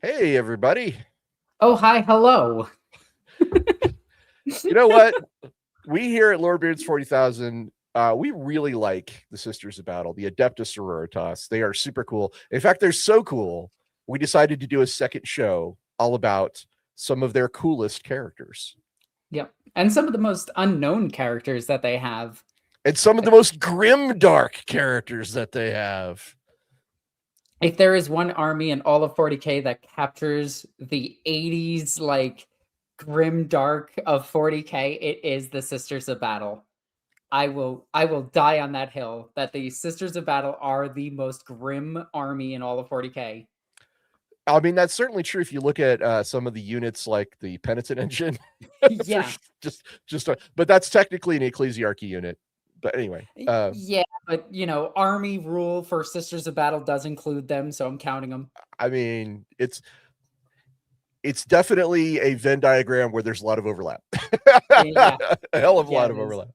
Hey, everybody. Oh, hi, hello. You know what? We here at Lorebeards 40,000, we really like the Sisters of Battle, the Adeptus Sororitas. They are super cool. In fact, they're so cool, we decided to do a second show all about some of their coolest characters. Yep. And some of the most unknown characters that they have. And some of the most grim dark characters that they have. If there is one army in all of 40K that captures the 80s, like, grim dark of 40K, it is the Sisters of Battle. I will die on that hill that the Sisters of Battle are the most grim army in all of 40K. I mean, that's certainly true if you look at some of the units like the Penitent Engine. Yeah. But that's technically an Ecclesiarchy unit. But anyway. Yeah, but, army rule for Sisters of Battle does include them, so I'm counting them. I mean, it's definitely a Venn diagram where there's a lot of overlap. Yeah. A hell of a lot of overlap.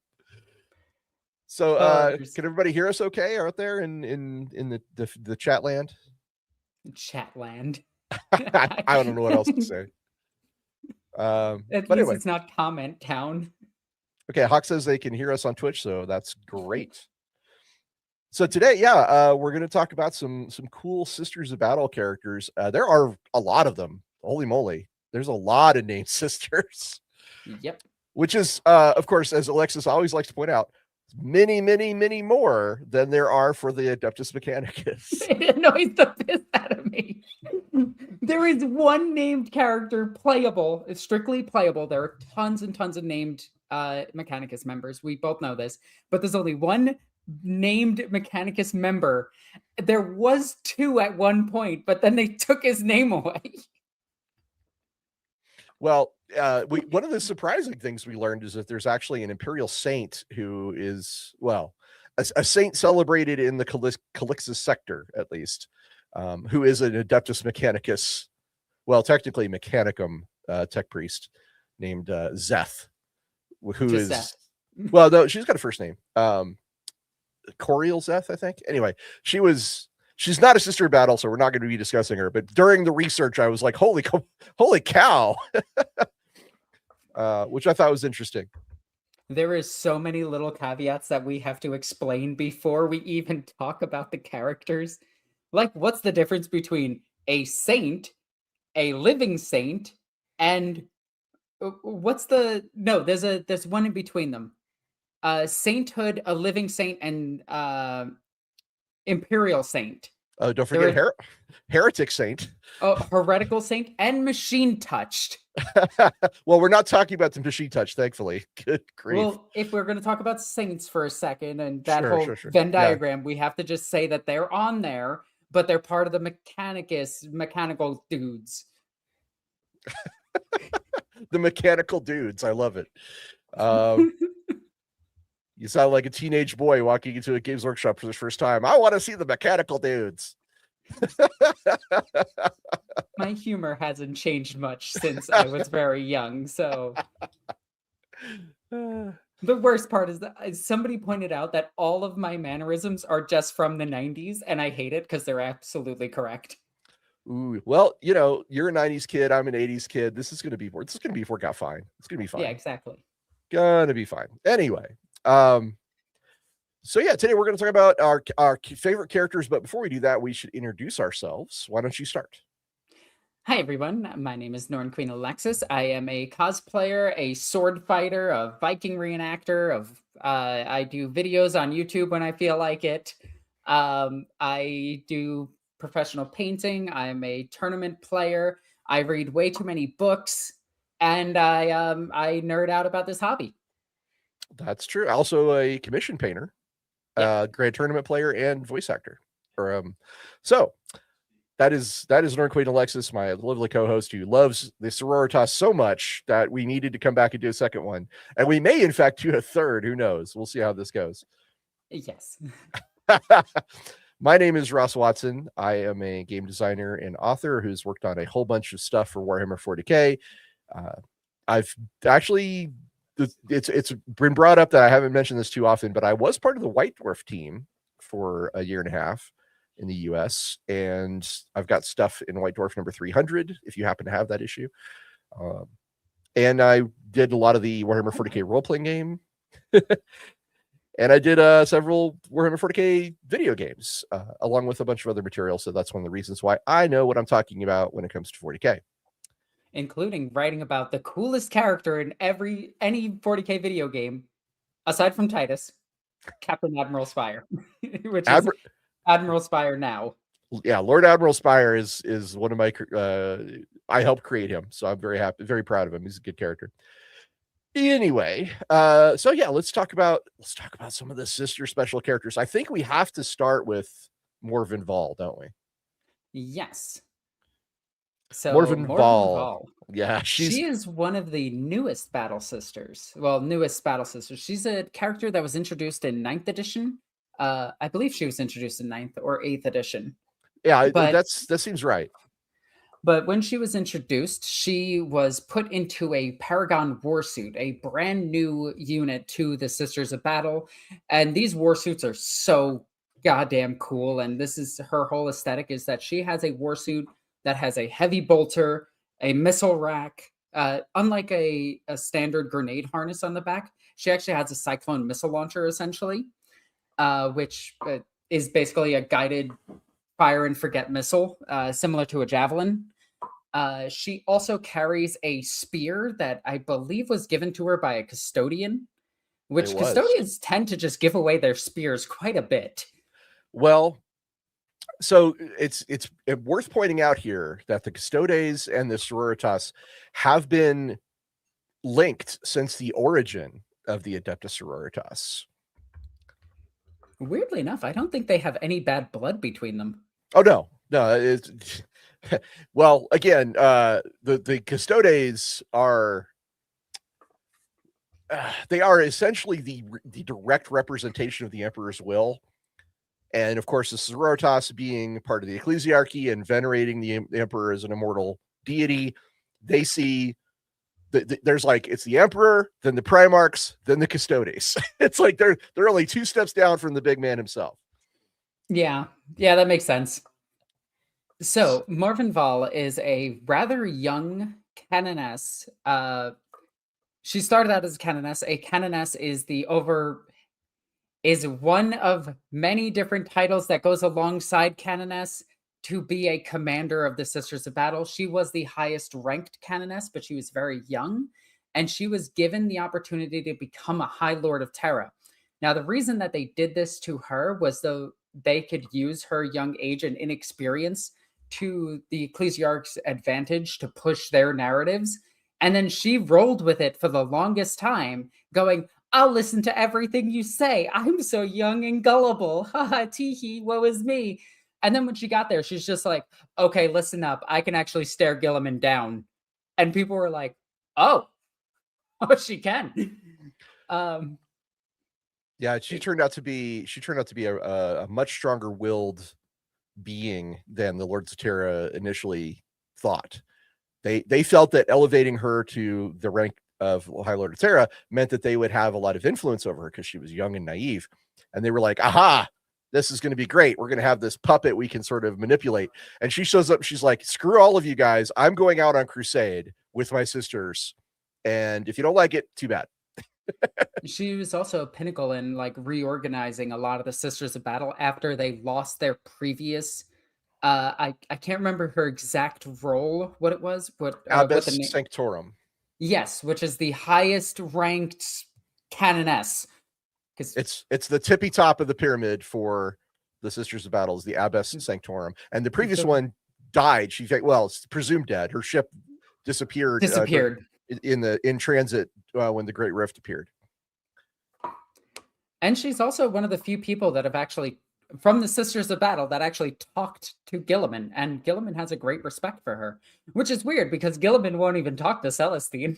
So can everybody hear us okay out there in the chat land? Chat land. I don't know what else to say. At least anyway. It's not comment town. Okay, Hawk says they can hear us on Twitch, so that's great. So today, we're going to talk about some cool Sisters of Battle characters. There are a lot of them. Holy moly. There's a lot of named sisters. Yep. Which is, of course, as Alexis always likes to point out, many, many, many more than there are for the Adeptus Mechanicus. It annoys the piss out of me. There is one named character playable. It's strictly playable. There are tons and tons of named Mechanicus members. We both know this. But there's only one named Mechanicus member. There was two at one point, but then they took his name away. Well, one of the surprising things we learned is that there's actually an Imperial Saint who is, well, a saint celebrated in the Calixus sector, at least, who is an Adeptus Mechanicus, well, technically Mechanicum tech priest named Zeth, who Just is, Zeth. Well, no, she's got a first name. Coriel Zeth, I think. Anyway, she's not a Sister of Battle, so we're not going to be discussing her. But during the research, I was like, holy cow, which I thought was interesting. There is so many little caveats that we have to explain before we even talk about the characters. Like, what's the difference between a saint, a living saint, and there's one in between them. Sainthood, a living saint, and imperial saint. Oh, don't forget heretic saint. Oh, heretical saint and machine touched. Well, we're not talking about the machine touch, thankfully. Good grief. Well, if we're going to talk about saints for a second and that whole Venn diagram, we have to just say that they're on there, but they're part of the mechanical dudes. The mechanical dudes. I love it. You sound like a teenage boy walking into a Games Workshop for the first time. I want to see the mechanical dudes. My humor hasn't changed much since I was very young, so the worst part is that somebody pointed out that all of my mannerisms are just from the 90s, and I hate it because they're absolutely correct. Ooh, well, you're a 90s kid, I'm an 80s kid. This is going to be work out fine. It's going to be fine. Yeah, exactly. Gonna be fine. Anyway, so yeah, today we're going to talk about our favorite characters, but before we do that, we should introduce ourselves. Why don't you start? Hi everyone, my name is Norn Queen Alexis. I am a cosplayer, a sword fighter, a Viking reenactor. I do videos on YouTube when I feel like it. I do professional painting. I'm a tournament player. I read way too many books, and I nerd out about this hobby. That's true. Also a commission painter, grand tournament player, and voice actor. So that is Norn Queen Alexis, my lovely co-host, who loves the Sororitas so much that we needed to come back and do a second one. And we may, in fact, do a third. Who knows? We'll see how this goes. Yes. My name is Ross Watson. I am a game designer and author who's worked on a whole bunch of stuff for Warhammer 40K. I've actually, it's been brought up that I haven't mentioned this too often, but I was part of the White Dwarf team for a year and a half. in the US, and I've got stuff in White Dwarf number 300 if you happen to have that issue. And I did a lot of the Warhammer 40K role-playing game. And I did several Warhammer 40K video games, along with a bunch of other material. So that's one of the reasons why I know what I'm talking about when it comes to 40K. Including writing about the coolest character in any 40K video game, aside from Titus, Captain Admiral Spire, which is Admiral Spire now. Yeah, Lord Admiral Spire is one of my. I helped create him, so I'm very happy, very proud of him. He's a good character. Anyway, so yeah, let's talk about some of the sister special characters. I think we have to start with Morvenn Vahl, don't we? Yes. So Morvenn Vahl. Yeah, she is one of the newest Battle Sisters. Well, newest Battle Sisters. She's a character that was introduced in 9th edition. I believe she was introduced in 9th or 8th edition. Yeah, that seems right. But when she was introduced, she was put into a Paragon warsuit, a brand new unit to the Sisters of Battle. And these warsuits are so goddamn cool. And this is her whole aesthetic, is that she has a warsuit that has a heavy bolter, a missile rack. Unlike a standard grenade harness on the back, she actually has a Cyclone missile launcher, essentially, which is basically a guided fire and forget missile, similar to a javelin. She also carries a spear that I believe was given to her by a custodian, which custodians tend to just give away their spears quite a bit. Well, so it's worth pointing out here that the Custodes and the Sororitas have been linked since the origin of the Adeptus Sororitas. Weirdly enough, I don't think they have any bad blood between them. Oh, no. It's well, again, the Custodes are they are essentially the direct representation of the Emperor's will. And of course, the Sororitas, being part of the ecclesiarchy and venerating the Emperor as an immortal deity, they see there's like, it's the Emperor, then the Primarchs, then the Custodes. It's like they're only 2 steps down from the big man himself. Yeah, that makes sense. So Morvenn Vahl is a rather young canoness. She started out as a canoness. A canoness is one of many different titles that goes alongside canoness to be a commander of the Sisters of Battle. She was the highest ranked canoness, but she was very young, and she was given the opportunity to become a High Lord of Terra. Now, the reason that they did this to her was so they could use her young age and inexperience to the ecclesiarch's advantage to push their narratives. And then she rolled with it for the longest time, going, I'll listen to everything you say. I'm so young and gullible. Haha, tee-hee, woe is me. And then when she got there, she's just like, okay, listen up. I can actually stare Guilliman down. And people were like, oh, she can. Yeah, she turned out to be a much stronger willed being than the Lords of Terra initially thought. They felt that elevating her to the rank of High Lord of Terra meant that they would have a lot of influence over her because she was young and naive. And they were like, aha, this is going to be great. We're going to have this puppet we can sort of manipulate. And she shows up. She's like, screw all of you guys. I'm going out on crusade with my sisters. And if you don't like it, too bad. She was also a pinnacle in like reorganizing a lot of the Sisters of Battle after they lost their previous I can't remember her exact role, what it was, Abbess Sanctorum. Yes, which is the highest ranked canoness. It's the tippy top of the pyramid for the Sisters of Battle, is the Abbess Sanctorum. And the previous one died. She's presumed dead. Her ship disappeared. In transit when the Great Rift appeared. And she's also one of the few people that have actually, from the Sisters of Battle, that actually talked to Guilliman, and Guilliman has a great respect for her, which is weird because Guilliman won't even talk to Celestine.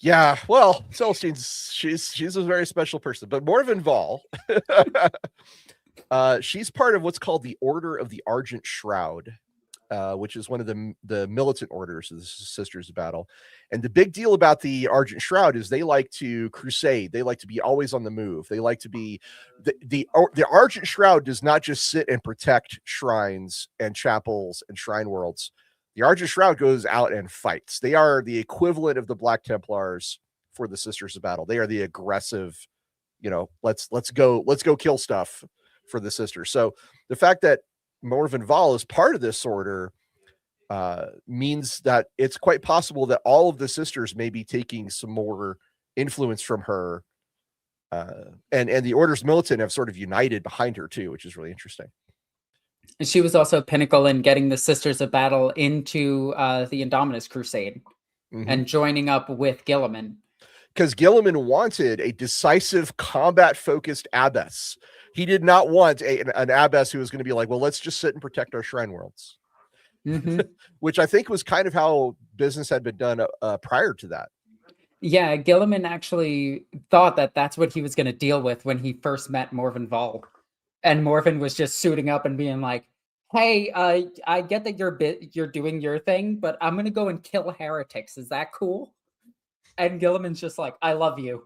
Yeah, well, Celestine's she's a very special person, but Morvenn Vahl, she's part of what's called the Order of the Argent Shroud. which is one of the militant orders of the Sisters of Battle. And the big deal about the Argent Shroud is they like to crusade. They like to be always on the move. They like to be the Argent Shroud does not just sit and protect shrines and chapels and shrine worlds. The Argent Shroud goes out and fights. They are the equivalent of the Black Templars for the Sisters of Battle. They are the aggressive, let's go kill stuff for the sisters. So the fact that Morvenn Vahl is part of this order means that it's quite possible that all of the sisters may be taking some more influence from her, and the order's militant have sort of united behind her too, which is really interesting. And she was also a pinnacle in getting the Sisters of Battle into the Indominus Crusade and joining up with Guilliman. Because Guilliman wanted a decisive, combat-focused abbess. He did not want an abbess who was going to be like, well, let's just sit and protect our shrine worlds. Which I think was kind of how business had been done prior to that. Yeah, Guilliman actually thought that that's what he was going to deal with when he first met Morvenn Vahl. And Morvenn was just suiting up and being like, hey, I get that you're doing your thing, but I'm going to go and kill heretics. Is that cool? And Guilliman's just like, I love you.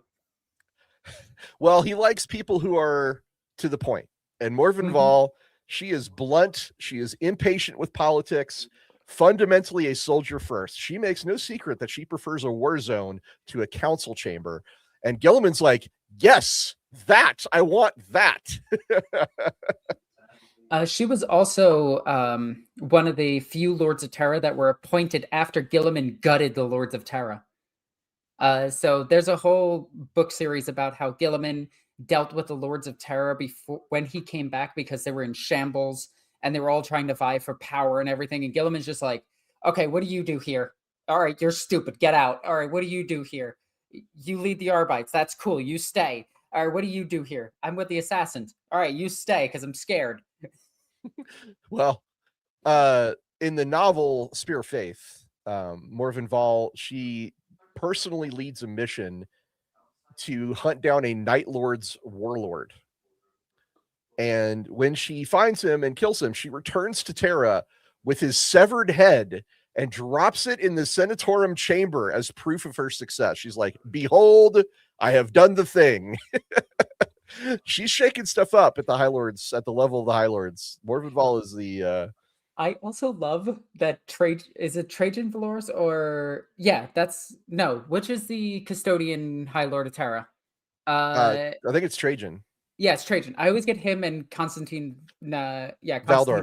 Well, he likes people who are to the point. And Morvenn Vahl, she is blunt. She is impatient with politics, fundamentally a soldier first. She makes no secret that she prefers a war zone to a council chamber. And Guilliman's like, yes, I want that. She was also one of the few Lords of Terra that were appointed after Guilliman gutted the Lords of Terra. So there's a whole book series about how Guilliman dealt with the Lords of Terra before when he came back, because they were in shambles and they were all trying to vie for power and everything. And Guilliman's just like, okay, what do you do here? All right, you're stupid. Get out. All right, what do you do here? You lead the Arbites. That's cool. You stay. All right, what do you do here? I'm with the Assassins. All right, you stay because I'm scared. Well, in the novel Spear of Faith, Morvenn Vahl, she personally leads a mission to hunt down a Night Lord's warlord. And when she finds him and kills him, she returns to Terra with his severed head and drops it in the Senatorum chamber as proof of her success. She's like, behold, I have done the thing. She's shaking stuff up at the High Lords, at the level of the High Lords. Morvenn Vahl is the... I also love that is it Trajan Valorous or... Yeah, which is the custodian High Lord of Terra? I think it's Trajan. Yeah, it's Trajan. I always get him and Constantine. Constantine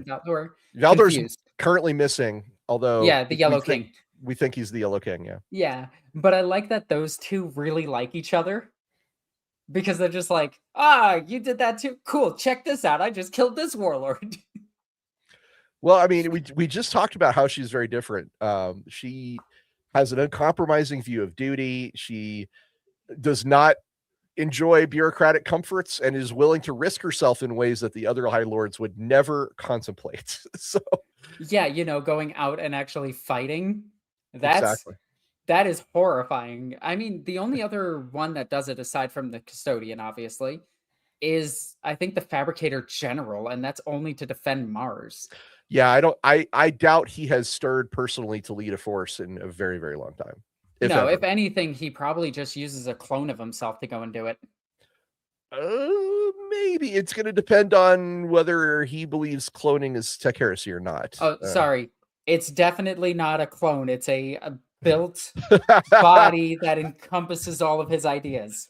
Valdor. Valdor's confused. Currently missing, although... Yeah, the Yellow King. We think he's the Yellow King, yeah. Yeah, but I like that those two really like each other. Because they're just like, you did that too? Cool, check this out. I just killed this warlord. Well, I mean, we just talked about how she's very different. She has an uncompromising view of duty. She does not enjoy bureaucratic comforts and is willing to risk herself in ways that the other High Lords would never contemplate. So, yeah, going out and actually fighting. Exactly. That is horrifying. I mean, the only other one that does it, aside from the custodian, obviously, is I think the Fabricator General, and that's only to defend Mars. Yeah, I doubt he has stirred personally to lead a force in a very, very long time. If anything, he probably just uses a clone of himself to go and do it. Maybe it's going to depend on whether he believes cloning is tech heresy or not. Oh, sorry. It's definitely not a clone. It's a built body that encompasses all of his ideas.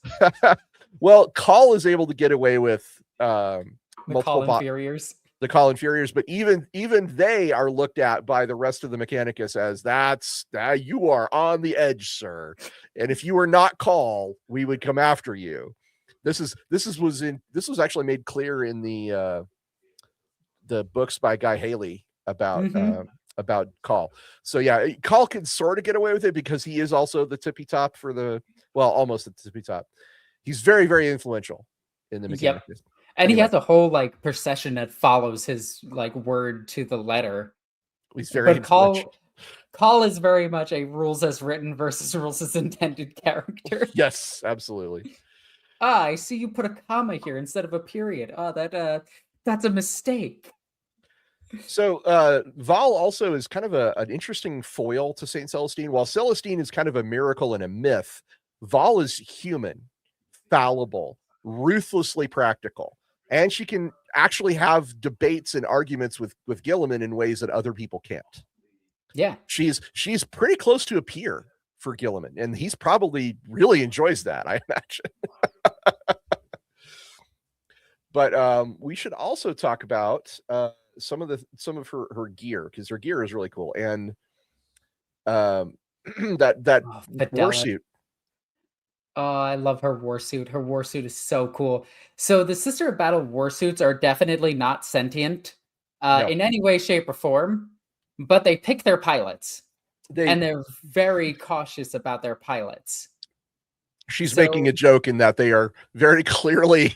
Well, Call is able to get away with multiple inferiors. The Call inferiors, but even they are looked at by the rest of the Mechanicus as you are on the edge, sir. And if you were not Call, we would come after you. This was actually made clear in the books by Guy Haley about Call. So yeah, Call can sort of get away with it because he is also the tippy top almost the tippy top. He's very, very influential in the Mechanicus. Yep. And anyway. He has a whole procession that follows his word to the letter. He's very Call is very much a rules as written versus rules as intended character. Yes, absolutely. I see you put a comma here instead of a period. That's a mistake. So Vahl also is kind of an interesting foil to Saint Celestine. While Celestine is kind of a miracle and a myth, Vahl is human, fallible, ruthlessly practical, and she can actually have debates and arguments with Guilliman in ways that other people can't. Yeah, she's pretty close to a peer for Guilliman, and he's probably really enjoys that, I imagine. But we should also talk about some of her gear, because her gear is really cool, and that warsuit. Oh, I love her warsuit. Her warsuit is so cool. So the Sister of Battle warsuits are definitely not sentient No. in any way, shape, or form, but they pick their pilots, and they're very cautious about their pilots. She's making a joke in that they are very clearly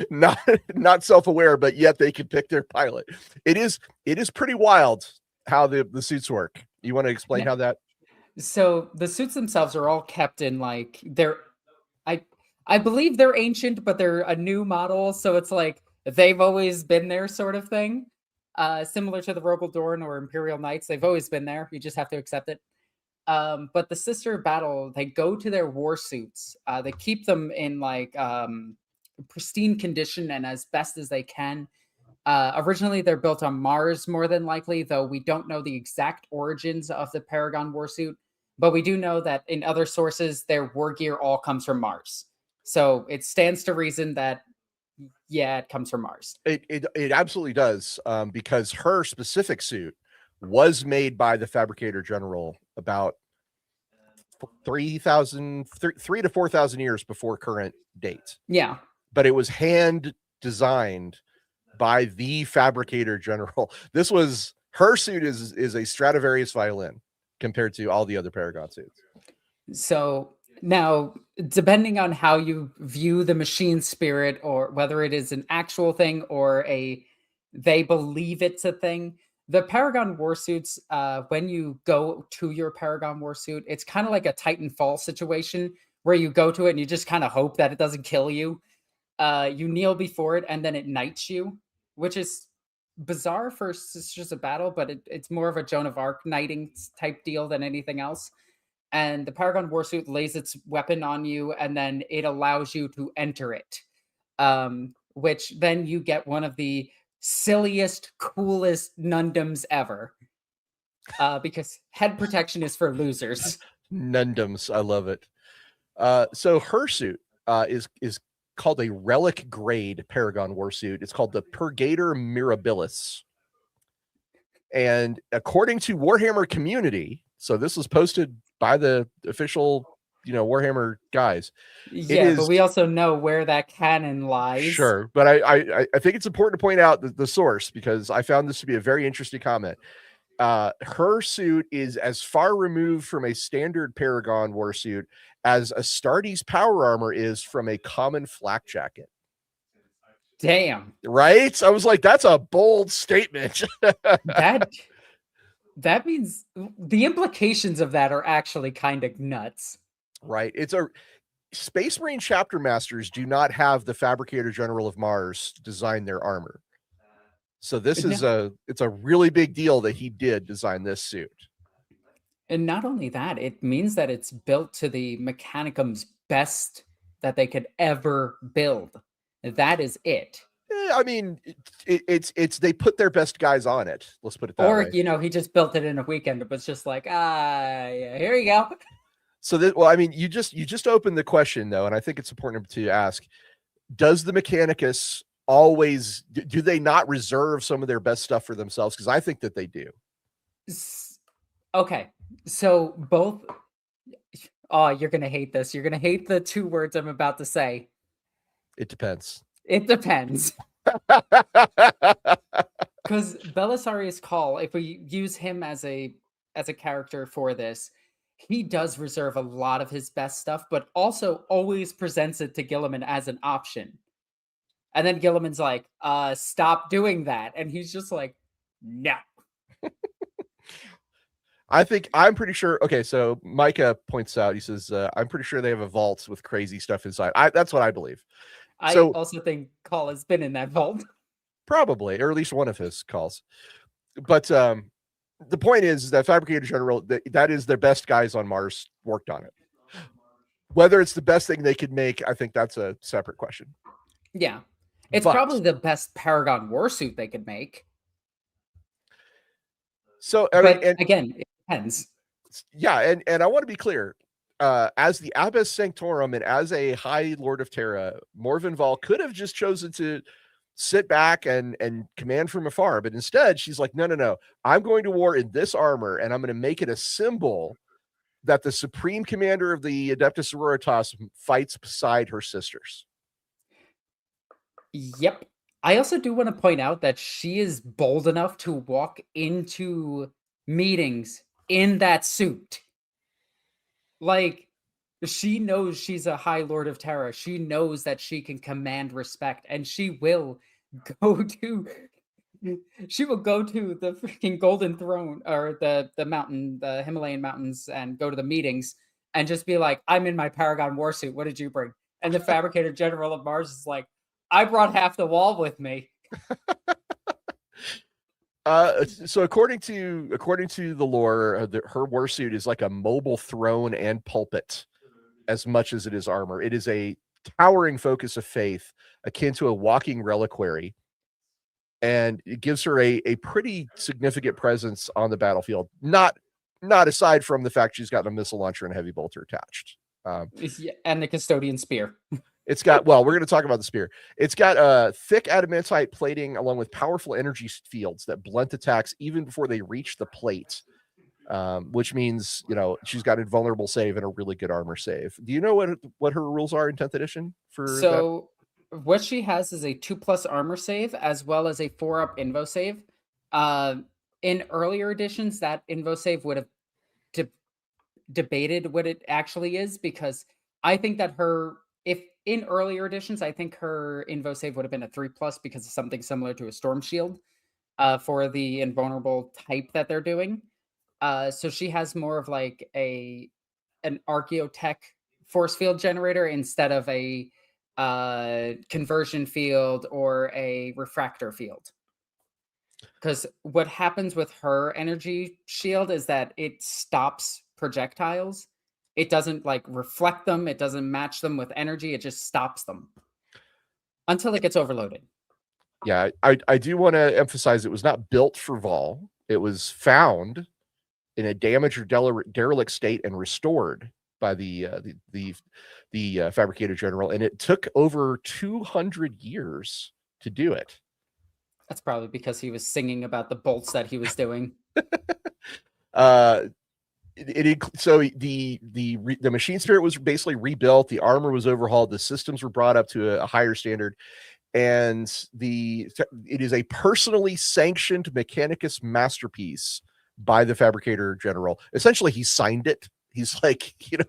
not self-aware, but yet they can pick their pilot. It is pretty wild how the suits work. You want to explain how that? So the suits themselves are all kept in like I believe they're ancient, but they're a new model, so it's like they've always been there sort of thing. Similar to the Rogal Dorn or Imperial Knights, they've always been there. You just have to accept it. But the Sister of Battle, they go to their war suits. They keep them in like pristine condition and as best as they can. Originally, they're built on Mars, more than likely, though we don't know the exact origins of the Paragon warsuit. But we do know that in other sources, their war gear all comes from Mars. So it stands to reason that, yeah, it comes from Mars. It absolutely does, because her specific suit was made by the Fabricator General about 3 to 4,000 years before current date. Yeah. But it was hand designed by the Fabricator General. This was her suit is a Stradivarius violin compared to all the other Paragon suits. So now, depending on how you view the machine spirit, or whether it is an actual thing or they believe it's a thing, the Paragon warsuits, when you go to your Paragon warsuit, it's kind of like a Titanfall situation where you go to it and you just kind of hope that it doesn't kill you. You kneel before it and then it knights you, which is bizarre for Sisters of Battle, but it's more of a Joan of Arc knighting type deal than anything else. And the Paragon warsuit lays its weapon on you, and then it allows you to enter it, which then you get one of the silliest, coolest nundoms ever, because head protection is for losers. Nundoms, I love it. So her suit is called a relic grade Paragon warsuit. It's called the Purgator Mirabilis. And according to Warhammer Community, so this was posted by the official, Warhammer guys. Yeah, but we also know where that canon lies. Sure, but I think it's important to point out the source, because I found this to be a very interesting comment. Her suit is as far removed from a standard Paragon warsuit as Astartes power armor is from a common flak jacket. Damn. Right? I was like, that's a bold statement. That means the implications of that are actually kind of nuts. Right. It's a Space Marine chapter masters do not have the Fabricator General of Mars design their armor. So this is it's a really big deal that he did design this suit. And not only that, it means that it's built to the Mechanicum's best that they could ever build. That is it. I mean, it's they put their best guys on it. Let's put it that way. Or, he just built it in a weekend. It was just like, yeah, here you go. So you just opened the question though, and I think it's important to ask: does the Mechanicus always do they not reserve some of their best stuff for themselves? Because I think that they do. Okay, so both. Oh, you're gonna hate this. You're gonna hate the two words I'm about to say. It depends. It depends. Because Belisarius Cawl, if we use him as a character for this, he does reserve a lot of his best stuff, but also always presents it to Guilliman as an option. And then Gilliman's like, stop doing that. And he's just like, no. I'm pretty sure. Okay, so Micah points out, he says, I'm pretty sure they have a vault with crazy stuff inside. That's what I believe. I also think Cawl has been in that vault. Probably, or at least one of his calls. But the point is that Fabricator General, that is their best guys on Mars worked on it. Whether it's the best thing they could make, I think that's a separate question. Yeah. It's probably the best Paragon warsuit they could make. So, but again, it depends. Yeah, and I want to be clear. As the Abbess Sanctorum and as a High Lord of Terra, Morvenn Vahl could have just chosen to sit back and command from afar, but instead she's like, no, I'm going to war in this armor, and I'm going to make it a symbol that the supreme commander of the Adeptus Sororitas fights beside her sisters. Yep. I also do want to point out that she is bold enough to walk into meetings in that suit. Like, she knows she's a High Lord of Terra. She knows that she can command respect, and she will go to the freaking Golden Throne, or the mountain, the Himalayan mountains, and go to the meetings and just be like, I'm in my Paragon warsuit. What did you bring? And the Fabricator General of Mars is like, I brought half the wall with me. So according to the lore, her warsuit is like a mobile throne and pulpit as much as it is armor. It is a towering focus of faith akin to a walking reliquary, and it gives her a pretty significant presence on the battlefield. Not aside from the fact she's got a missile launcher and a heavy bolter attached. And the custodian spear. It's got, well, we're going to talk about the spear. It's got thick adamantite plating along with powerful energy fields that blunt attacks even before they reach the plate, which means, she's got invulnerable save and a really good armor save. Do you know what her rules are in 10th edition for So that? What she has is a 2+ armor save as well as a 4-up invo save. In earlier editions, that invo save would have debated what it actually is, because I think that in earlier editions, I think her invo save would have been a 3+ because of something similar to a storm shield for the invulnerable type that they're doing. So she has more of like an archaeotech force field generator instead of a conversion field or a refractor field. Because what happens with her energy shield is that it stops projectiles. It doesn't like reflect them. It doesn't match them with energy. It just stops them until it gets overloaded. Yeah, I do want to emphasize it was not built for Vahl. It was found in a damaged or derelict state and restored by the Fabricator General, and it took over 200 years to do it. That's probably because he was singing about the bolts that he was doing. So the machine spirit was basically rebuilt. The armor was overhauled. The systems were brought up to a higher standard, and it is a personally sanctioned Mechanicus masterpiece by the Fabricator General. Essentially, he signed it. He's like, it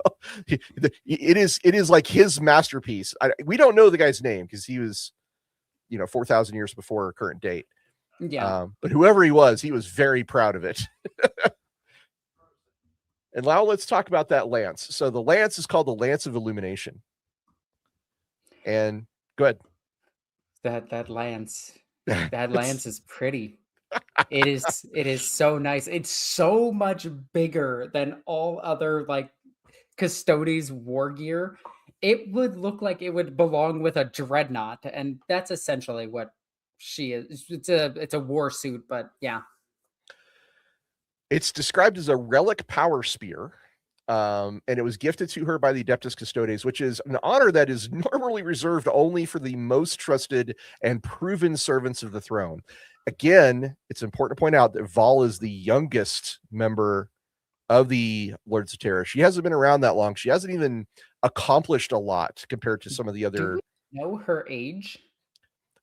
is like his masterpiece. We don't know the guy's name because he was, 4,000 years before our current date. Yeah. But whoever he was very proud of it. And now let's talk about that lance. So the lance is called the Lance of Illumination. And go ahead. That lance is pretty. It is so nice. It's so much bigger than all other like Custodes war gear. It would look like it would belong with a dreadnought, and that's essentially what she is. It's a war suit, but yeah. It's described as a relic power spear, and it was gifted to her by the Adeptus Custodes, which is an honor that is normally reserved only for the most trusted and proven servants of the throne. Again, it's important to point out that Vahl is the youngest member of the Lords of Terra. She hasn't been around that long. She hasn't even accomplished a lot compared to some of the other. Do we know her age?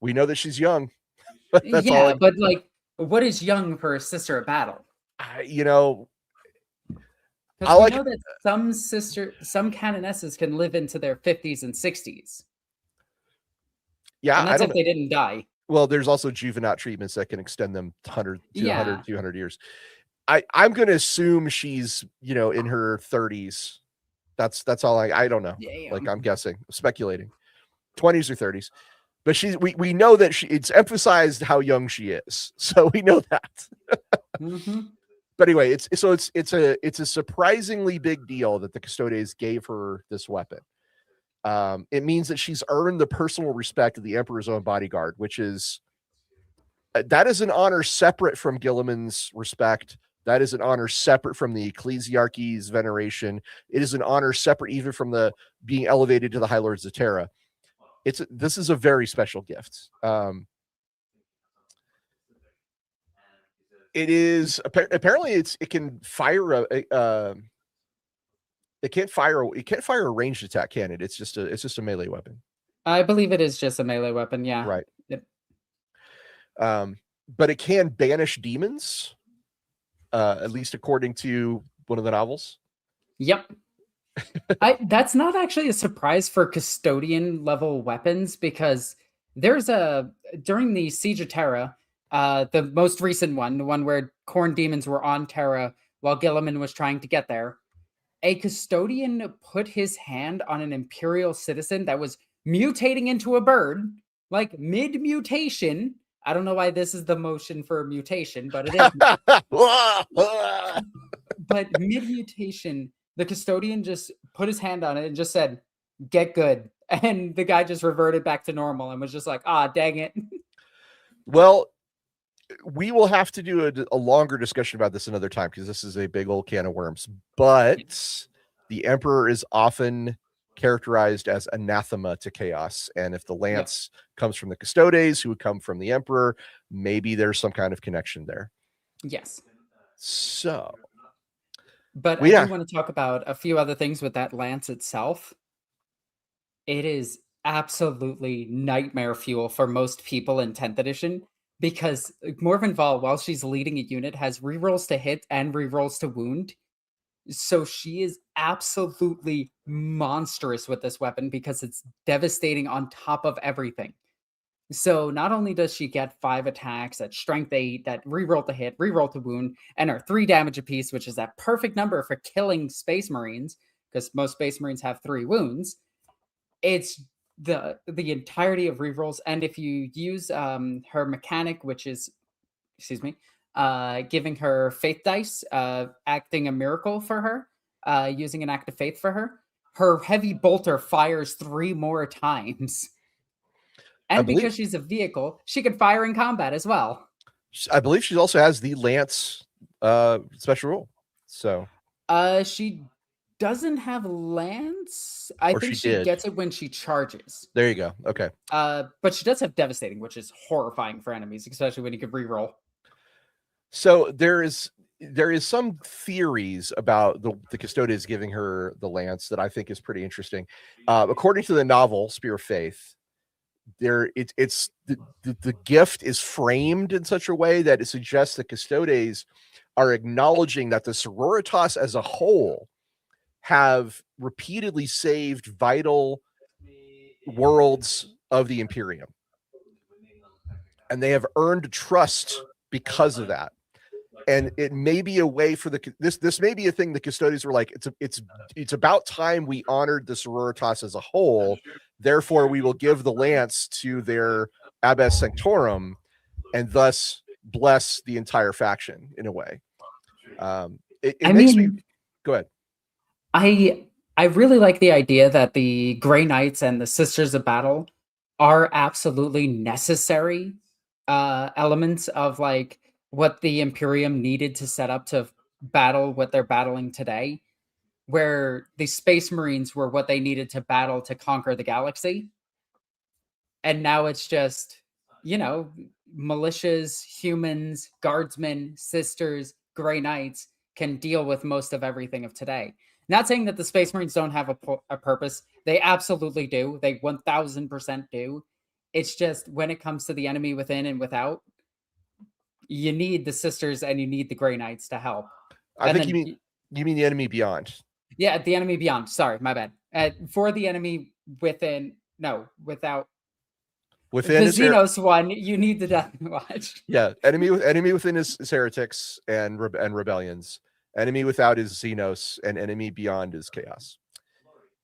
We know that she's young. That's yeah, but like, what is young for a Sister of Battle? I know that some canonesses can live into their 50s and 60s. Yeah, and that's if they didn't die. Well, there's also juvenile treatments that can extend them 100 to 100, 200 years. I'm going to assume she's, in her 30s. That's all I don't know. Damn. Like, I'm guessing, speculating. 20s or 30s. but we know that it's emphasized how young she is, so we know that. But anyway, it's a surprisingly big deal that the Custodes gave her this weapon. It means that she's earned the personal respect of the Emperor's own bodyguard, which is that is an honor separate from Guilliman's respect. That is an honor separate from the ecclesiarchy's veneration. It is an honor separate even from the being elevated to the High Lords of Terra. This is a very special gift. It is apparently it can fire it can't fire a ranged attack, can it? It's just a melee weapon. I believe it is just a melee weapon, yeah. Right. Yep. But it can banish demons, at least according to one of the novels. Yep. That's not actually a surprise for custodian level weapons, because there's during the Siege of Terra, the most recent one, the one where Khorne demons were on Terra while Guilliman was trying to get there, a custodian put his hand on an Imperial citizen that was mutating into a bird, like mid-mutation. I don't know why this is the motion for mutation, but it is. But mid-mutation, the custodian just put his hand on it and just said, "Get good." And the guy just reverted back to normal and was just like, "Ah, dang it." Well, we will have to do a longer discussion about this another time, because this is a big old can of worms. But the Emperor is often characterized as anathema to chaos, and if the lance comes from the Custodes, who would come from the Emperor, maybe there's some kind of connection there. Yes. So, but I do want to talk about a few other things with that lance itself. It is absolutely nightmare fuel for most people in 10th edition, because Morvenn Vahl, while she's leading a unit, has rerolls to hit and rerolls to wound. So she is absolutely monstrous with this weapon because it's devastating on top of everything. So not only does she get 5 attacks at strength 8 that reroll to hit, reroll to wound, and are 3 damage apiece, which is that perfect number for killing Space Marines, because most Space Marines have 3 wounds. It's the entirety of rerolls, and if you use her mechanic, which is, giving her faith dice, acting a miracle for her, using an act of faith for her heavy bolter fires 3 more times. And because she's a vehicle, she can fire in combat as well. I believe she also has the lance special rule. So she doesn't have lance. I think she gets it when she charges. There you go. Okay. But she does have devastating, which is horrifying for enemies, especially when you can reroll. So there is some theories about the Custodes giving her the lance that I think is pretty interesting. According to the novel Spear of Faith, it's the gift is framed in such a way that it suggests the Custodes are acknowledging that the sororitas as a whole have repeatedly saved vital worlds of the Imperium, and they have earned trust because of that. And it may be a way for this may be a thing the Custodes were like, it's about time we honored the sororitas as a whole, therefore we will give the lance to their abbess sanctorum and thus bless the entire faction in a way. It makes me go ahead. I really like the idea that the Grey Knights and the Sisters of Battle are absolutely necessary elements of like what the Imperium needed to set up to battle what they're battling today, where the Space Marines were what they needed to battle to conquer the galaxy. And now it's just, militias, humans, guardsmen, sisters, Grey Knights can deal with most of everything of today. Not saying that the Space Marines don't have a purpose. They absolutely do. They 1000% do. It's just when it comes to the enemy within and without, you need the sisters and you need the Grey Knights to help. I think you mean the enemy beyond. Yeah, the enemy beyond. Sorry, my bad. For the enemy within, no, without. Within the Xenos one, you need the Death Watch. Yeah, enemy within is heretics and rebellions. Enemy without is Xenos, and enemy beyond is chaos.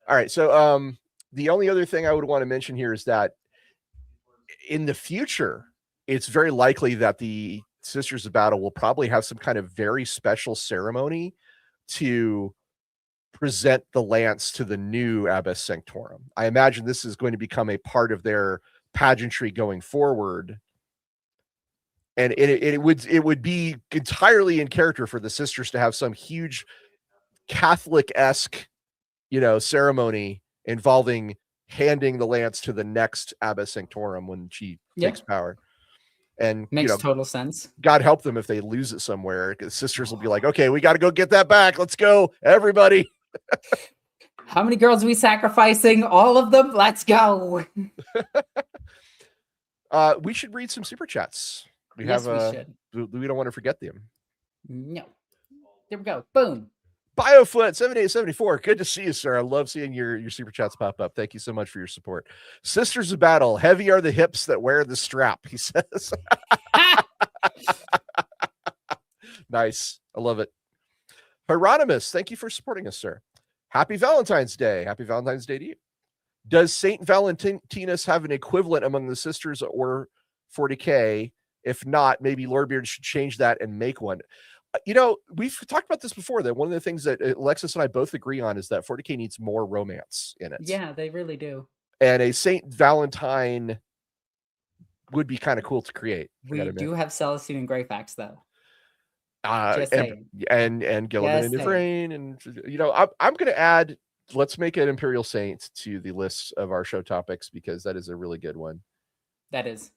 All right, so the only other thing I would want to mention here is that in the future, it's very likely that the Sisters of Battle will probably have some kind of very special ceremony to present the lance to the new Abbess Sanctorum. I imagine this is going to become a part of their pageantry going forward. And it would be entirely in character for the sisters to have some huge Catholic-esque, ceremony involving handing the lance to the next Abbess Sanctorum when she takes power. And makes total sense. God help them if they lose it somewhere. The sisters will be like, okay, we got to go get that back. Let's go, everybody. How many girls are we sacrificing? All of them? Let's go. We should read some super chats. We should. We don't want to forget them. No. There we go. Boom. Biofoot 7874. Good to see you, sir. I love seeing your super chats pop up. Thank you so much for your support. Sisters of Battle. Heavy are the hips that wear the strap, he says. Nice. I love it. Hieronymus, thank you for supporting us, sir. Happy Valentine's Day. Happy Valentine's Day to you. Does Saint Valentinus have an equivalent among the sisters or 40K? If not, maybe Lorebeards should change that and make one. We've talked about this before, that one of the things that Alexis and I both agree on is that 40K needs more romance in it. Yeah, they really do. And a Saint Valentine would be kind of cool to create. We do have Celestine and Greyfax, though. And Gilliman and Ephrael, and I'm going to add, let's make an Imperial Saint to the list of our show topics, because that is a really good one. That is.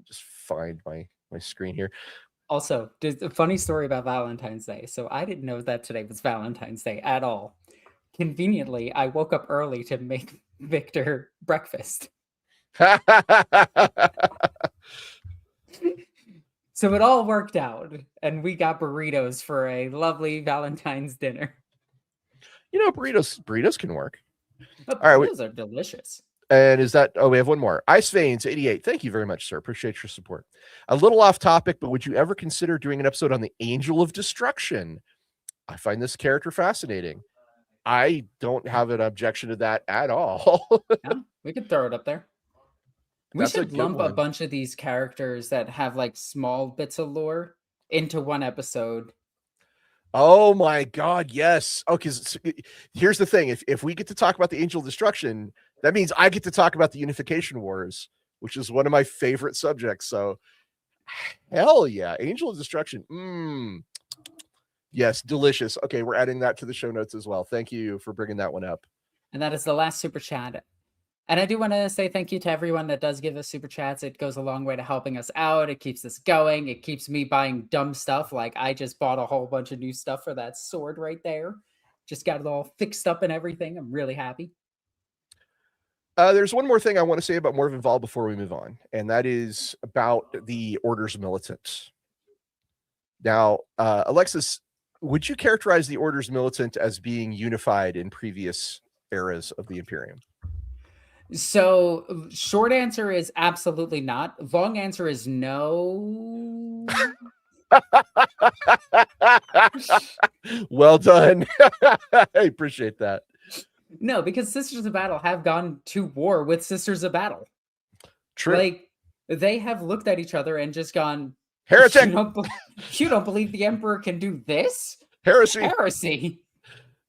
Just find my screen here. Also, there's a funny story about Valentine's Day. So I didn't know that today was Valentine's Day at all. Conveniently, I woke up early to make Victor breakfast. So it all worked out, and we got burritos for a lovely Valentine's dinner. Burritos can work. But burritos are delicious. And is that, we have one more. Ice Veins 88. Thank you very much, sir. Appreciate your support. A little off topic, but would you ever consider doing an episode on the Angel of Destruction? I find this character fascinating. I don't have an objection to that at all. Yeah, we could throw it up there. We should lump a bunch of these characters that have like small bits of lore into one episode. Oh my God, yes. Okay, here's the thing. If we get to talk about the Angel of Destruction, that means I get to talk about the Unification Wars, which is one of my favorite subjects. So, hell yeah. Angel of Destruction. Yes, delicious. Okay, we're adding that to the show notes as well. Thank you for bringing that one up. And that is the last super chat. And I do want to say thank you to everyone that does give us super chats. It goes a long way to helping us out. It keeps us going. It keeps me buying dumb stuff. Like I just bought a whole bunch of new stuff for that sword right there. Just got it all fixed up and everything. I'm really happy. There's one more thing I want to say about Morvenn Vahl before we move on, and that is about the Orders Militant. Now, Alexis, would you characterize the Orders Militant as being unified in previous eras of the Imperium? So, short answer is absolutely not. Long answer is no. Well done. I appreciate that. No, because Sisters of Battle have gone to war with Sisters of Battle. True. Like, they have looked at each other and just gone, heretic! You don't believe the Emperor can do this? Heresy.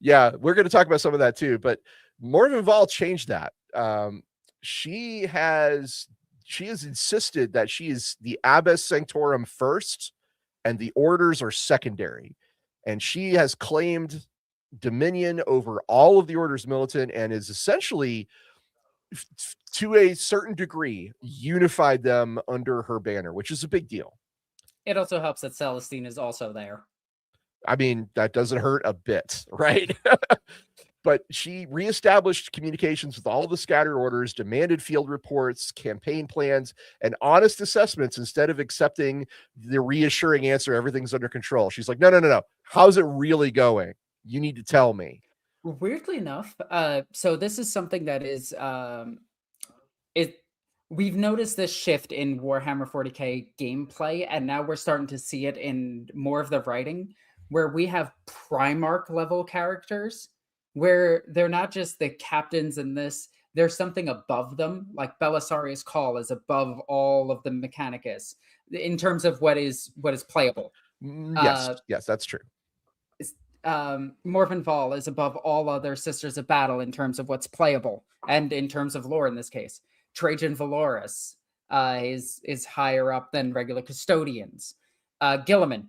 Yeah, we're going to talk about some of that too, but Morvenn Vahl changed that. She has insisted that she is the Abbess Sanctorum first and the orders are secondary. And she has claimed dominion over all of the Orders Militant and is essentially, to a certain degree, unified them under her banner, which is a big deal. It also helps that Celestine is also there. I mean, that doesn't hurt a bit, right? But she reestablished communications with all the scattered orders, demanded field reports, campaign plans, and honest assessments instead of accepting the reassuring answer, everything's under control. She's like, no. How's it really going? You need to tell me. Weirdly enough, so this is something that is, we've noticed this shift in Warhammer 40K gameplay, and now we're starting to see it in more of the writing, where we have Primarch level characters, where they're not just the captains in this, there's something above them, like Belisarius' Call is above all of the Mechanicus in terms of what is playable. Yes, that's true. Morvenn Vahl is above all other Sisters of Battle in terms of what's playable and in terms of lore in this case. Trajan Valoris is higher up than regular custodians. Guilliman,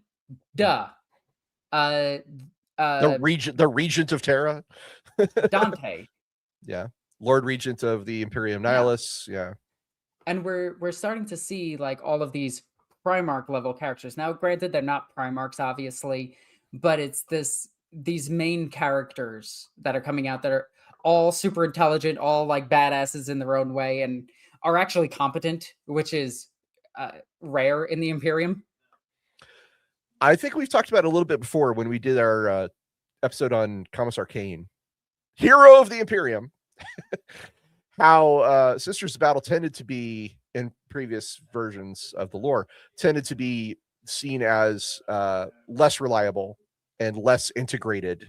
duh. The regent of Terra. Dante. Yeah. Lord Regent of the Imperium Nihilus. Yeah. And we're starting to see like all of these Primarch level characters. Now, granted, they're not Primarchs, obviously, but it's these main characters that are coming out that are all super intelligent, all like badasses in their own way, and are actually competent, which is rare in the Imperium. I think we've talked about it a little bit before when we did our episode on Commissar Kane, hero of the Imperium. How Sisters of Battle tended to be, in previous versions of the lore, tended to be seen as less reliable and less integrated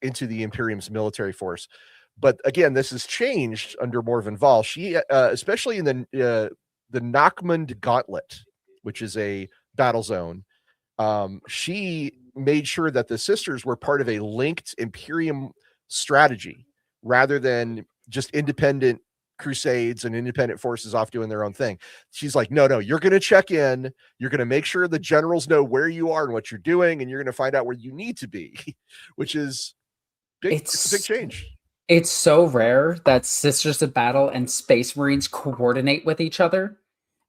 into the Imperium's military force. But again, this has changed under Morvenn Vahl. She, especially in the Nachmund Gauntlet, which is a battle zone, she made sure that the sisters were part of a linked Imperium strategy rather than just independent crusades and independent forces off doing their own thing. She's like, no, you're going to check in. You're going to make sure the generals know where you are and what you're doing, and you're going to find out where you need to be, which is big. It's a big change. It's so rare that Sisters of Battle and Space Marines coordinate with each other.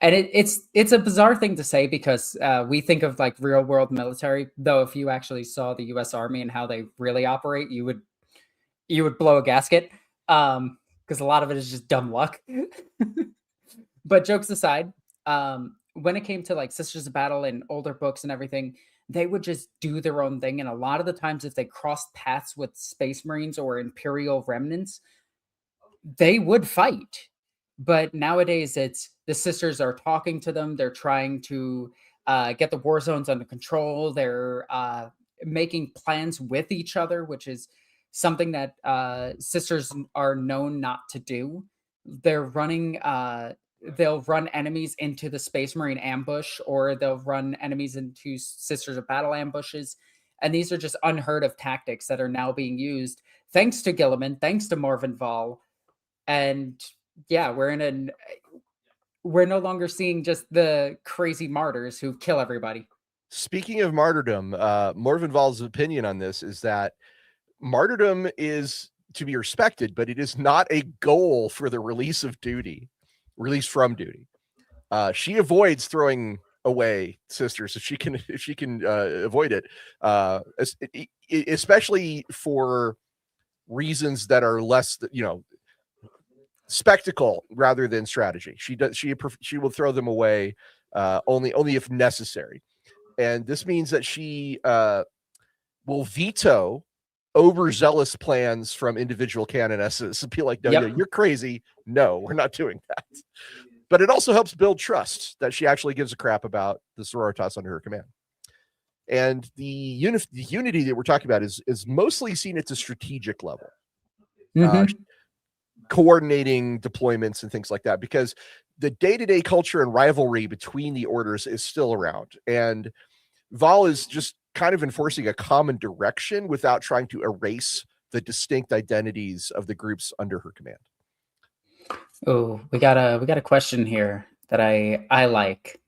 And it's a bizarre thing to say because we think of like real world military, though if you actually saw the US Army and how they really operate, you would blow a gasket. Because a lot of it is just dumb luck. But jokes aside, when it came to like Sisters of Battle and older books and everything, they would just do their own thing. And a lot of the times, if they crossed paths with Space Marines or Imperial remnants, they would fight. But nowadays, it's the sisters are talking to them. They're trying to get the war zones under control. They're making plans with each other, which is something that sisters are known not to do. They're running, they'll run enemies into the Space Marine ambush, or they'll run enemies into Sisters of Battle ambushes. And these are just unheard of tactics that are now being used thanks to Guilliman, thanks to Morvenn Vahl. And yeah, we're no longer seeing just the crazy martyrs who kill everybody. Speaking of martyrdom, Morvenn Vahl's opinion on this is that martyrdom is to be respected, but it is not a goal for the release from duty. She avoids throwing away sisters if she can avoid it, especially for reasons that are less, spectacle rather than strategy. She will throw them away only if necessary, and this means that she will veto overzealous plans from individual canonesses and be like, no, you're crazy. No, we're not doing that. But it also helps build trust that she actually gives a crap about the sororitas under her command. And the unity that we're talking about is mostly seen at the strategic level, coordinating deployments and things like that, because the day-to-day culture and rivalry between the orders is still around. And Vahl is just kind of enforcing a common direction without trying to erase the distinct identities of the groups under her command. Oh, we got a question here that I like.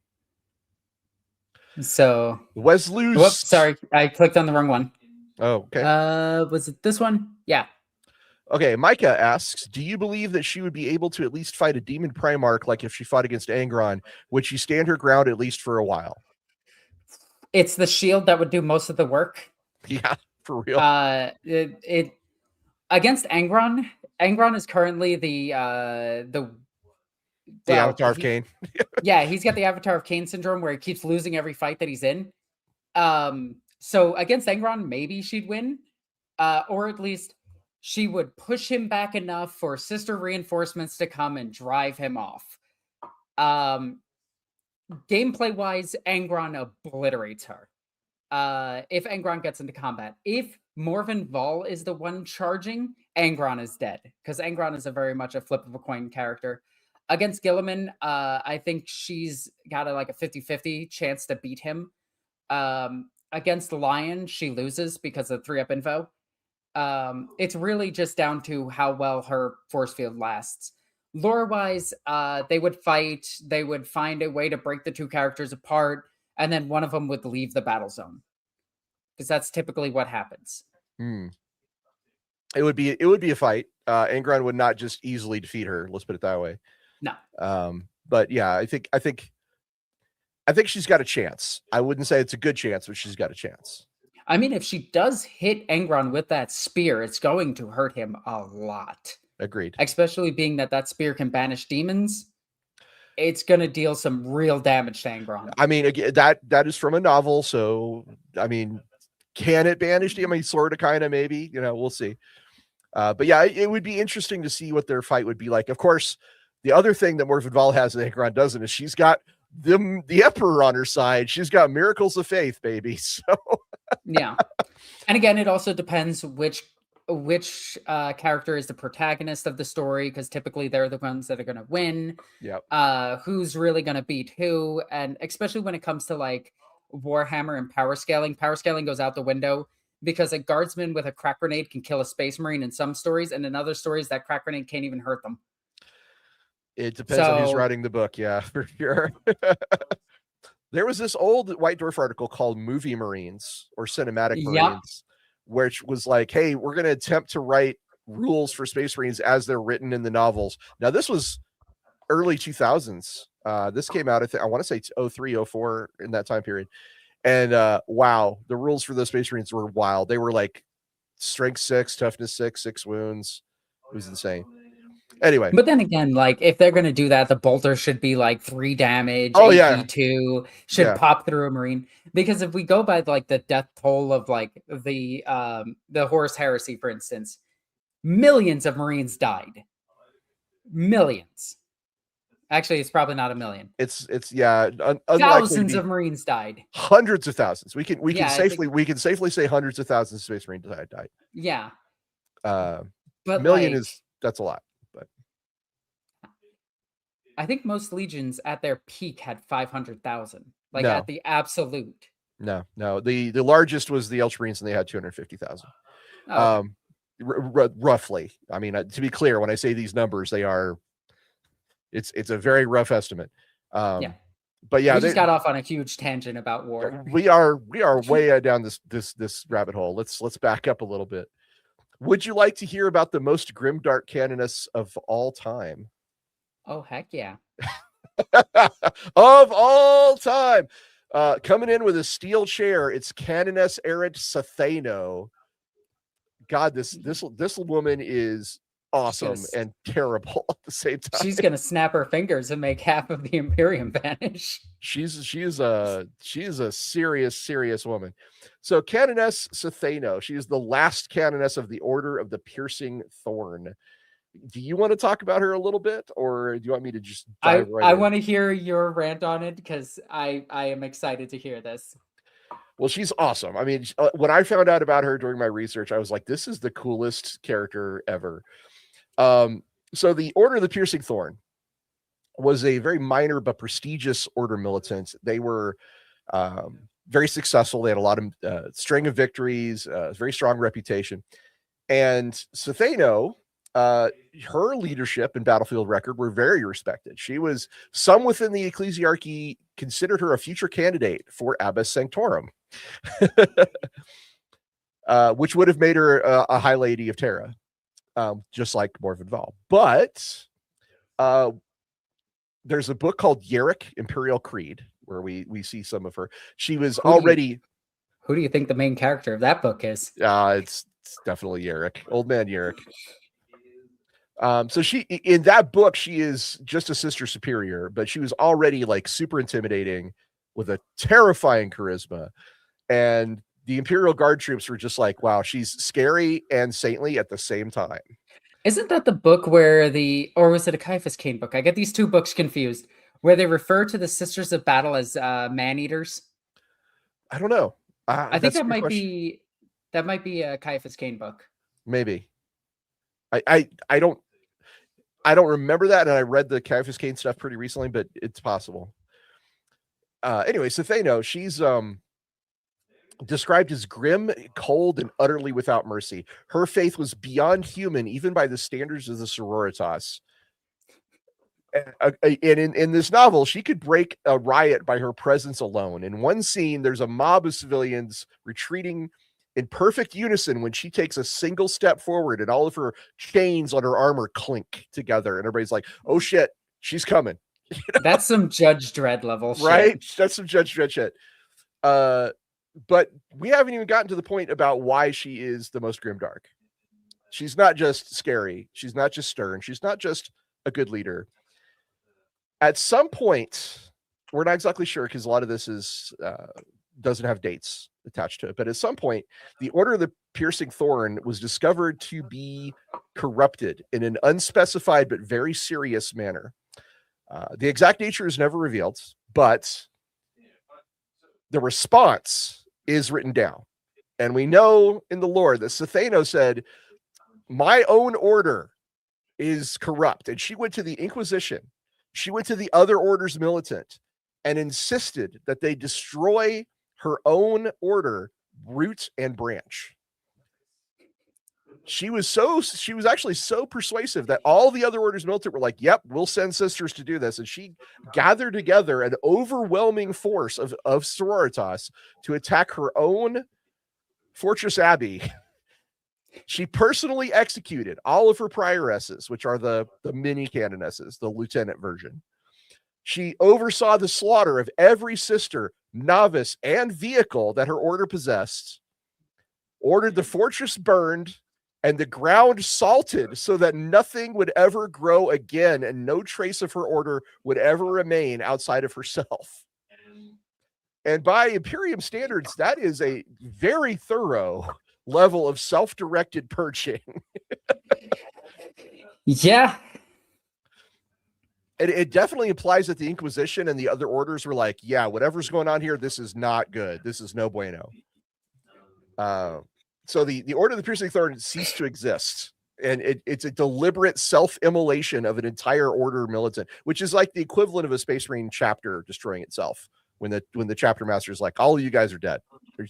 So Wesloose. Whoops, sorry, I clicked on the wrong one. Oh, okay. Was it this one? Yeah. Okay, Micah asks, do you believe that she would be able to at least fight a demon Primarch like if she fought against Angron? Would she stand her ground at least for a while? It's the shield that would do most of the work. Yeah, for real. It against Angron. Angron is currently the Avatar of Cain. Yeah, he's got the Avatar of Cain syndrome where he keeps losing every fight that he's in. So against Angron, maybe she'd win, or at least she would push him back enough for sister reinforcements to come and drive him off. Gameplay-wise, Angron obliterates her. If Angron gets into combat. If Morvenn Vahl is the one charging Angron is dead, because Angron is a very much a flip of a coin character. Against Gilliman, I think she's got like a 50-50 chance to beat him. Against Lion, she loses because of 3-up info. It's really just down to how well her force field lasts. Lore-wise, they would fight, they would find a way to break the two characters apart, and then one of them would leave the battle zone. Because that's typically what happens. It would be a fight. Angron would not just easily defeat her. Let's put it that way. No. But yeah, I think she's got a chance. I wouldn't say it's a good chance, but she's got a chance. I mean, if she does hit Angron with that spear, it's going to hurt him a lot. Agreed. Especially being that spear can banish demons. It's going to deal some real damage to Angron. I mean, again, that is from a novel, so I mean, can it banish? I mean, sort of, kind of, maybe. We'll see. But yeah, it would be interesting to see what their fight would be like. Of course, the other thing that Morvenn Vahl has that Angron doesn't is she's got the Emperor on her side. She's got miracles of faith, baby. So yeah, and again, it also depends which character is the protagonist of the story, because typically they're the ones that are going to win. Yep. Who's really going to beat who, and especially when it comes to like Warhammer and power scaling goes out the window, because a guardsman with a crack grenade can kill a space marine in some stories, and in other stories that crack grenade can't even hurt them. It depends on who's writing the book. Yeah, for sure. There was this old White Dwarf article called Movie Marines or Cinematic Marines, which was like, hey, we're going to attempt to write rules for Space Marines as they're written in the novels. Now, this was early 2000s. This came out, I want to say 03, 04, in that time period. And wow, the rules for the Space Marines were wild. They were like strength 6, toughness 6, 6 wounds. It was insane. Anyway, but then again, like if they're gonna do that, the bolter should be like 3 damage. Oh yeah, 2 should pop through a marine. Because if we go by like the death toll of like the Horus Heresy, for instance, millions of marines died. Millions. Actually, it's probably not a million. It's yeah, thousands of marines died. Hundreds of thousands. We can safely say hundreds of thousands of Space Marines died. Yeah. But million that's a lot. But I think most legions at their peak had 500,000. Like at the absolute. No. The largest was the Ultramarines, and they had 250,000. Oh. Roughly. I mean, to be clear, when I say these numbers, it's a very rough estimate. Yeah. But yeah, we just got off on a huge tangent about war. We are way down this rabbit hole. Let's back up a little bit. Would you like to hear about the most grimdark canoness of all time? Oh, heck yeah. Of all time. Coming in with a steel chair, it's Canoness Erid Seno. God, this woman is awesome and terrible at the same time. She's gonna snap her fingers and make half of the Imperium vanish. She's a serious woman. So Canoness Seno, she is the last canoness of the Order of the Piercing Thorn. Do you want to talk about her a little bit, or do you want me to just dive right in? I want to hear your rant on it, because I am excited to hear this. Well, she's awesome. I mean, when I found out about her during my research, I was like, this is the coolest character ever. So the Order of the Piercing Thorn was a very minor but prestigious order militant. They were very successful. They had a lot of string of victories, very strong reputation. And Seno, her leadership and battlefield record were very respected. Some within the ecclesiarchy considered her a future candidate for Abbess Sanctorum, which would have made her a High Lady of Terra, just like Morvenn Vahl. But there's a book called Heretic, Imperial Creed, where we see some of her. She was already... Who do you think the main character of that book is? It's definitely Heretic. Old man Heretic. So in that book, she is just a sister superior, but she was already like super intimidating with a terrifying charisma. And the Imperial Guard troops were just like, wow, she's scary and saintly at the same time. Isn't that the book where or was it a Caiaphas Cain book? I get these two books confused, where they refer to the Sisters of Battle as man-eaters. I don't know. I think that might be a Caiaphas Cain book. Maybe. I don't remember that, and I read the Caiaphas Cain stuff pretty recently, but it's possible. Anyway, Seno, she's described as grim, cold, and utterly without mercy. Her faith was beyond human, even by the standards of the sororitas. And in this novel, she could break a riot by her presence alone. In one scene, there's a mob of civilians retreating in perfect unison when she takes a single step forward, and all of her chains on her armor clink together. And everybody's like, oh shit, she's coming. You know? That's some Judge Dredd level shit. Right? That's some Judge Dredd shit. But we haven't even gotten to the point about why she is the most grimdark. She's not just scary. She's not just stern. She's not just a good leader. At some point, we're not exactly sure because a lot of this is doesn't have dates attached to it. But at some point, the Order of the Piercing Thorn was discovered to be corrupted in an unspecified but very serious manner. The exact nature is never revealed, but the response is written down. And we know in the lore that Seno said, my own order is corrupt. And she went to the Inquisition. She went to the other orders militant and insisted that they destroy her own order, root and branch. She was actually so persuasive that all the other orders militant were like, yep, we'll send sisters to do this. And she gathered together an overwhelming force of sororitas to attack her own Fortress Abbey. She personally executed all of her prioresses, which are the mini canonesses, the lieutenant version. She oversaw the slaughter of every sister, novice, and vehicle that her order possessed, ordered the fortress burned, and the ground salted so that nothing would ever grow again and no trace of her order would ever remain outside of herself. And by Imperium standards, that is a very thorough level of self-directed purging. Yeah. It definitely implies that the Inquisition and the other orders were like, yeah, whatever's going on here, this is not good. This is no bueno. So the Order of the Piercing Thorn ceased to exist. And it's a deliberate self-immolation of an entire order militant, which is like the equivalent of a Space Marine chapter destroying itself. When the chapter master is like, all of you guys are dead,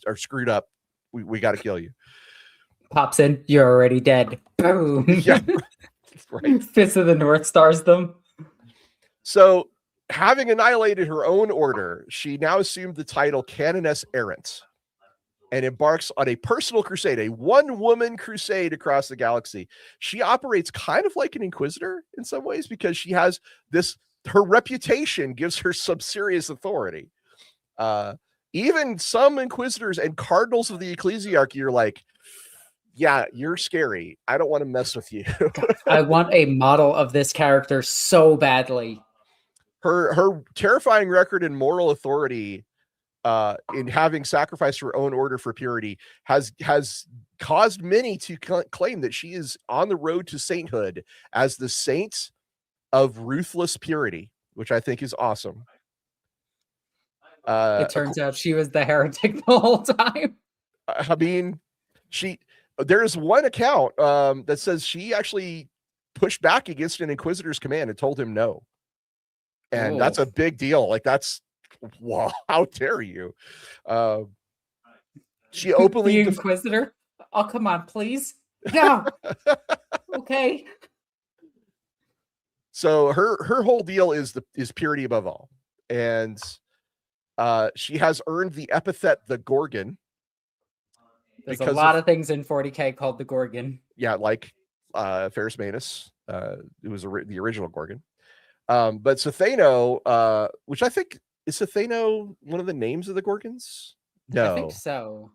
are screwed up. We got to kill you. Pops in, you're already dead. Boom. Yeah, right. Fist of the North Stars them. So, having annihilated her own order, she now assumed the title Canoness Errant and embarks on a personal crusade, a one-woman crusade across the galaxy. She operates kind of like an inquisitor in some ways because she has this, her reputation gives her some serious authority. Even some inquisitors and cardinals of the ecclesiarchy are like, yeah, you're scary. I don't want to mess with you. I want a model of this character so badly. Her terrifying record in moral authority in having sacrificed her own order for purity has caused many to claim that she is on the road to sainthood as the saint of ruthless purity, which I think is awesome. It turns out she was the heretic the whole time. I mean, there's one account that says she actually pushed back against an inquisitor's command and told him no. And that's a big deal. Like, that's, wow, how dare you? She openly... The inquisitor? Oh, come on, please. No. Okay. So her whole deal is purity above all. And she has earned the epithet the Gorgon. There's a lot of things in 40K called the Gorgon. Yeah, like Ferrus Manus. It was the original Gorgon. But Seno, which I think, is Seno one of the names of the Gorgons? No. I think so.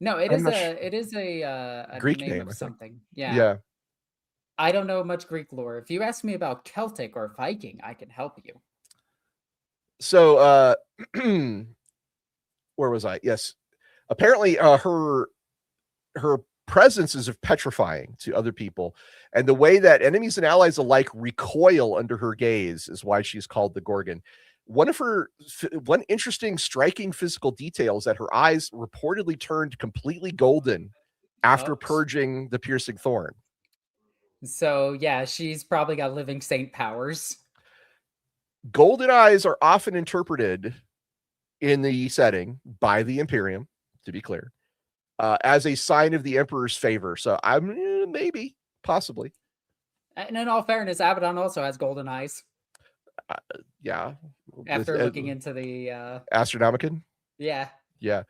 No, it is a Greek name name of something. Yeah. Yeah. I don't know much Greek lore. If you ask me about Celtic or Viking, I can help you. So, where was I? Yes. Apparently, her presence is petrifying to other people, and the way that enemies and allies alike recoil under her gaze is why she's called the Gorgon. One interesting, striking physical detail is that her eyes reportedly turned completely golden after purging the piercing thorn. So yeah, she's probably got living saint powers. Golden eyes are often interpreted in the setting by the Imperium, to be clear, as a sign of the Emperor's favor. So I'm maybe, possibly. And in all fairness, Abaddon also has golden eyes. Yeah. After looking into the Astronomicon? Yeah. Yeah.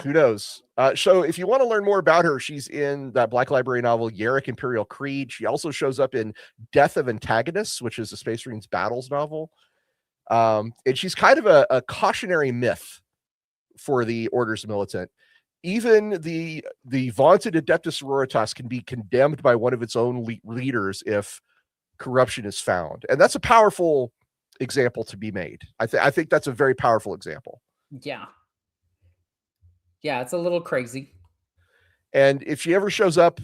Who knows? So if you want to learn more about her, she's in that Black Library novel, Yarick Imperial Creed. She also shows up in Death of Antagonists, which is a Space Marines Battles novel. And she's kind of a cautionary myth for the Orders Militant. Even the vaunted Adeptus Sororitas can be condemned by one of its own leaders if corruption is found. And that's a powerful example to be made. I think that's a very powerful example. Yeah. Yeah, it's a little crazy. And if she ever shows up,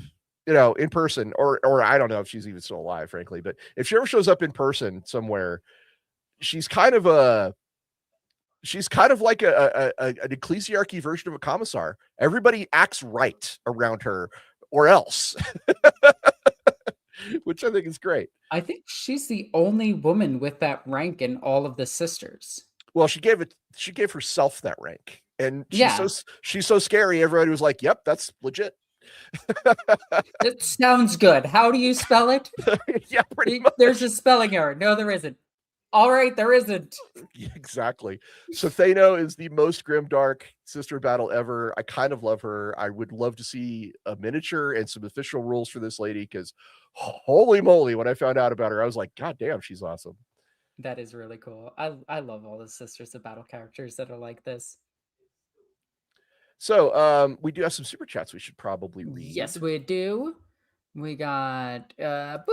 in person, or I don't know if she's even still alive, frankly, but if she ever shows up in person somewhere, she's kind of like an ecclesiarchy version of a commissar. Everybody acts right around her or else, which I think is great. I think she's the only woman with that rank in all of the sisters. Well, she gave herself that rank. And Yeah. she's so scary. Everybody was like, yep, that's legit. It sounds good. How do you spell it? Yeah, pretty much. There's a spelling error. No, there isn't. All right, there isn't. Yeah, exactly. So Seno is the most grimdark sister battle ever. I kind of love her. I would love to see a miniature and some official rules for this lady, because holy moly, when I found out about her, I was like, God damn, she's awesome. That is really cool. I love all the Sisters of Battle characters that are like this. So we do have some super chats we should probably read. Yes, we do. We got boop.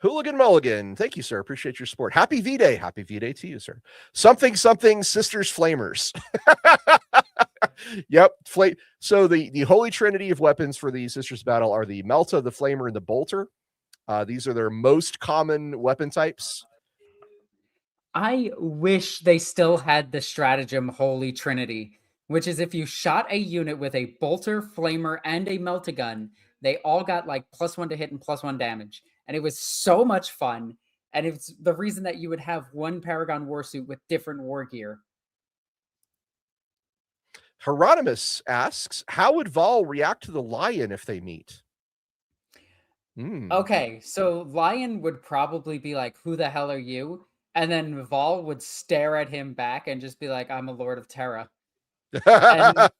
Hooligan Mulligan, thank you, sir. Appreciate your support. Happy V-Day. Happy V-Day to you, sir. Something Sisters Flamers. Yep. So the holy trinity of weapons for the Sisters Battle are the Melta, the Flamer, and the Bolter. These are their most common weapon types. I wish they still had the stratagem Holy Trinity, which is if you shot a unit with a Bolter, Flamer, and a Meltagun, they all got like +1 to hit and +1 damage. And it was so much fun. And it's the reason that you would have one Paragon Warsuit with different war gear. Hieronymus asks, how would Vahl react to the lion if they meet? Okay, so Lion would probably be like, who the hell are you? And then Vahl would stare at him back and just be like, I'm a Lord of Terra. What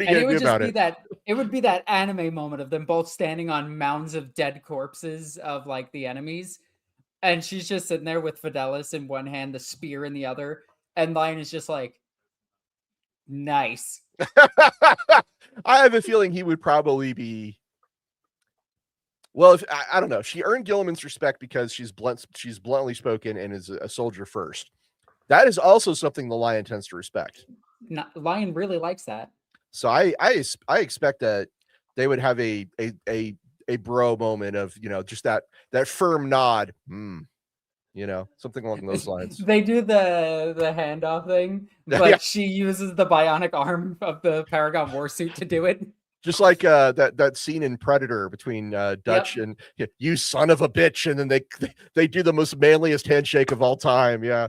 are you going to do about it? It would be that anime moment of them both standing on mounds of dead corpses of like the enemies. And she's just sitting there with Fidelis in one hand, the spear in the other. And Lion is just like, nice. I have a feeling he would probably be. Well, I don't know. She earned Gilliman's respect because she's bluntly spoken and is a soldier first. That is also something the Lion tends to respect. Lion really likes that. So I expect that they would have a bro moment of, just that firm nod. Something along those lines. They do the handoff thing, but she uses the bionic arm of the Paragon Warsuit to do it. Just like that scene in Predator between Dutch and you son of a bitch, and then they do the most manliest handshake of all time. Yeah.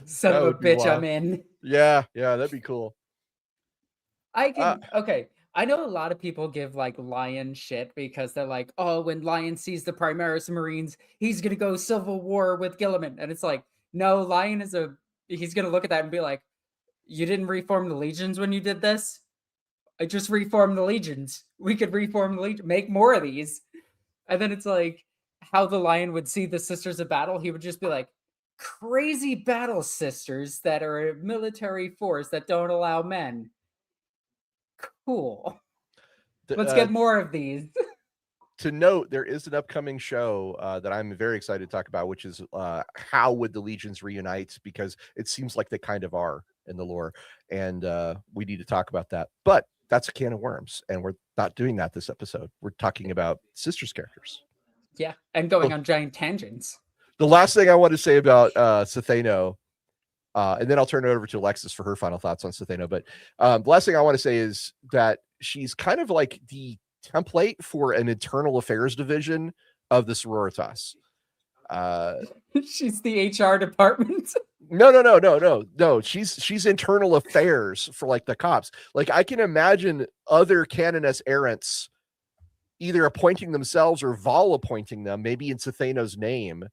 Son of a bitch, I'm in. Yeah, that'd be cool. Okay. I know a lot of people give like Lion shit because they're like, oh, when Lion sees the Primaris Marines, he's gonna go civil war with Gilliman. And it's like, no, Lion he's gonna look at that and be like, you didn't reform the legions when you did this? I just reformed the legions. We could reform the legion, make more of these. And then it's like how the Lion would see the Sisters of Battle. He would just be like, crazy battle sisters that are a military force that don't allow men. Cool. Let's get more of these. To note, there is an upcoming show that I'm very excited to talk about, which is how would the legions reunite? Because it seems like they kind of are in the lore, and we need to talk about that. But that's a can of worms, and we're not doing that this episode. We're talking about sisters characters. Yeah, and going on giant tangents. The last thing I want to say about Seno, And then I'll turn it over to Alexis for her final thoughts on Seno. But the last thing I want to say is that she's kind of like the template for an internal affairs division of the sororitas. She's the HR department. No. She's internal affairs for like the cops. Like I can imagine other Canoness errants either appointing themselves or Vahl appointing them, maybe in Seno's name,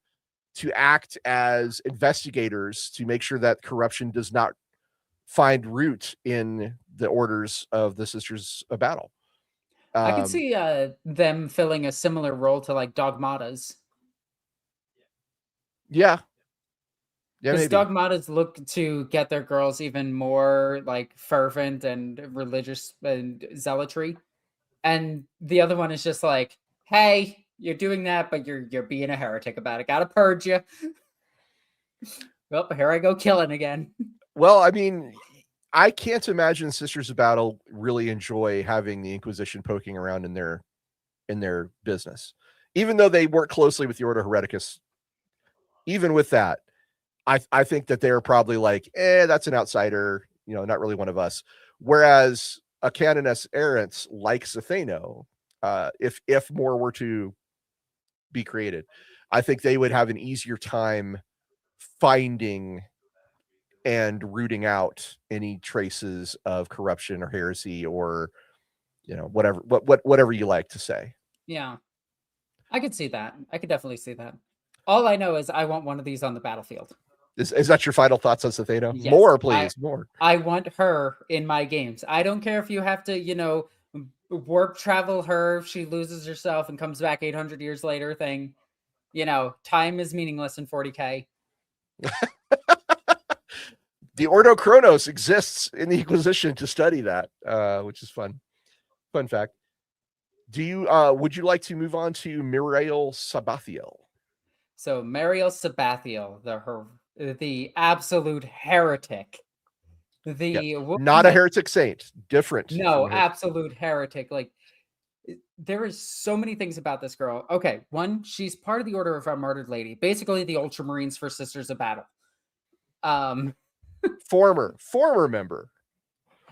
to act as investigators to make sure that corruption does not find root in the orders of the Sisters of Battle. I can see them filling a similar role to like Dogmatas. Yeah. Because Dogmatas look to get their girls even more like fervent and religious and zealotry. And the other one is just like, hey, you're doing that, but you're being a heretic about it. Gotta purge you. Well, here I go killing again. Well, I mean, I can't imagine Sisters of Battle really enjoy having the Inquisition poking around in their business. Even though they work closely with the Order Hereticus, even with that, I think that they're probably like, that's an outsider, not really one of us. Whereas a Canoness errant like Seno, if more were to be created, I think they would have an easier time finding and rooting out any traces of corruption or heresy or whatever you like to say. Yeah, I could see that. I could definitely see that. All I know is I want one of these on the battlefield. Is that your final thoughts on Seno? Yes, more, please. More. I want her in my games. I don't care if you have to, warp travel her if she loses herself and comes back 800 years later thing. Time is meaningless in 40K. The Ordo Chronos exists in the Inquisition to study that, which is fun. Fun fact. Would you like to move on to Muriel Sabathiel? So Muriel Sabathiel, the absolute heretic. Not a heretic saint. Different. No, absolute heretic. Like, there is so many things about this girl. Okay, one, she's part of the Order of our Martyred Lady, basically the Ultramarines for Sisters of Battle. Former member.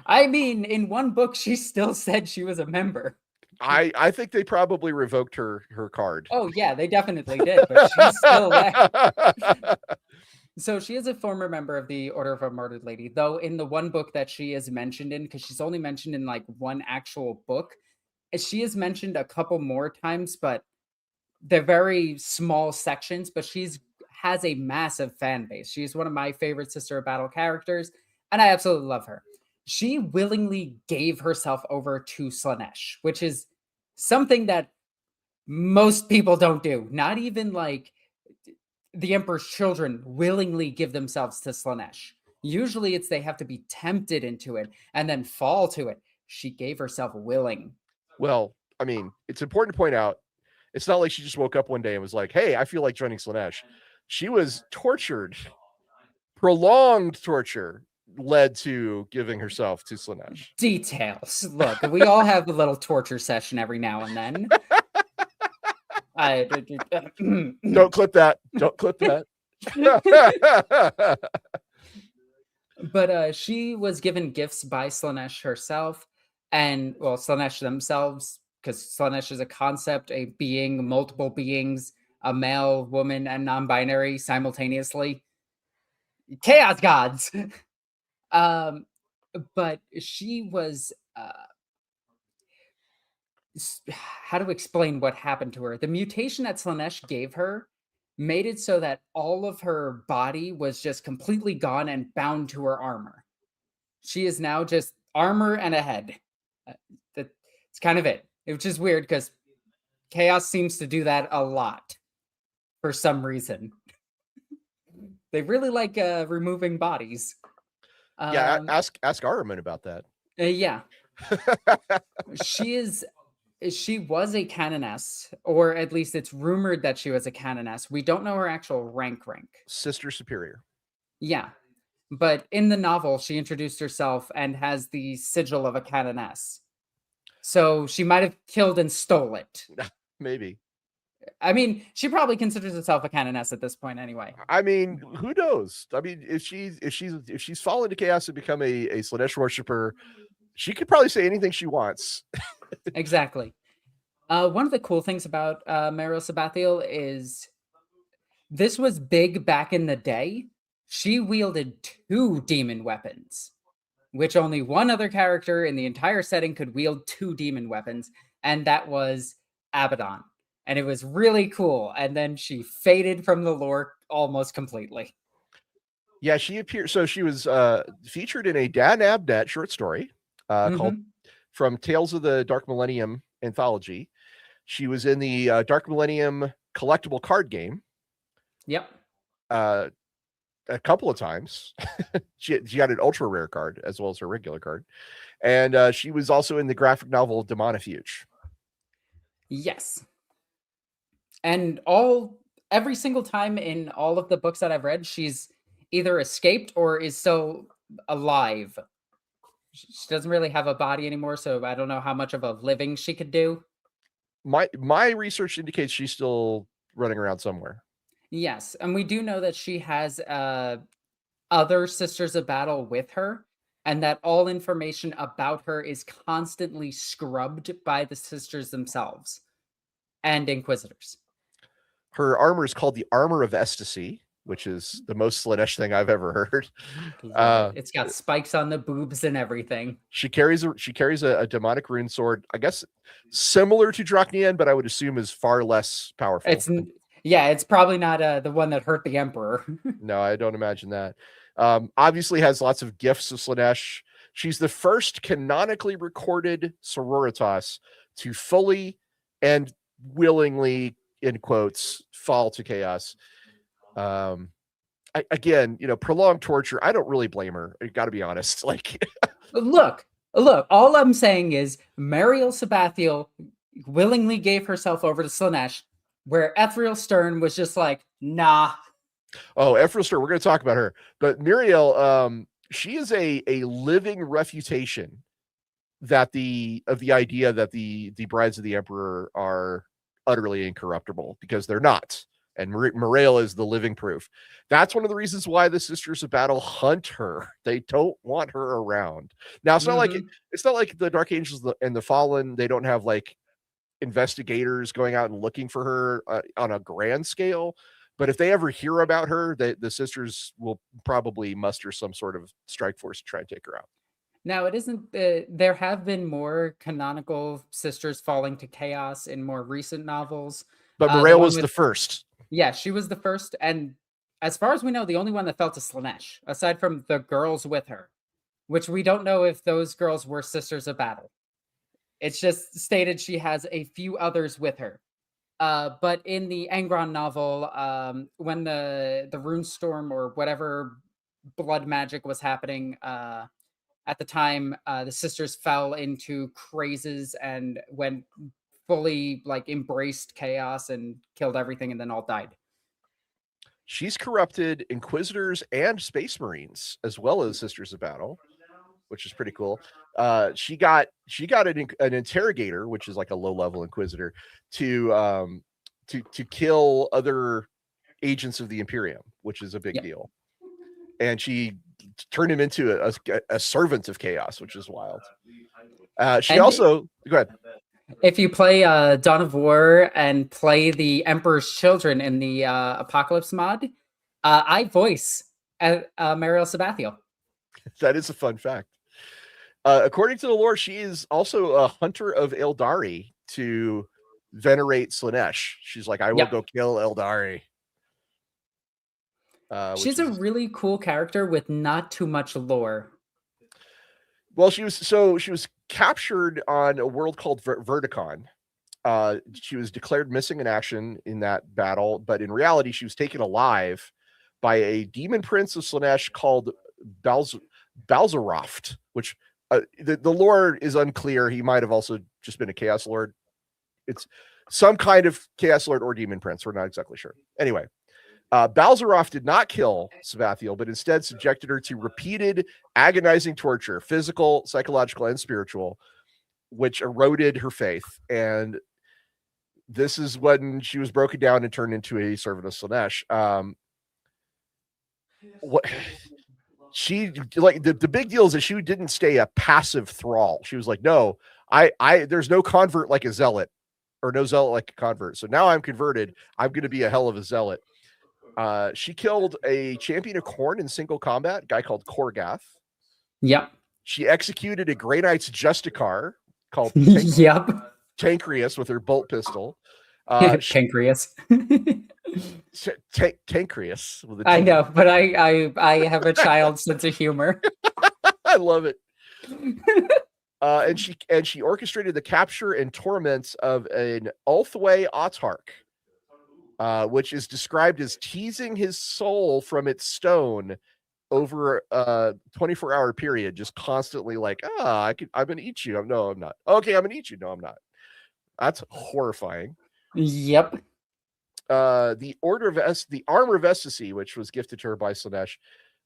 I mean, in one book, she still said she was a member. I think they probably revoked her card. Oh yeah, they definitely did, but she's still there. So she is a former member of the Order of our Martyred Lady, though in the one book that she is mentioned in, because she's only mentioned in like one actual book, she is mentioned a couple more times, but they're very small sections, but has a massive fan base. She's one of my favorite Sister of Battle characters, and I absolutely love her. She willingly gave herself over to Slaanesh, which is something that most people don't do. Not even like the Emperor's children willingly give themselves to Slaanesh. Usually it's they have to be tempted into it and then fall to it. She gave herself willing. Well, I mean, it's important to point out, it's not like she just woke up one day and was like, hey, I feel like joining Slaanesh. She was tortured. Prolonged torture led to giving herself to Slaanesh. Details. Look, we all have a little torture session every now and then. Don't clip that. Don't clip that. But she was given gifts by Slaanesh herself, and well, Slaanesh themselves, because Slaanesh is a concept, a being, multiple beings, a male, woman, and non-binary simultaneously. Chaos gods. But she was how to explain what happened to her. The mutation that Slaanesh gave her made it so that all of her body was just completely gone and bound to her armor. She is now just armor and a head. That's kind of it. Which is weird because Chaos seems to do that a lot for some reason. They really like removing bodies. Yeah, ask Ahriman about that. Yeah. She was a canoness, or at least it's rumored that she was a canoness. We don't know her actual rank. Sister Superior. Yeah. But in the novel, she introduced herself and has the sigil of a canoness. So she might have killed and stole it. Maybe. I mean, she probably considers herself a canoness at this point anyway. I mean, who knows? I mean, if she's fallen to chaos and become a Slanesh worshiper, she could probably say anything she wants. Exactly. One of the cool things about Muriel Sabathiel is this was big back in the day. She wielded 2 demon weapons, which only one other character in the entire setting could wield 2 demon weapons, and that was Abaddon. And it was really cool. And then she faded from the lore almost completely. Yeah, she appeared. So she was featured in a Dan Abnett short story called From Tales of the Dark Millennium anthology. She was in the Dark Millennium collectible card game. Yep. A couple of times. she got an ultra rare card as well as her regular card. And she was also in the graphic novel Daemonifuge. Yes. And every single time in all of the books that I've read, she's either escaped or is still alive. She doesn't really have a body anymore, so I don't know how much of a living she could do. My research indicates she's still running around somewhere. Yes, and we do know that she has other Sisters of Battle with her, and that all information about her is constantly scrubbed by the sisters themselves and Inquisitors. Her armor is called the Armor of Ecstasy, which is the most Slanesh thing I've ever heard. It's got spikes on the boobs and everything. She carries a demonic rune sword, I guess similar to Draknian, but I would assume is far less powerful. It's probably not the one that hurt the Emperor. No, I don't imagine that. Obviously has lots of gifts of Slanesh. She's the first canonically recorded sororitas to fully and willingly, in quotes, fall to chaos. Again, prolonged torture. I don't really blame her. I got to be honest. Like, look. All I'm saying is Muriel Sabathiel willingly gave herself over to Slanesh, where Ephrael Stern was just like, nah. Oh, Ephrael Stern. We're going to talk about her, but Muriel, she is a living refutation that the idea that the brides of the Emperor are utterly incorruptible, because they're not. And Muriel is the living proof. That's one of the reasons why the Sisters of Battle hunt her. They don't want her around. Now, it's not like the Dark Angels and the Fallen. They don't have like investigators going out and looking for her on a grand scale. But if they ever hear about her, the sisters will probably muster some sort of strike force to try and take her out. Now, it isn't. There have been more canonical sisters falling to chaos in more recent novels. But Muriel was the first. Yeah, she was the first. And as far as we know, the only one that fell to Slanesh, aside from the girls with her, which we don't know if those girls were Sisters of Battle. It's just stated she has a few others with her. But in the Angron novel, when the rune storm or whatever blood magic was happening at the time, the sisters fell into crazes and went fully like embraced chaos and killed everything and then all died. She's corrupted Inquisitors and Space Marines as well as Sisters of Battle, which is pretty cool. She got an interrogator, which is like a low-level Inquisitor, to kill other agents of the Imperium, which is a big deal. And she turned him into a servant of chaos, which is wild. Go ahead. If you play Dawn of War and play the Emperor's Children in the Apocalypse mod, I voice Muriel Sabathiel. That is a fun fact. According to the lore, she is also a hunter of Eldari to venerate Slanesh. She's like, I will go kill Eldari. She's a really cool character with not too much lore. Well, she was captured on a world called Verticon. She was declared missing in action in that battle, but in reality, she was taken alive by a demon prince of Slanesh called Balzaroft, which the lore is unclear. He might have also just been a Chaos Lord. It's some kind of Chaos Lord or demon prince. We're not exactly sure. Anyway, Balzaroft did not kill Sabathiel, but instead subjected her to repeated agonizing torture, physical, psychological, and spiritual, which eroded her faith. And this is when she was broken down and turned into a servant of Slaanesh. What she like the big deal is that she didn't stay a passive thrall. She was like, no, I there's no convert like a zealot, or no zealot like a convert. So now I'm converted. I'm going to be a hell of a zealot. She killed a champion of Khorne in single combat, a guy called Korgath. Yep. She executed a Grey Knight's Justicar called Yep. Tancreus with her bolt pistol. Pancreas. Tancreus. With a I T. know, but I have a child's sense of humor. I love it. And she orchestrated the capture and torments of an Ulthwé autarch, which is described as teasing his soul from its stone over a 24-hour period, just constantly like, I'm gonna eat you. No, I'm not. Okay, I'm gonna eat you. No, I'm not. That's horrifying. Yep. The armor of Ecstasy, which was gifted to her by Slaanesh,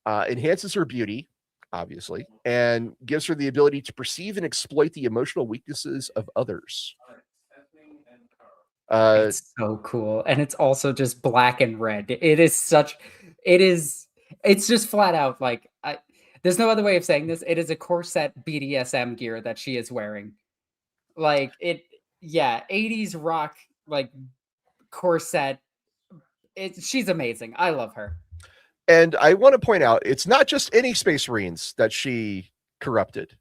enhances her beauty, obviously, and gives her the ability to perceive and exploit the emotional weaknesses of others. It's so cool, and it's also just black and red. It's just flat out like there's no other way of saying this. It is a corset BDSM gear that she is wearing. Like 80s rock like corset. She's amazing. I love her. And I want to point out, it's not just any Space Marines that she corrupted.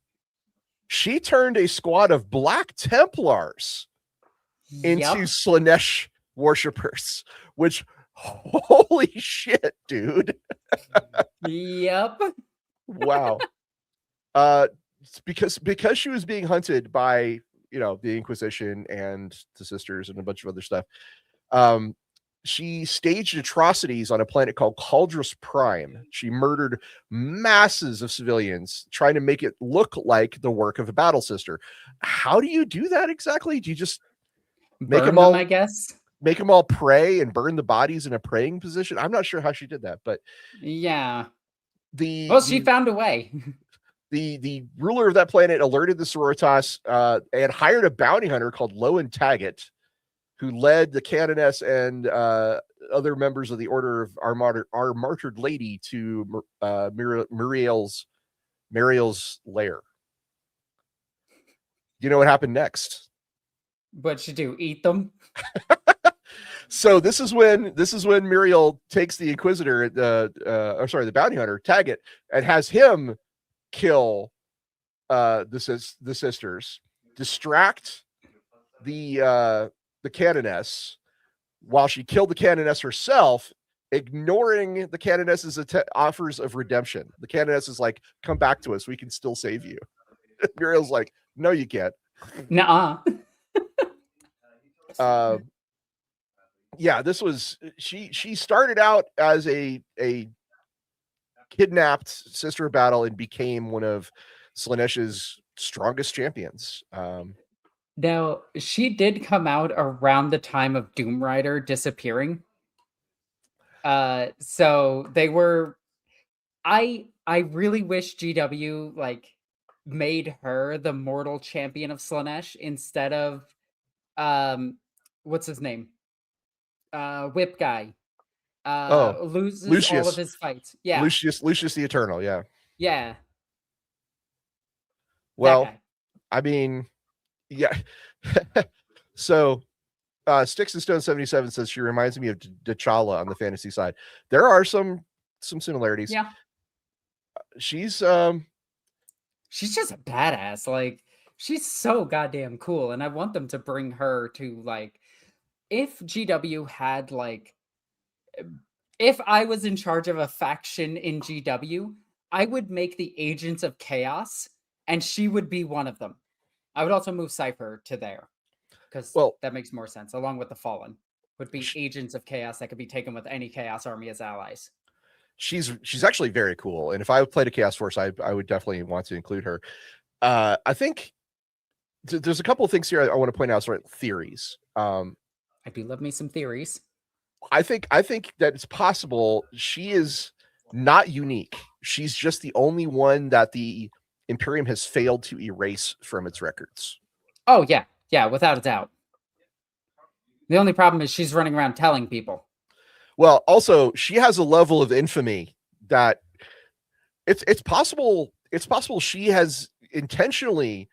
She turned a squad of Black Templars into Slaanesh worshippers, which, holy shit, dude. Yep. Wow. Because she was being hunted by, the Inquisition and the Sisters and a bunch of other stuff. She staged atrocities on a planet called Caldrus Prime. She murdered masses of civilians, trying to make it look like the work of a battle sister. How do you do that exactly? Do you just make them all, I guess? Make them all pray and burn the bodies in a praying position? I'm not sure how she did that, but yeah. She found a way. The ruler of that planet alerted the Sororitas and hired a bounty hunter called Lowen Taggett, who led the Canoness and other members of the Order of our Martyred Lady to Muriel's lair. You know what happened next? What'd you do? Eat them? So this is when Muriel takes the Inquisitor, the bounty hunter Taggett, and has him kill the sisters, distract the Canoness, while she killed the Canoness herself, ignoring the Canoness's offers of redemption. The Canoness is like, come back to us, we can still save you. Muriel's like, no, you can't. Nuh-uh. This was she started out as a kidnapped Sister of Battle and became one of Slaanesh's strongest champions. Now, she did come out around the time of Doom Rider disappearing. So they were... I really wish GW made her the mortal champion of Slaanesh instead of what's his name? Whip guy. Loses Lucius. all of his fights. Yeah. Lucius the Eternal, yeah. Yeah. Well, I mean, yeah. So Sticks and Stone 77 says she reminds me of T'Challa on the fantasy side. There are some similarities. Yeah. She's just a badass. She's so goddamn cool, and I want them to bring her to if GW had if I was in charge of a faction in GW, I would make the Agents of Chaos, and she would be one of them. I would also move Cypher to there, because that makes more sense, along with the Fallen. Would be Agents of Chaos that could be taken with any Chaos Army as allies. She's actually very cool, and if I played a Chaos Force, I would definitely want to include her. I think there's a couple of things here I want to point out, sort of theories. I do love me some theories. I think that it's possible she is not unique. She's just the only one that the Imperium has failed to erase from its records. Oh yeah, without a doubt. The only problem is she's running around telling people. Well, also she has a level of infamy that it's possible she has intentionally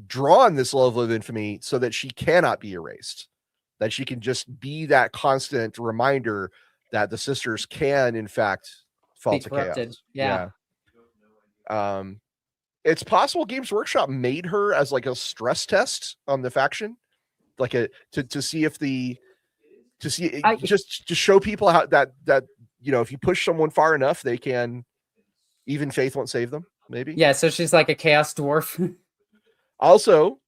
drawn this level of infamy so that she cannot be erased, that she can just be that constant reminder that the sisters can in fact fall to chaos. Yeah. It's possible Games Workshop made her as like a stress test on the faction, like to see if just to show people how that if you push someone far enough, they can, even faith won't save them, maybe. Yeah, so she's like a chaos dwarf. Also,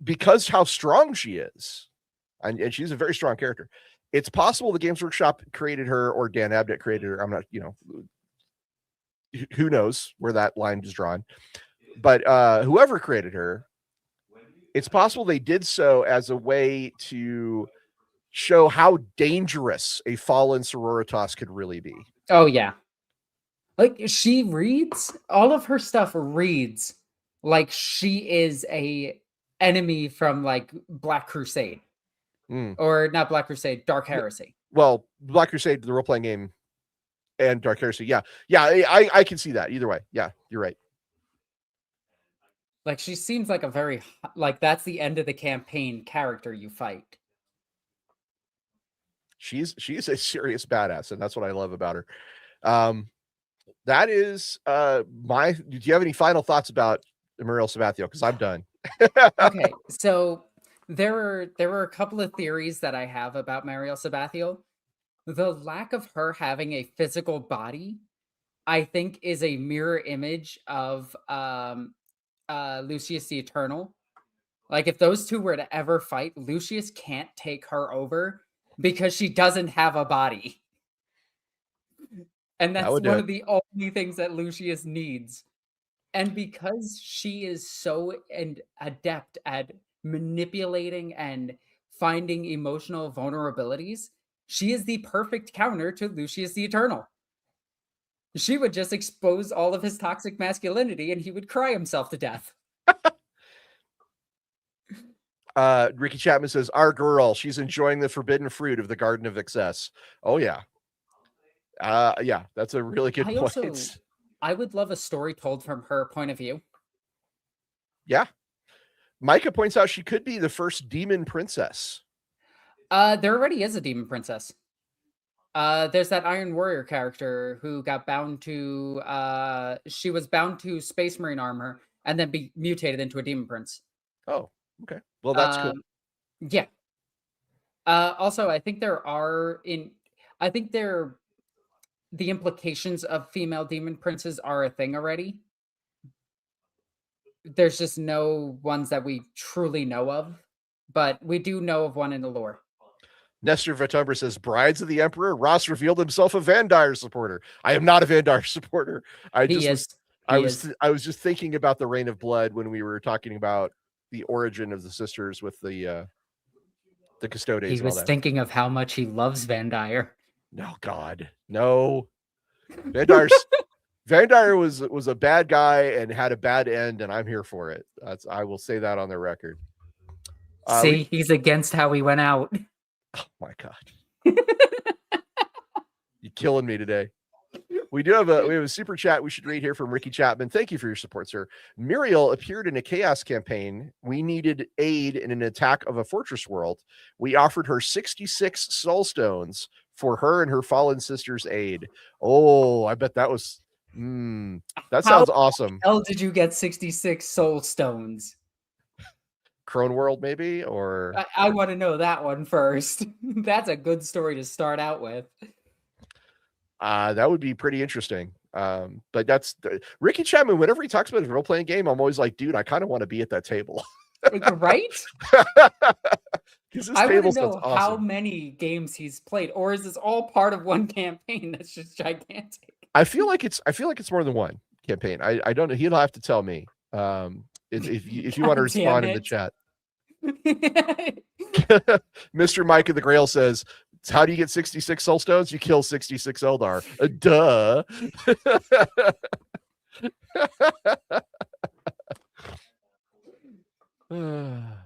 because how strong she is, and she's a very strong character, it's possible the Games Workshop created her or Dan Abnett created her. I'm not, who knows where that line is drawn, but whoever created her, it's possible they did so as a way to show how dangerous a fallen sororitas could really be. Oh yeah. Like she reads, all of her stuff reads like she is a enemy from like Black Crusade. Or not Black Crusade, Dark Heresy. Well, Black Crusade, the role-playing game, and Dark Heresy. Yeah. I can see that either way. Yeah, you're right. Like she seems like a very like that's the end of the campaign character you fight. She's a serious badass, and that's what I love about her. That is do you have any final thoughts about Muriel Sabathiel? Because I'm done. Okay, so there were a couple of theories that I have about Muriel Sabathiel. The lack of her having a physical body, I think, is a mirror image of Lucius the Eternal. Like if those two were to ever fight, Lucius can't take her over because she doesn't have a body. And that's one of the only things that Lucius needs. And because she is so adept at manipulating and finding emotional vulnerabilities, she is the perfect counter to Lucius the Eternal. She would just expose all of his toxic masculinity and he would cry himself to death. Ricky Chapman says, our girl, she's enjoying the forbidden fruit of the Garden of Excess. Oh yeah. Yeah, that's a really good point. I would love a story told from her point of view. Yeah. Micah points out she could be the first demon princess. There already is a demon princess. There's that Iron Warrior character who got bound to she was bound to Space Marine armor and then be mutated into a demon prince. Oh, okay. Well, that's cool. Yeah. Also, I think the implications of female demon princes are a thing already. There's just no ones that we truly know of, but we do know of one in the lore. Nestor Vatumbra says, Brides of the Emperor, Ross revealed himself a Van Dyer supporter. I am not a Van Dyer supporter. I was just thinking about the Reign of Blood when we were talking about the origin of the sisters with the Custodes. He was thinking of how much he loves Van Dyer. No, God, no. Van Dyer was a bad guy and had a bad end, and I'm here for it. I will say that on the record. He's against how he went out. Oh my God. You're killing me today. We have a super chat we should read here from Ricky Chapman. Thank you for your support, sir. Muriel appeared in a chaos campaign. We needed aid in an attack of a fortress world. We offered her 66 soul stones for her and her fallen sister's aid. Oh, I bet that was that sounds awesome. How did you get 66 soul stones? Crone World, maybe? Or I want to know that one first. That's a good story to start out with. That would be pretty interesting. But that's Ricky Chapman. Whenever he talks about his role-playing game, I'm always like, dude, I kind of want to be at that table. Right? I want to know how many games he's played, or is this all part of one campaign that's just gigantic? I feel like it's more than one campaign. I don't know. He'll have to tell me. If you want to respond in the chat. Mr. Mike of the Grail says, how do you get 66 soul stones? You kill 66 Eldar. Duh.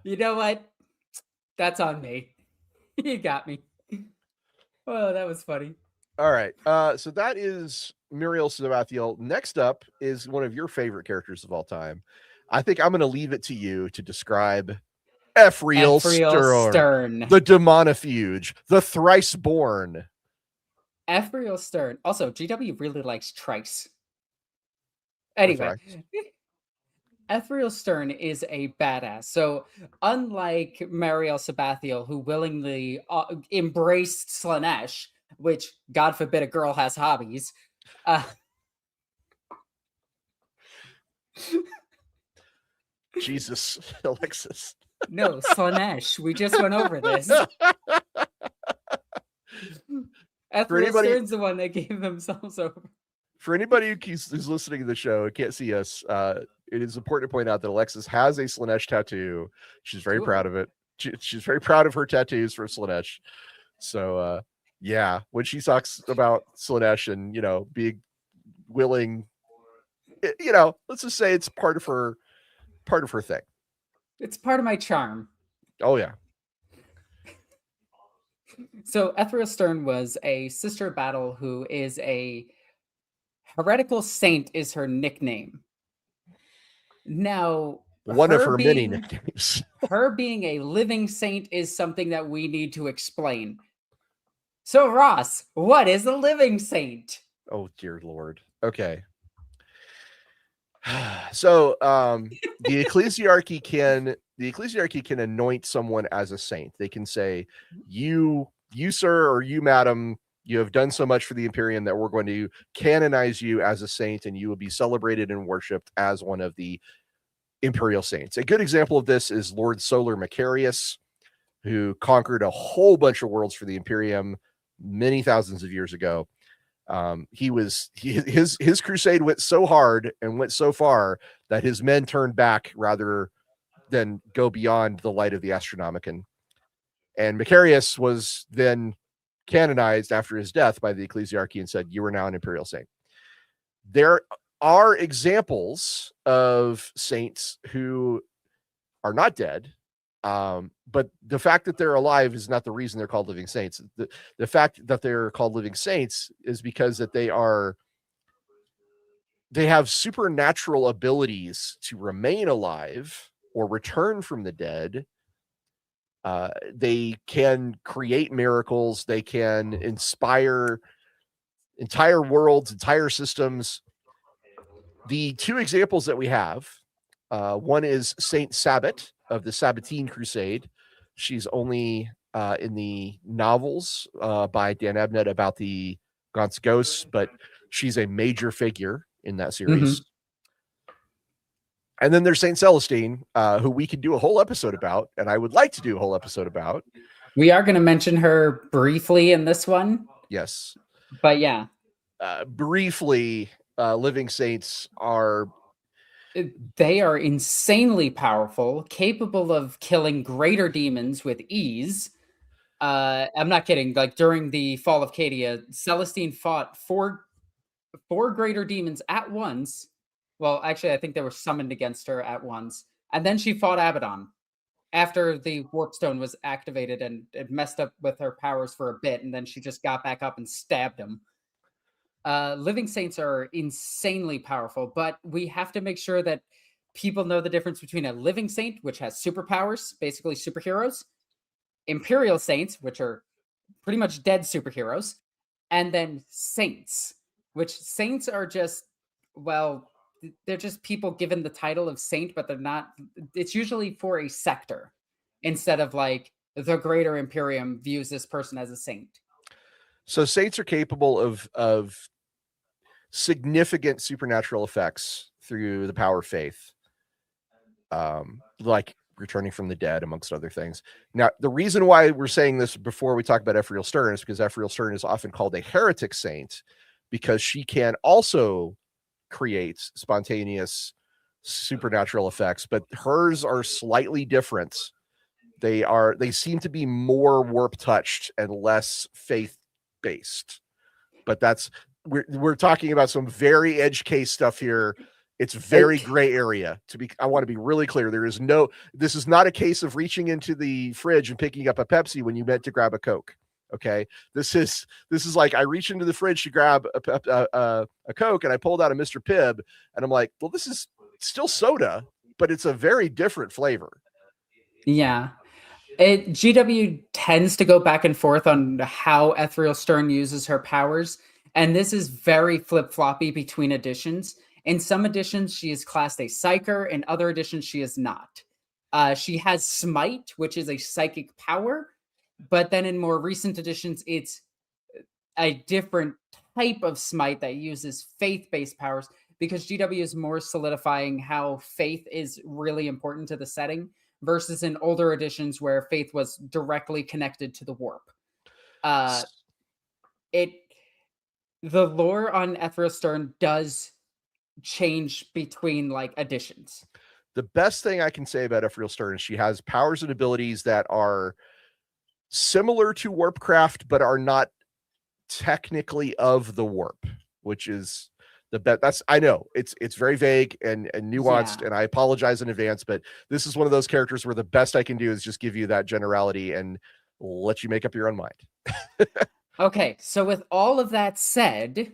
You know what? That's on me. You got me. Oh, that was funny. All right. So that is Muriel Sabathiel. Next up is one of your favorite characters of all time. I think I'm going to leave it to you to describe Ephrael Stern, the Daemonifuge, the thrice born. Ephrael Stern. Also, GW really likes trice. Anyway, Ephrael Stern is a badass. So, unlike Muriel Sabathiel, who willingly embraced Slaanesh, which, God forbid, a girl has hobbies. Jesus, Alexis. No, Slaanesh. We just went over this. Ephrael Stern's the one that gave themselves over. For anybody who's listening to the show and can't see us, it is important to point out that Alexis has a Slaanesh tattoo. She's very proud of it. She's very proud of her tattoos for Slaanesh. So, yeah, when she talks about Slaanesh and, being willing, let's just say it's part of her thing. It's part of my charm. Oh, yeah. So Ephrael Stern was a Sister of Battle who is a heretical saint is her nickname. Now, one of her many nicknames. Her being a living saint is something that we need to explain. So, Ross, what is a living saint? Oh, dear Lord. Okay. So, the ecclesiarchy can anoint someone as a saint. They can say, you sir, or you madam, you have done so much for the Imperium that we're going to canonize you as a saint, and you will be celebrated and worshipped as one of the Imperial saints. A good example of this is Lord Solar Macarius, who conquered a whole bunch of worlds for the Imperium many thousands of years ago. His crusade went so hard and went so far that his men turned back rather than go beyond the light of the Astronomicon. And Macarius was then canonized after his death by the ecclesiarchy and said, you are now an Imperial saint. There are examples of saints who are not dead, but the fact that they're alive is not the reason they're called living saints. The fact that they're called living saints is because that they have supernatural abilities to remain alive or return from the dead. They can create miracles. They can inspire entire worlds, entire systems. The two examples that we have, one is Saint Sabbat of the Sabbatine Crusade. She's only in the novels by Dan Abnett about the Gaunt's ghosts, but she's a major figure in that series. Mm-hmm. And then there's Saint Celestine, who we could do a whole episode about, and I would like to do a whole episode about. We are going to mention her briefly in this one. Yes. But yeah. Briefly, living saints are... They are insanely powerful, capable of killing greater demons with ease. I'm not kidding. Like, during the fall of Cadia, Celestine fought four greater demons at once. Well, actually, I think they were summoned against her at once. And then she fought Abaddon after the Warp Stone was activated, and it messed up with her powers for a bit, and then she just got back up and stabbed him. Living saints are insanely powerful, but we have to make sure that people know the difference between a living saint, which has superpowers, basically superheroes, Imperial saints, which are pretty much dead superheroes, and then saints, which saints are just, well, they're just people given the title of saint, but they're not. It's usually for a sector instead of like the greater Imperium views this person as a saint. So saints are capable of significant supernatural effects through the power of faith, like returning from the dead, amongst other things. Now, the reason why we're saying this before we talk about Ephrael Stern is because Ephrael Stern is often called a heretic saint, because she can also create spontaneous supernatural effects, but hers are slightly different. They seem to be more warp touched and less faith based. But we're talking about some very edge case stuff here It's very gray area. I want to be really clear. This is not a case of reaching into the fridge and picking up a Pepsi when you meant to grab a Coke. Okay. This is like, I reach into the fridge to grab a Coke and I pulled out a Mr. Pibb and I'm like, well, this is still soda, but it's a very different flavor. Yeah. GW tends to go back and forth on how Ephrael Stern uses her powers, and this is very flip-floppy between editions. In some editions, she is classed a psyker. In other editions, she is not. She has Smite, which is a psychic power, but then in more recent editions, it's a different type of Smite that uses faith-based powers, because GW is more solidifying how faith is really important to the setting, versus in older editions where faith was directly connected to the warp. The lore on Ephrael Stern does change between like editions. The best thing I can say about Ephrael Stern is she has powers and abilities that are similar to Warpcraft, but are not technically of the warp, which is I know it's very vague and nuanced, and I apologize in advance, but this is one of those characters where the best I can do is just give you that generality and let you make up your own mind. Okay, so with all of that said,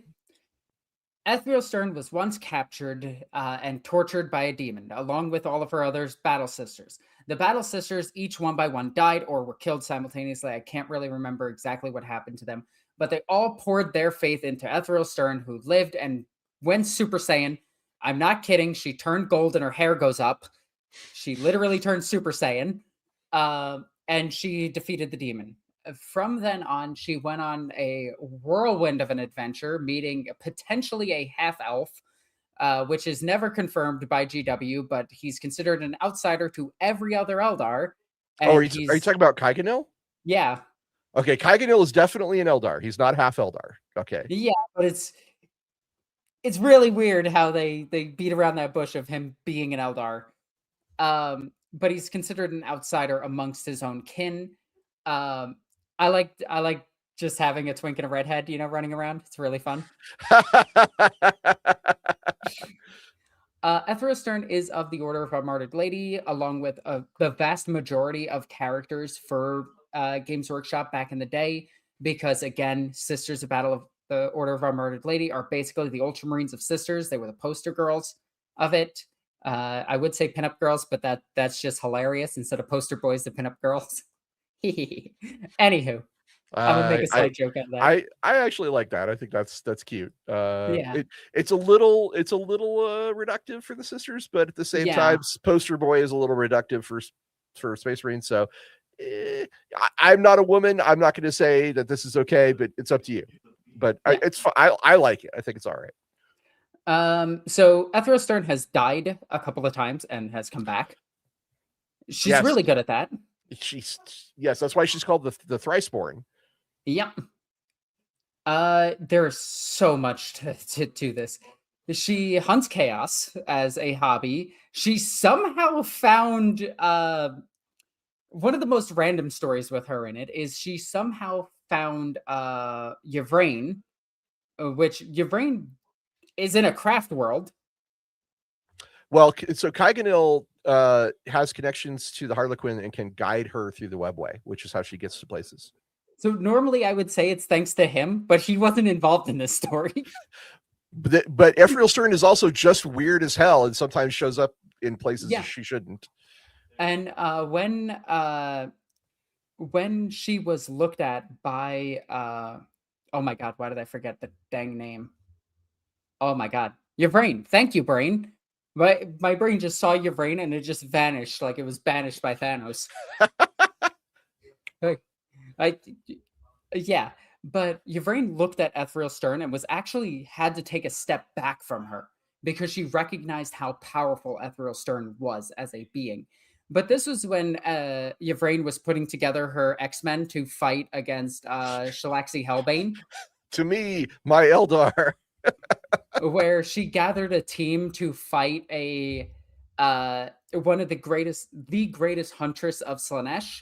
Ephrael Stern was once captured and tortured by a demon, along with all of her other battle sisters. The battle sisters, each one by one, died or were killed simultaneously. I can't really remember exactly what happened to them, but they all poured their faith into Ephrael Stern, who lived and went Super Saiyan. I'm not kidding. She turned gold and her hair goes up. She literally turned Super Saiyan, and she defeated the demon. From then on, she went on a whirlwind of an adventure, meeting potentially a half-elf, which is never confirmed by GW, but he's considered an outsider to every other Eldar. Are you talking about Kaiganil? Yeah. Okay, Kaiganil is definitely an Eldar. He's not half Eldar. Okay. Yeah, but it's really weird how they beat around that bush of him being an Eldar. But he's considered an outsider amongst his own kin. I like just having a twink and a redhead, running around. It's really fun. Ephrael Stern is of the Order of our Martyred Lady, along with the vast majority of characters for Games Workshop back in the day, because again, Sisters of Battle of the Order of our Martyred Lady are basically the Ultramarines of Sisters. They were the poster girls of it. I would say pinup girls, but that's just hilarious. Instead of poster boys, the pinup girls. Anywho, I'm gonna make a slight joke out of that. I actually like that. I think that's cute. Yeah. It's a little reductive for the sisters, but at the same time, poster boy is a little reductive for Space Marines. So I'm not a woman. I'm not going to say that this is okay, but it's up to you. But it's fine. I like it. I think it's all right. So Ephrael Stern has died a couple of times and has come back. She's really good at that. That's why she's called the Thriceborn. Yep. There's so much to this. She hunts chaos as a hobby. She somehow found one of the most random stories with her in it is she somehow found Yvraine, which Yvraine is in a craft world. Well, so Kaiganil has connections to the Harlequin and can guide her through the webway, which is how she gets to places. So normally I would say it's thanks to him, but he wasn't involved in this story. But Ephrael Stern is also just weird as hell and sometimes shows up in places she shouldn't. And when she was looked at by oh my god, why did I forget the dang name? Oh my god. Your brain. Thank you, brain. My brain just saw Yvraine and it just vanished like it was banished by Thanos. Yeah, but Yvraine looked at Ephrael Stern and was actually had to take a step back from her because she recognized how powerful Ephrael Stern was as a being. But this was when Yvraine was putting together her X-Men to fight against Shalaxi Hellbane. To me, my Eldar. Where she gathered a team to fight one of the greatest huntress of Slaanesh,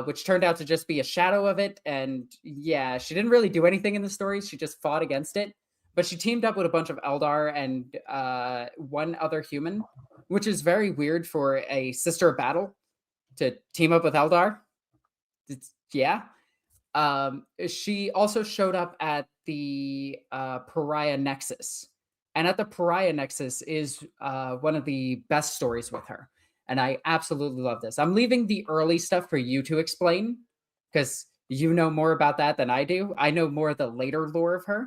which turned out to just be a shadow of it. And yeah, she didn't really do anything in the story. She just fought against it. but she teamed up with a bunch of Eldar and one other human, which is very weird for a Sister of Battle to team up with Eldar. Yeah. She also showed up at the Pariah Nexus. And at the Pariah Nexus is one of the best stories with her. And I absolutely love this. I'm leaving the early stuff for you to explain because you know more about that than I do. I know more of the later lore of her.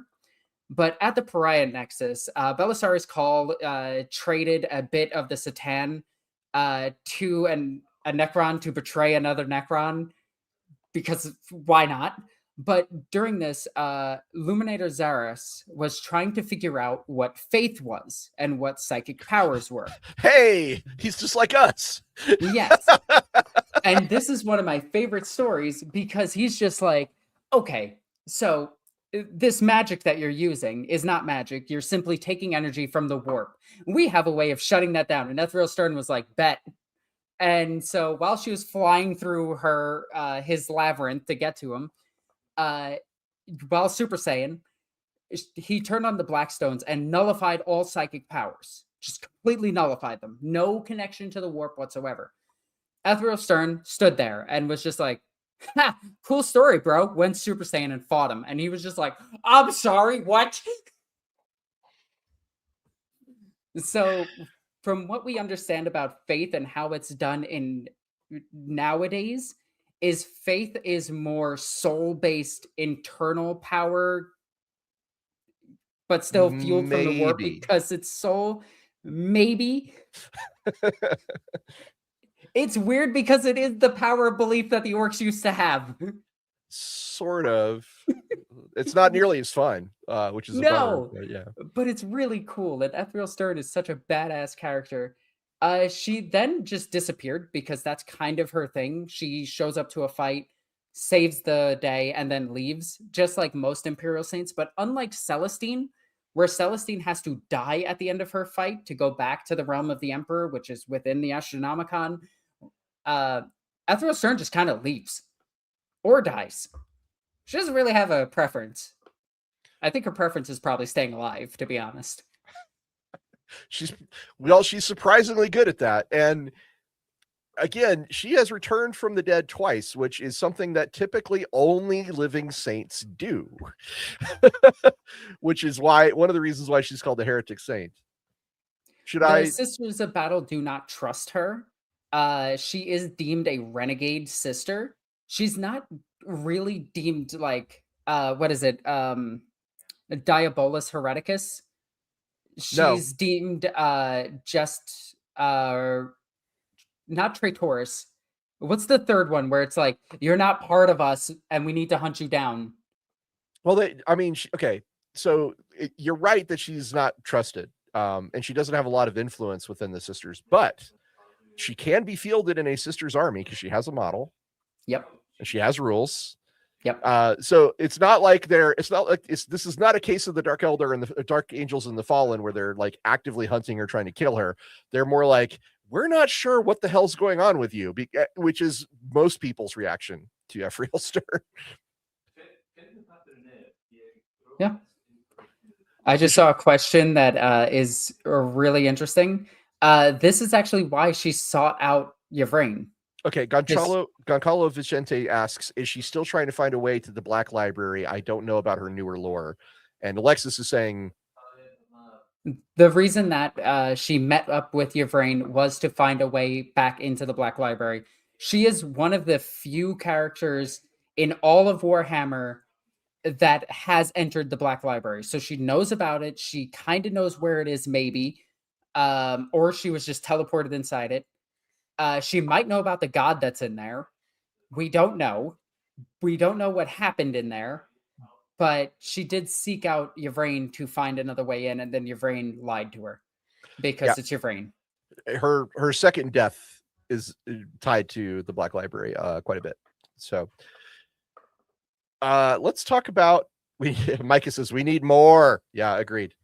But at the Pariah Nexus, Belisarius Cawl traded a bit of the Satan to a Necron to betray another Necron because why not? But during this, Luminator Zaris was trying to figure out what faith was and what psychic powers were. Hey, he's just like us. Yes. And this is one of my favorite stories because he's just like, okay, so this magic that you're using is not magic. You're simply taking energy from the warp. We have a way of shutting that down. And Ephrael Stern was like, bet. And so while she was flying through his labyrinth to get to him, while Super Saiyan, he turned on the Blackstones and nullified all psychic powers. Just completely nullified them. No connection to the warp whatsoever. Ephrael Stern stood there and was just like, ha, cool story, bro. Went Super Saiyan and fought him. And he was just like, I'm sorry, what? So from what we understand about faith and how it's done in nowadays, is faith is more soul-based internal power, but still fueled from the warp because it's soul. Maybe. It's weird because it is the power of belief that the orcs used to have. Sort of. It's not nearly as fun, which is a bummer, but yeah. But it's really cool. And Ephrael Stern is such a badass character. She then just disappeared because that's kind of her thing. She shows up to a fight, saves the day, and then leaves, just like most Imperial Saints. But unlike Celestine, where Celestine has to die at the end of her fight to go back to the realm of the Emperor, which is within the Astronomicon, Ephrael Stern just kind of leaves or dies. She doesn't really have a preference. I think her preference is probably staying alive, to be honest. She's surprisingly good at that. And again, she has returned from the dead twice, which is something that typically only living saints do. Which is why one of the reasons why she's called the heretic saint. The Sisters of Battle do not trust her. She is deemed a renegade sister. She's not really deemed like what is it? Diabolus Hereticus. She's deemed just not traitorous. What's the third one where it's like you're not part of us and we need to hunt you down? Well, okay, so you're right that she's not trusted, and she doesn't have a lot of influence within the sisters, but she can be fielded in a sister's army because she has a model. Yep. And she has rules. Yep. So it's not like this is not a case of the Dark Elder and the Dark Angels and the Fallen where they're like actively hunting her, trying to kill her. They're more like, we're not sure what the hell's going on with you, which is most people's reaction to Ephrael Stern. Yeah. I just saw a question that is really interesting. This is actually why she sought out Yvraine. Okay, Goncalo Vicente asks, is she still trying to find a way to the Black Library? I don't know about her newer lore. And Alexis is saying... The reason that she met up with Yvraine was to find a way back into the Black Library. She is one of the few characters in all of Warhammer that has entered the Black Library. So she knows about it. She kind of knows where it is, maybe. Or she was just teleported inside it. She might know about the god that's in there. We don't know. We don't know what happened in there. But she did seek out Yvraine to find another way in, and then Yvraine lied to her because it's Yvraine. Her second death is tied to the Black Library quite a bit. So let's talk about... Micah says we need more. Yeah, agreed.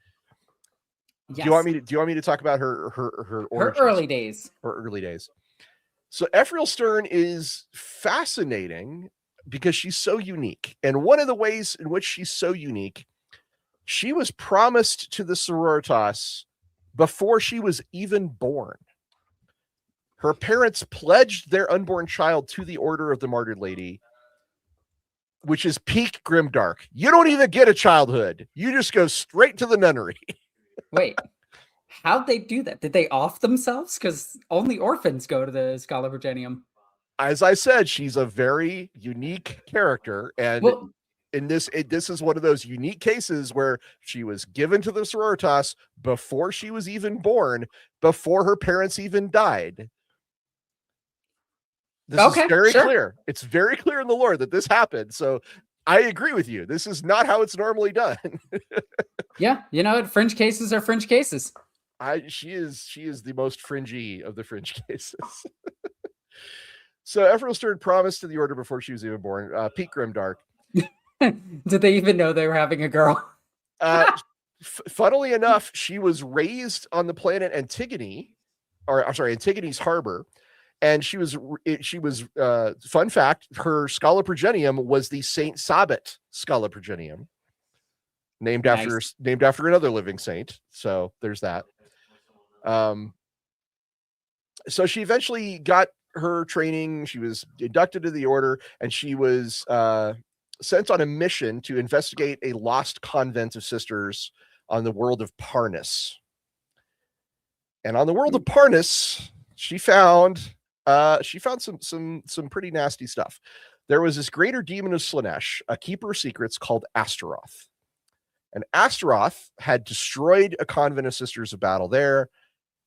Yes. Do you want me to talk about her early days? Her early days. So Ephrael Stern is fascinating because she's so unique. And one of the ways in which she's so unique, She was promised to the sororitas before she was even born. Her parents pledged their unborn child to the Order of the Martyred Lady, which is peak grimdark. You don't even get a childhood. You just go straight to the nunnery. Wait, how'd they do that? Did they off themselves? Because only orphans go to the Schola Progenium. As I said, she's a very unique character, and Well, this is one of those unique cases where she was given to the sororitas before she was even born, before her parents even died. This is very clear. It's very clear in the lore that this happened. So I agree with you. This is not how it's normally done. Yeah, you know what? Fringe cases are fringe cases. She is the most fringy of the fringe cases. So Ephrael Stern promised to the order before she was even born. Peak grimdark. Did they even know they were having a girl? Funnily enough, she was raised on the planet Antigone, or I'm sorry, Antigone's harbor. And she was fun fact, her Schola Progenium was the Saint Sabbat Schola Progenium, named after another living saint. So there's that. So she eventually got her training. She was inducted to the order, and she was sent on a mission to investigate a lost convent of sisters on the world of Parnis. And on the world of Parnis, she found some pretty nasty stuff. There was this greater demon of Slaanesh, a keeper of secrets called Astaroth. And Astaroth had destroyed a convent of Sisters of Battle there,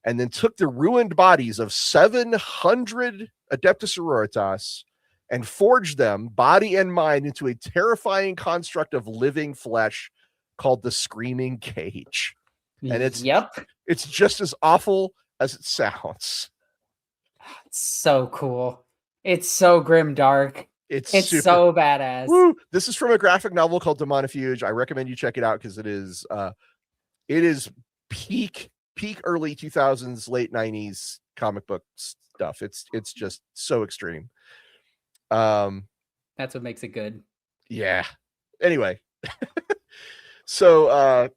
and then took the ruined bodies of 700 Adeptus Sororitas and forged them, body and mind, into a terrifying construct of living flesh called the Screaming Cage. And it's just as awful as it sounds. It's so cool. It's so grim dark. It's so badass. Woo! This is from a graphic novel called Daemonifuge. I recommend you check it out because it is peak early 2000s, late 90s comic book stuff. It's just so extreme. That's what makes it good. Yeah. Anyway, so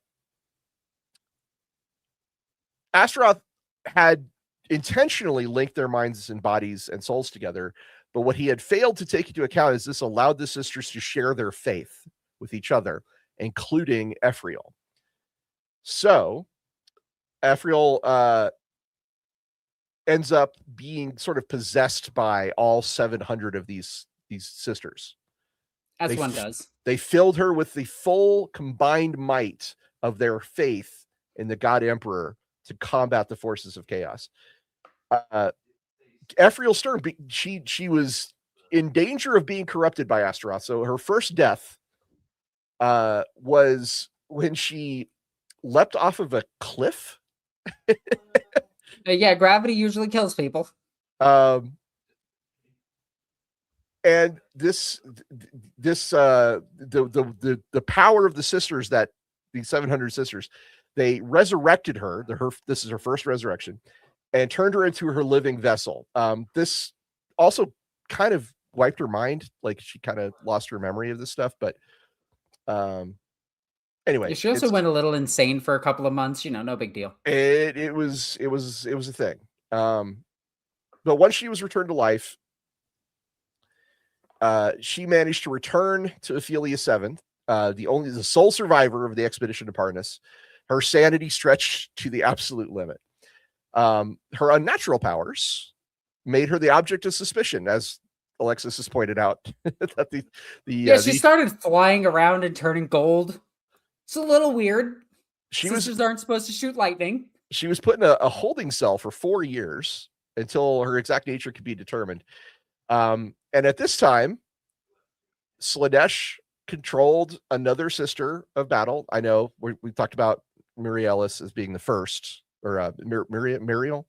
Astaroth had intentionally linked their minds and bodies and souls together, but what he had failed to take into account is this allowed the sisters to share their faith with each other, including Ephrael. So Ephrael ends up being sort of possessed by all 700 of these sisters. As one does. They filled her with the full combined might of their faith in the God Emperor to combat the forces of chaos. Ephrael Stern, she was in danger of being corrupted by Astaroth. So her first death was when she leapt off of a cliff. Yeah, gravity usually kills people. And the power of the sisters, that these 700 sisters, they resurrected her. This is her first resurrection, and turned her into her living vessel. This also kind of wiped her mind, like she kind of lost her memory of this stuff. But anyway, she also went a little insane for a couple of months. You know, no big deal. It was a thing. But once she was returned to life, she managed to return to Ophelia 7, the sole survivor of the expedition to Parnis. Her sanity stretched to the absolute limit. Her unnatural powers made her the object of suspicion, as Alexis has pointed out. That she started flying around and turning gold. It's a little weird. Sisters aren't supposed to shoot lightning. She was put in a holding cell for 4 years until her exact nature could be determined. And at this time, Slaanesh controlled another sister of battle. I know we talked about Muriel as being the first, or Muriel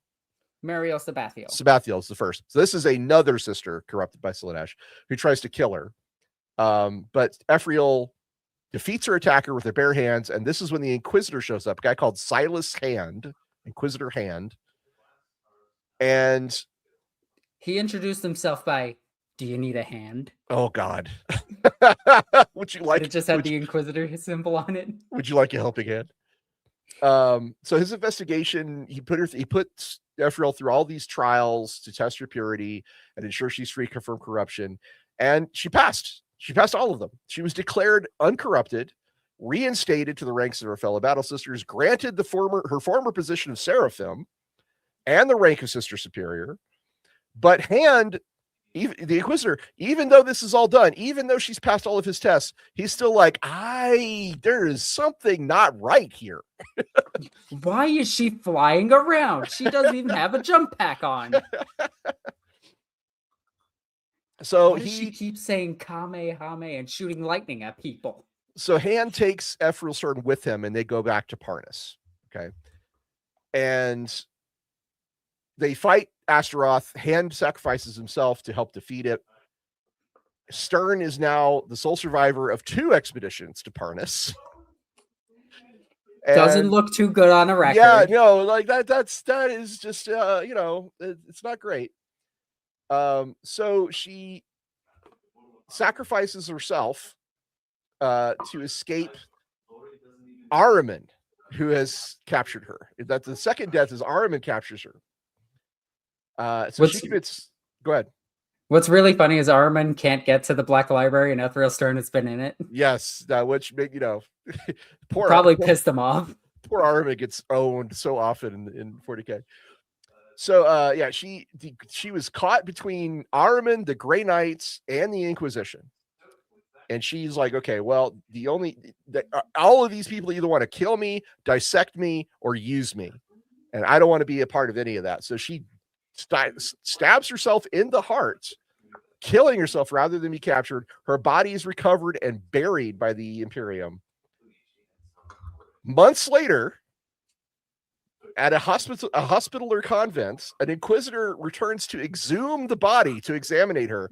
Sabathiel. Sabathiel is the first. So this is another sister corrupted by Slaanesh who tries to kill her. But Ephrael defeats her attacker with her bare hands, and this is when the Inquisitor shows up, a guy called Silas Hand, Inquisitor Hand. And he introduced himself by Do you need a hand? Oh God. Would you But like it just had the Inquisitor symbol on it. would you like a helping hand? So his investigation, he puts Ephrael through all these trials to test her purity and ensure she's free from corruption. And she passed. She passed all of them. She was declared uncorrupted, reinstated to the ranks of her fellow battle sisters, granted her former position of seraphim and the rank of sister superior. But even the Inquisitor, even though this is all done, even though she's passed all of his tests, he's still like, there is something not right here. Why is she flying around? She doesn't even have a jump pack on. So why does she keeps saying Kamehame and shooting lightning at people? So Han takes Ephrael's sword with him and they go back to Parnas. Okay. And they fight Astaroth. Han sacrifices himself to help defeat it. Stern is now the sole survivor of 2 expeditions to Parnas. Doesn't look too good on a record. Yeah, no, like that is just it's not great. So she sacrifices herself to escape Ahriman, who has captured her. That the second death is Ahriman captures her. So she commits. Go ahead. What's really funny is Ahriman can't get to the Black Library, and Ephrael Stern has been in it. Yes, which probably pissed them off. Poor Ahriman gets owned so often in 40K. So yeah, she was caught between Ahriman, the Grey Knights, and the Inquisition. And she's like, okay, well, all of these people either want to kill me, dissect me, or use me. And I don't want to be a part of any of that. So she stabs herself in the heart, killing herself rather than be captured. Her body is recovered and buried by the Imperium. Months later, at a hospital or convent, an Inquisitor returns to exhume the body to examine her.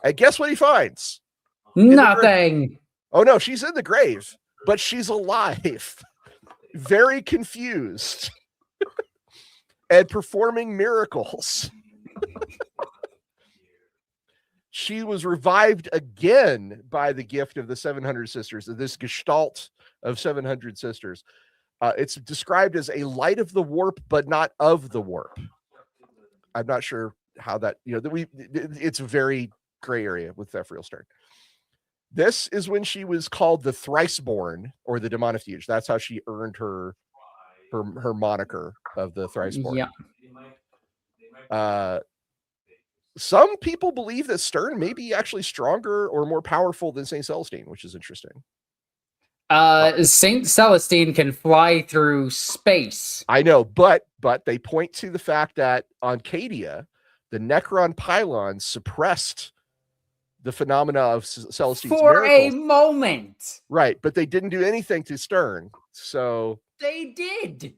And guess what he finds? Nothing. Oh no, she's in the grave, but she's alive, very confused, and performing miracles. She was revived again by the gift of the 700 sisters, of this gestalt of 700 sisters. It's described as a light of the warp, but not of the warp. I'm not sure how that, it's a very gray area with Ephrael Stern. This is when she was called the Thriceborn, or the Daemonifuge. That's how she earned her moniker of the Thriceborn. Yeah. Some people believe that Stern may be actually stronger or more powerful than St. Celestine, which is interesting. St. Celestine can fly through space. I know, but they point to the fact that on Cadia, the Necron pylons suppressed the phenomena of Celestine's for miracles. A moment. Right, but they didn't do anything to Stern. So they did.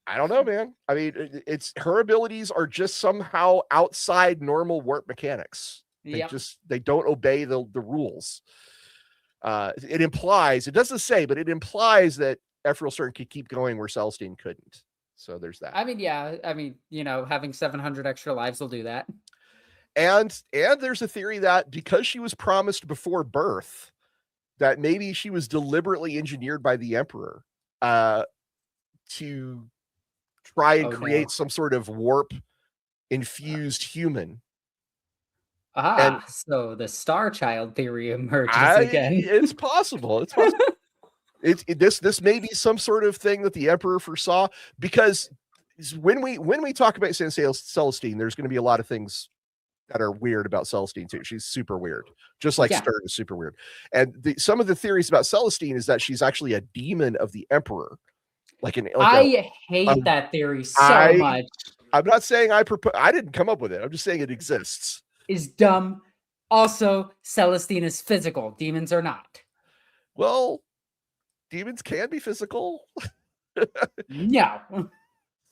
I don't know, man. I mean, it's her abilities are just somehow outside normal warp mechanics. They don't obey the rules. It doesn't say, but it implies that Ephrael Stern could keep going where Celestine couldn't. So there's that. I mean, yeah. I mean, having 700 extra lives will do that. And there's a theory that because she was promised before birth, that maybe she was deliberately engineered by the Emperor to try and create some sort of warp infused human. So the Star Child theory emerges again. It's possible. It's possible. This may be some sort of thing that the Emperor foresaw, because when we talk about St. Celestine, there's going to be a lot of things that are weird about Celestine too. She's super weird, just like Stern is super weird. And some of the theories about Celestine is that she's actually a demon of the Emperor. I hate that theory so much. I'm not saying I didn't come up with it. I'm just saying it exists. Is dumb. Also, Celestine is physical. Demons are not. Well, demons can be physical. No.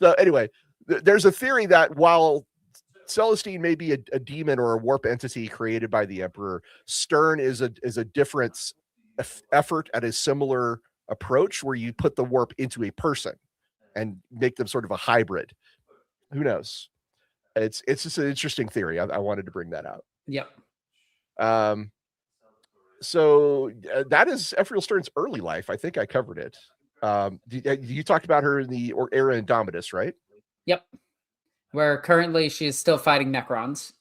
So anyway, there's a theory that while Celestine may be a demon or a warp entity created by the Emperor, Stern is a different effort at a similar approach where you put the warp into a person and make them sort of a hybrid. Who knows? It's just an interesting theory. I wanted to bring that out. Yep. So that is Ephrael Stern's early life. I think I covered it. You talked about her in the era Indomitus, right? Yep. Where currently she's still fighting Necrons.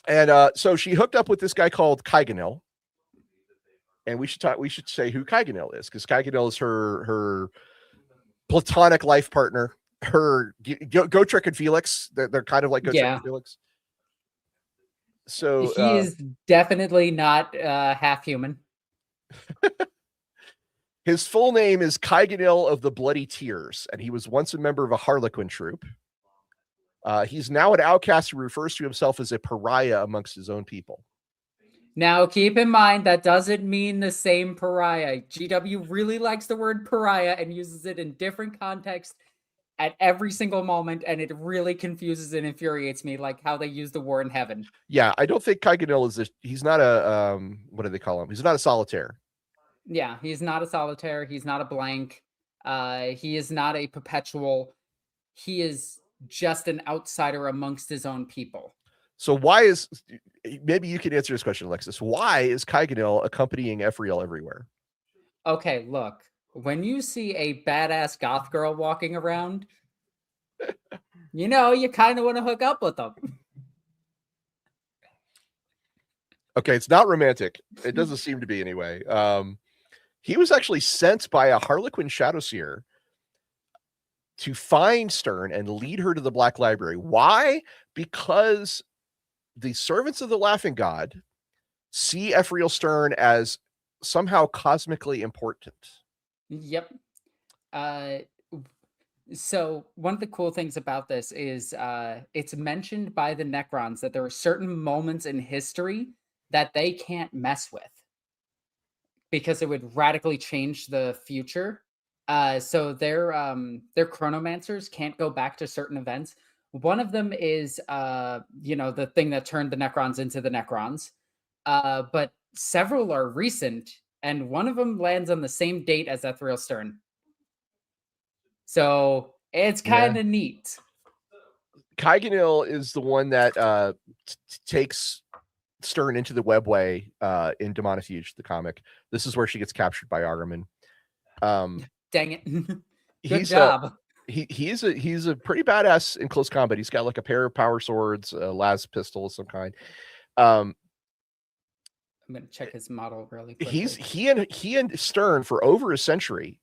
And so she hooked up with this guy called Kaiganil. And we should say who Kaiganil is, because Kaiganil is her platonic life partner. Her Gotrek and Felix. They're kind of like Gotrek and Felix. So he is definitely not half human. His full name is Kaiganil of the Bloody Tears, and he was once a member of a Harlequin troop. He's now an outcast who refers to himself as a pariah amongst his own people. Now, keep in mind, that doesn't mean the same pariah. GW really likes the word pariah and uses it in different contexts at every single moment, and it really confuses and infuriates me, like how they use the war in heaven. Yeah, I don't think Kaiganil is he's not a, what do they call him? He's not a solitaire. Yeah, he's not a solitaire. He's not a blank. He is not a perpetual. He is just an outsider amongst his own people. So maybe you can answer this question, Alexis. Why is Kaiganil accompanying Ephrael everywhere? Okay, look, when you see a badass goth girl walking around, you kind of want to hook up with them. Okay, it's not romantic. It doesn't seem to be anyway. He was actually sent by a Harlequin Shadowseer to find Stern and lead her to the Black Library. Why? Because the servants of the Laughing God see Ephrael Stern as somehow cosmically important. Yep. So one of the cool things about this is it's mentioned by the Necrons that there are certain moments in history that they can't mess with because it would radically change the future. So their chronomancers can't go back to certain events. One of them is, the thing that turned the Necrons into the Necrons. But several are recent, and one of them lands on the same date as Ephrael Stern. So it's kind of neat. Kaiganil is the one that takes Stern into the webway in Daemonifuge, the comic. This is where she gets captured by Ahriman. Dang it. Good job. He's a pretty badass in close combat. He's got like a pair of power swords, a las pistol of some kind. I'm gonna check his model really quickly. He and Stern for over a century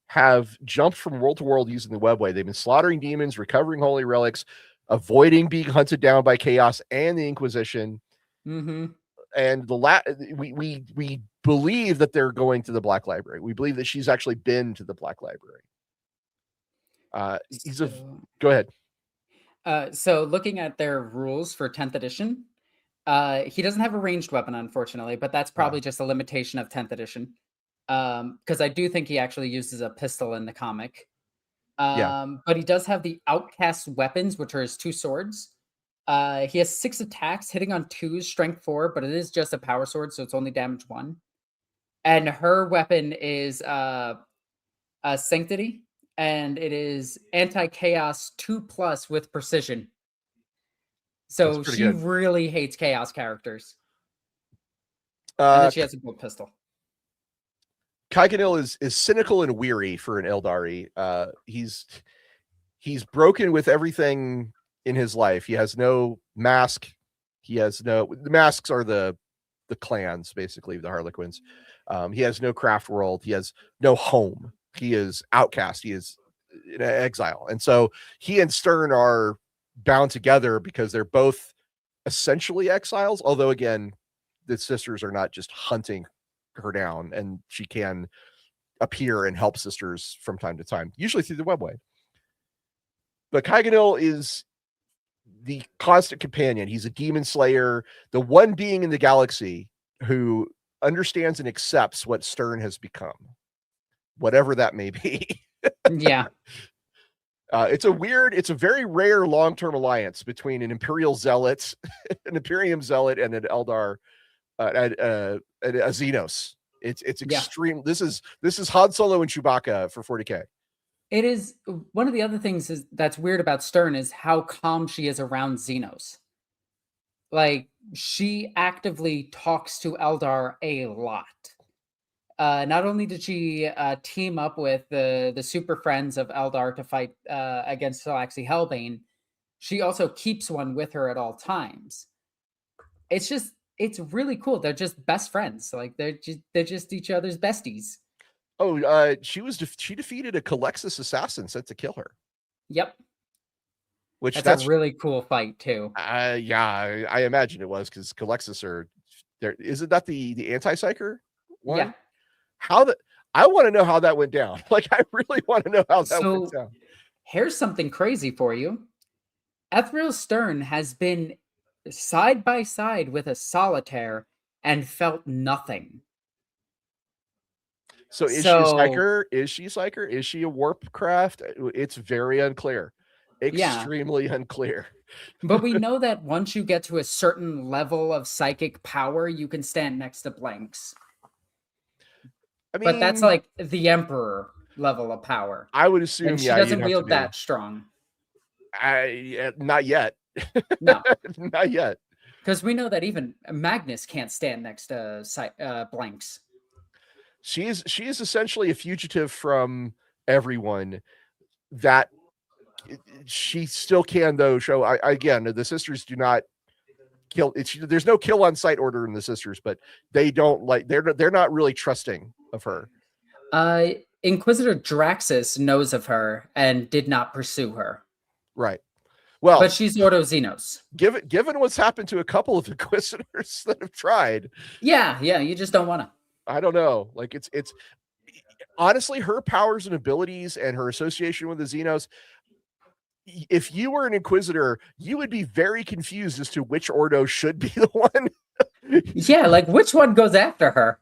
have jumped from world to world using the webway. They've been slaughtering demons, recovering holy relics, avoiding being hunted down by chaos and the Inquisition. Mm-hmm. And we believe that they're going to the Black Library. We believe that she's actually been to the Black Library. Go ahead. So looking at their rules for 10th edition, he doesn't have a ranged weapon, unfortunately, but that's probably just a limitation of 10th edition. Because I do think he actually uses a pistol in the comic. But he does have the outcast weapons, which are his 2 swords. He has 6 attacks, hitting on 2s, strength 4, but it is just a power sword, so it's only damage 1. And her weapon is Sanctity, and it is anti-chaos 2+ with precision. So she really hates chaos characters. And then she has a gold pistol. Kaiganil is cynical and weary for an Eldari. He's broken with everything in his life. He has no mask. The masks are the clans, basically, the Harlequins. He has no craft world. He has no home. He is outcast. He is in exile. And so he and Stern are bound together because they're both essentially exiles. Although, again, the sisters are not just hunting her down, and she can appear and help sisters from time to time, usually through the webway. But Kaiganil is the constant companion. He's a demon slayer, the one being in the galaxy who understands and accepts what Stern has become, whatever that may be. Yeah. It's a very rare long-term alliance between an Imperial zealot, an Imperium zealot, and an Eldar, and a Xenos. It's extreme. This is Han Solo and Chewbacca for 40K. It is one of the other things is that's weird about Stern is how calm she is around Xenos. Like she actively talks to Eldar a lot. Not only did she team up with the super friends of Eldar to fight against Salaxi Hellbane, she also keeps one with her at all times. It's really cool. They're just best friends. Like they're just each other's besties. Oh, she defeated a Calexis assassin sent to kill her. Yep. Which That's a really cool fight too. Yeah, I imagine it was because Calexis are there. Isn't that the anti-psyker one? Yeah. I want to know how that went down. Like, I really want to know how that went down. Here's something crazy for you. Ephrael Stern has been side by side with a solitaire and felt nothing. So is she a psyker? Is she a psyker? Is she a warp craft? It's very unclear. Extremely unclear. But we know that once you get to a certain level of psychic power, you can stand next to blanks. I mean, but that's like the Emperor level of power. I would assume, and she doesn't wield that strong. Not yet. No, not yet. Because we know that even Magnus can't stand next to blanks. She is essentially a fugitive from everyone. That she still can, though, show. Again, the sisters do not kill. There's no kill on sight order in the sisters, but they don't they're not really trusting of her. Inquisitor Draxus knows of her and did not pursue her. Right. Well, but she's Ordo Xenos. Given what's happened to a couple of Inquisitors that have tried. Yeah, you just don't want to. I don't know. Like it's honestly her powers and abilities and her association with the Xenos. If you were an Inquisitor, you would be very confused as to which Ordo should be the one. Yeah, like which one goes after her?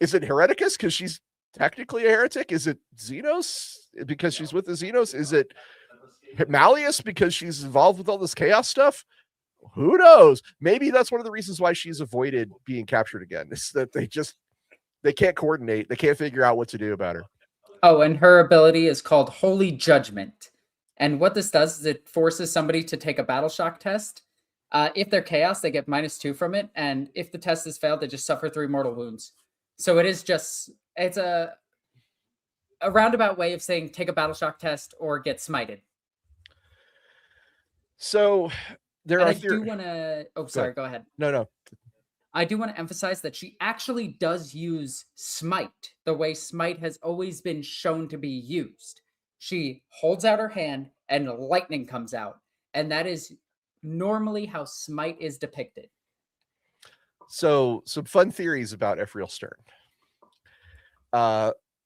Is it Hereticus because she's technically a heretic? Is it Xenos because she's with the Xenos? Is it Malleus because she's involved with all this chaos stuff? Who knows? Maybe that's one of the reasons why she's avoided being captured again. Is that they can't coordinate. They can't figure out what to do about her. Oh, and her ability is called Holy Judgment. And what this does is it forces somebody to take a battle shock test. If they're chaos, they get -2 from it. And if the test is failed, they just suffer 3 mortal wounds. So it's a roundabout way of saying take a battle shock test or get smited. So there I do want to. Oh, sorry. Go ahead. No. I do want to emphasize that she actually does use smite the way smite has always been shown to be used. She holds out her hand and lightning comes out. And that is normally how smite is depicted. So some fun theories about Ephrael Stern.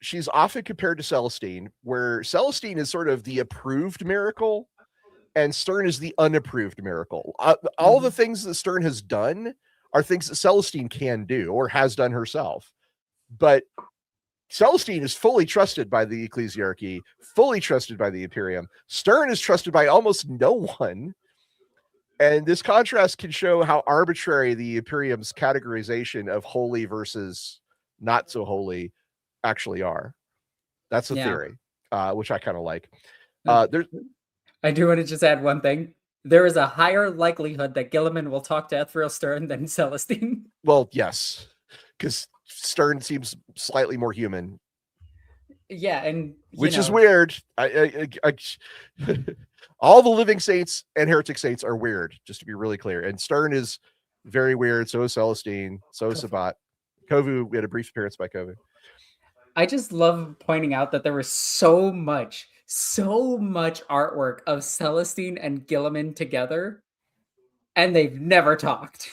She's often compared to Celestine, where Celestine is sort of the approved miracle and Stern is the unapproved miracle. All the things that Stern has done are things that Celestine can do or has done herself. But Celestine is fully trusted by the Ecclesiarchy, fully trusted by the Imperium. Stern is trusted by almost no one. And this contrast can show how arbitrary the Imperium's categorization of holy versus not so holy actually are. That's a theory, which I kind of like. I do want to just add one thing. There is a higher likelihood that Guilliman will talk to Ephrael Stern than Celestine. Well, yes, because Stern seems slightly more human. Yeah, and which is weird. All the living saints and heretic saints are weird, just to be really clear. And Stern is very weird. So is Celestine. So is Sabat. Kovu, we had a brief appearance by Kovu. I just love pointing out that there was so much artwork of Celestine and Guilliman together, and they've never talked.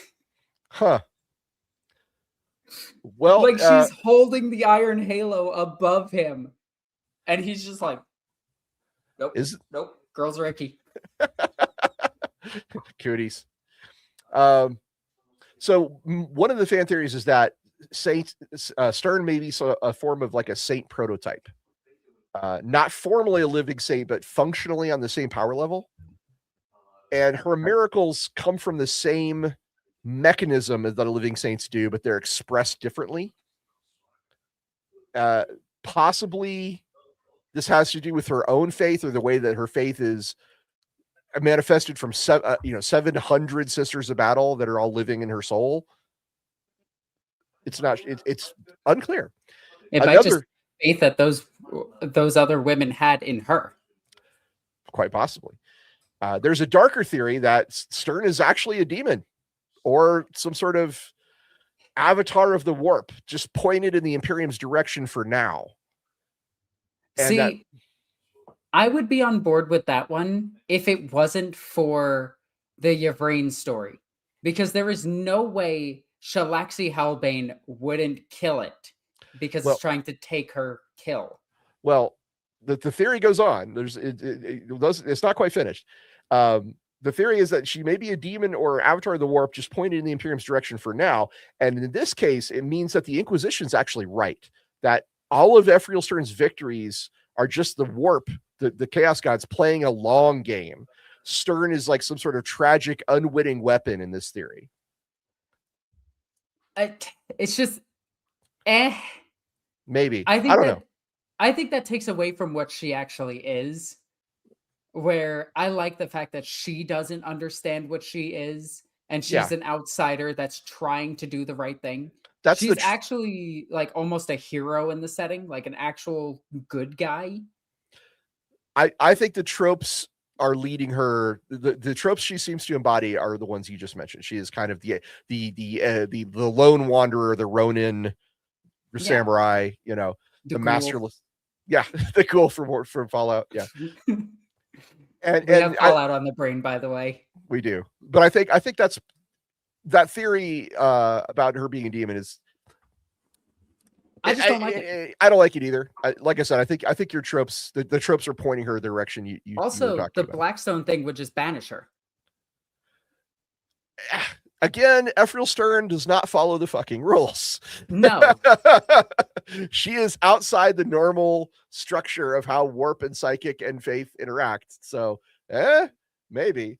Huh. Well, like she's holding the iron halo above him, and he's just like, nope, nope, girls are icky. Cooties. So one of the fan theories is that Stern may be a form of like a saint prototype. Not formally a living saint, but functionally on the same power level. And her miracles come from the same mechanism that a living saints do, but they're expressed differently. Possibly this has to do with her own faith or the way that her faith is manifested from 700 Sisters of Battle that are all living in her soul. It's not. It's unclear. It might just be faith that those other women had in her. Quite possibly. There's a darker theory that Stern is actually a demon or some sort of avatar of the warp, just pointed in the Imperium's direction for now. And I would be on board with that one if it wasn't for the Yvraine story, because there is no way Shalaxi Halbane wouldn't kill it because it's trying to take her kill. Well, the theory goes on. It's not quite finished. The theory is that she may be a demon or avatar of the warp, just pointed in the Imperium's direction for now. And in this case, it means that the Inquisition's actually right, that all of Ephrael Stern's victories are just the warp, the Chaos Gods playing a long game. Stern is like some sort of tragic, unwitting weapon in this theory. It's just, maybe. I don't know. I think that takes away from what she actually is, where I like the fact that she doesn't understand what she is, and she's an outsider that's trying to do the right thing. She's actually like almost a hero in the setting, like an actual good guy. I think the tropes are leading her. The tropes she seems to embody are the ones you just mentioned. She is kind of the lone wanderer, the Ronin samurai, the masterless. Yeah, the ghoul from Fallout. Yeah. And we have Fallout on the brain, by the way. We do. But I think that's that theory about her being a demon is. I just don't like it. I don't like it either. Like I said, I think your tropes, the tropes are pointing her direction. You also, the Blackstone thing would just banish her. Again, Ephrael Stern does not follow the fucking rules. No. She is outside the normal structure of how warp and psychic and faith interact. So, maybe.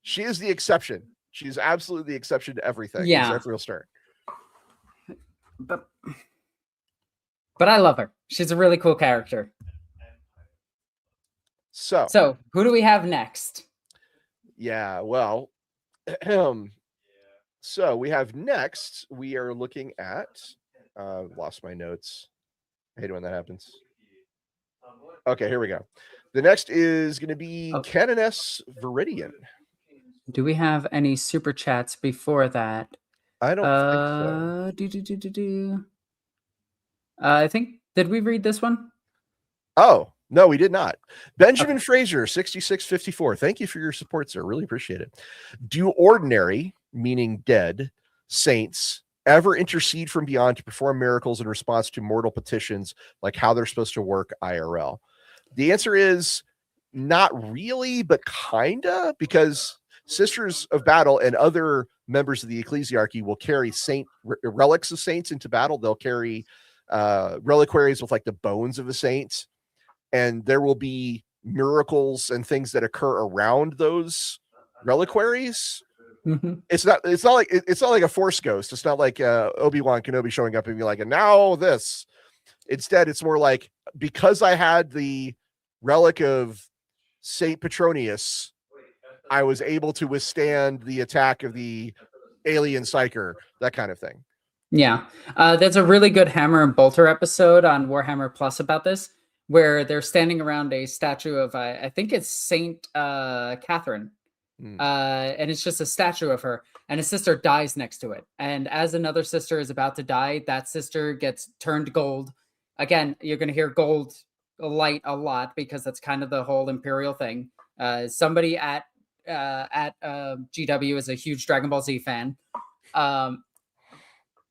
She is the exception. She's absolutely the exception to everything. Yeah. Ephrael Stern. But I love her. She's a really cool character. So who do we have next? Yeah, well, so we have next, we are looking at, lost my notes. I hate when that happens. Okay, here we go. The next is going to be Canoness Vidian. Do we have any super chats before that? I don't think so. I think, did we read this one? Oh, no, we did not. Benjamin Fraser, 6654. Thank you for your support, sir. Really appreciate it. Do ordinary, meaning dead, saints ever intercede from beyond to perform miracles in response to mortal petitions, like how they're supposed to work IRL? The answer is not really, but kinda, because Sisters of Battle and other members of the ecclesiarchy will carry relics of saints into battle. They'll carry reliquaries with like the bones of the saints, and there will be miracles and things that occur around those reliquaries. Mm-hmm. It's not like a Force ghost. It's not like Obi-Wan Kenobi showing up and be like, and now this. Instead, it's more like, because I had the relic of Saint Petronius, I was able to withstand the attack of the alien psyker, that kind of thing. Yeah. There's a really good Hammer and Bolter episode on Warhammer Plus about this, where they're standing around a statue of, I think it's Saint Katherine. And it's just a statue of her, and a sister dies next to it. And as another sister is about to die, that sister gets turned gold. Again, you're going to hear gold light a lot because that's kind of the whole Imperial thing. Somebody at GW is a huge Dragon Ball Z fan.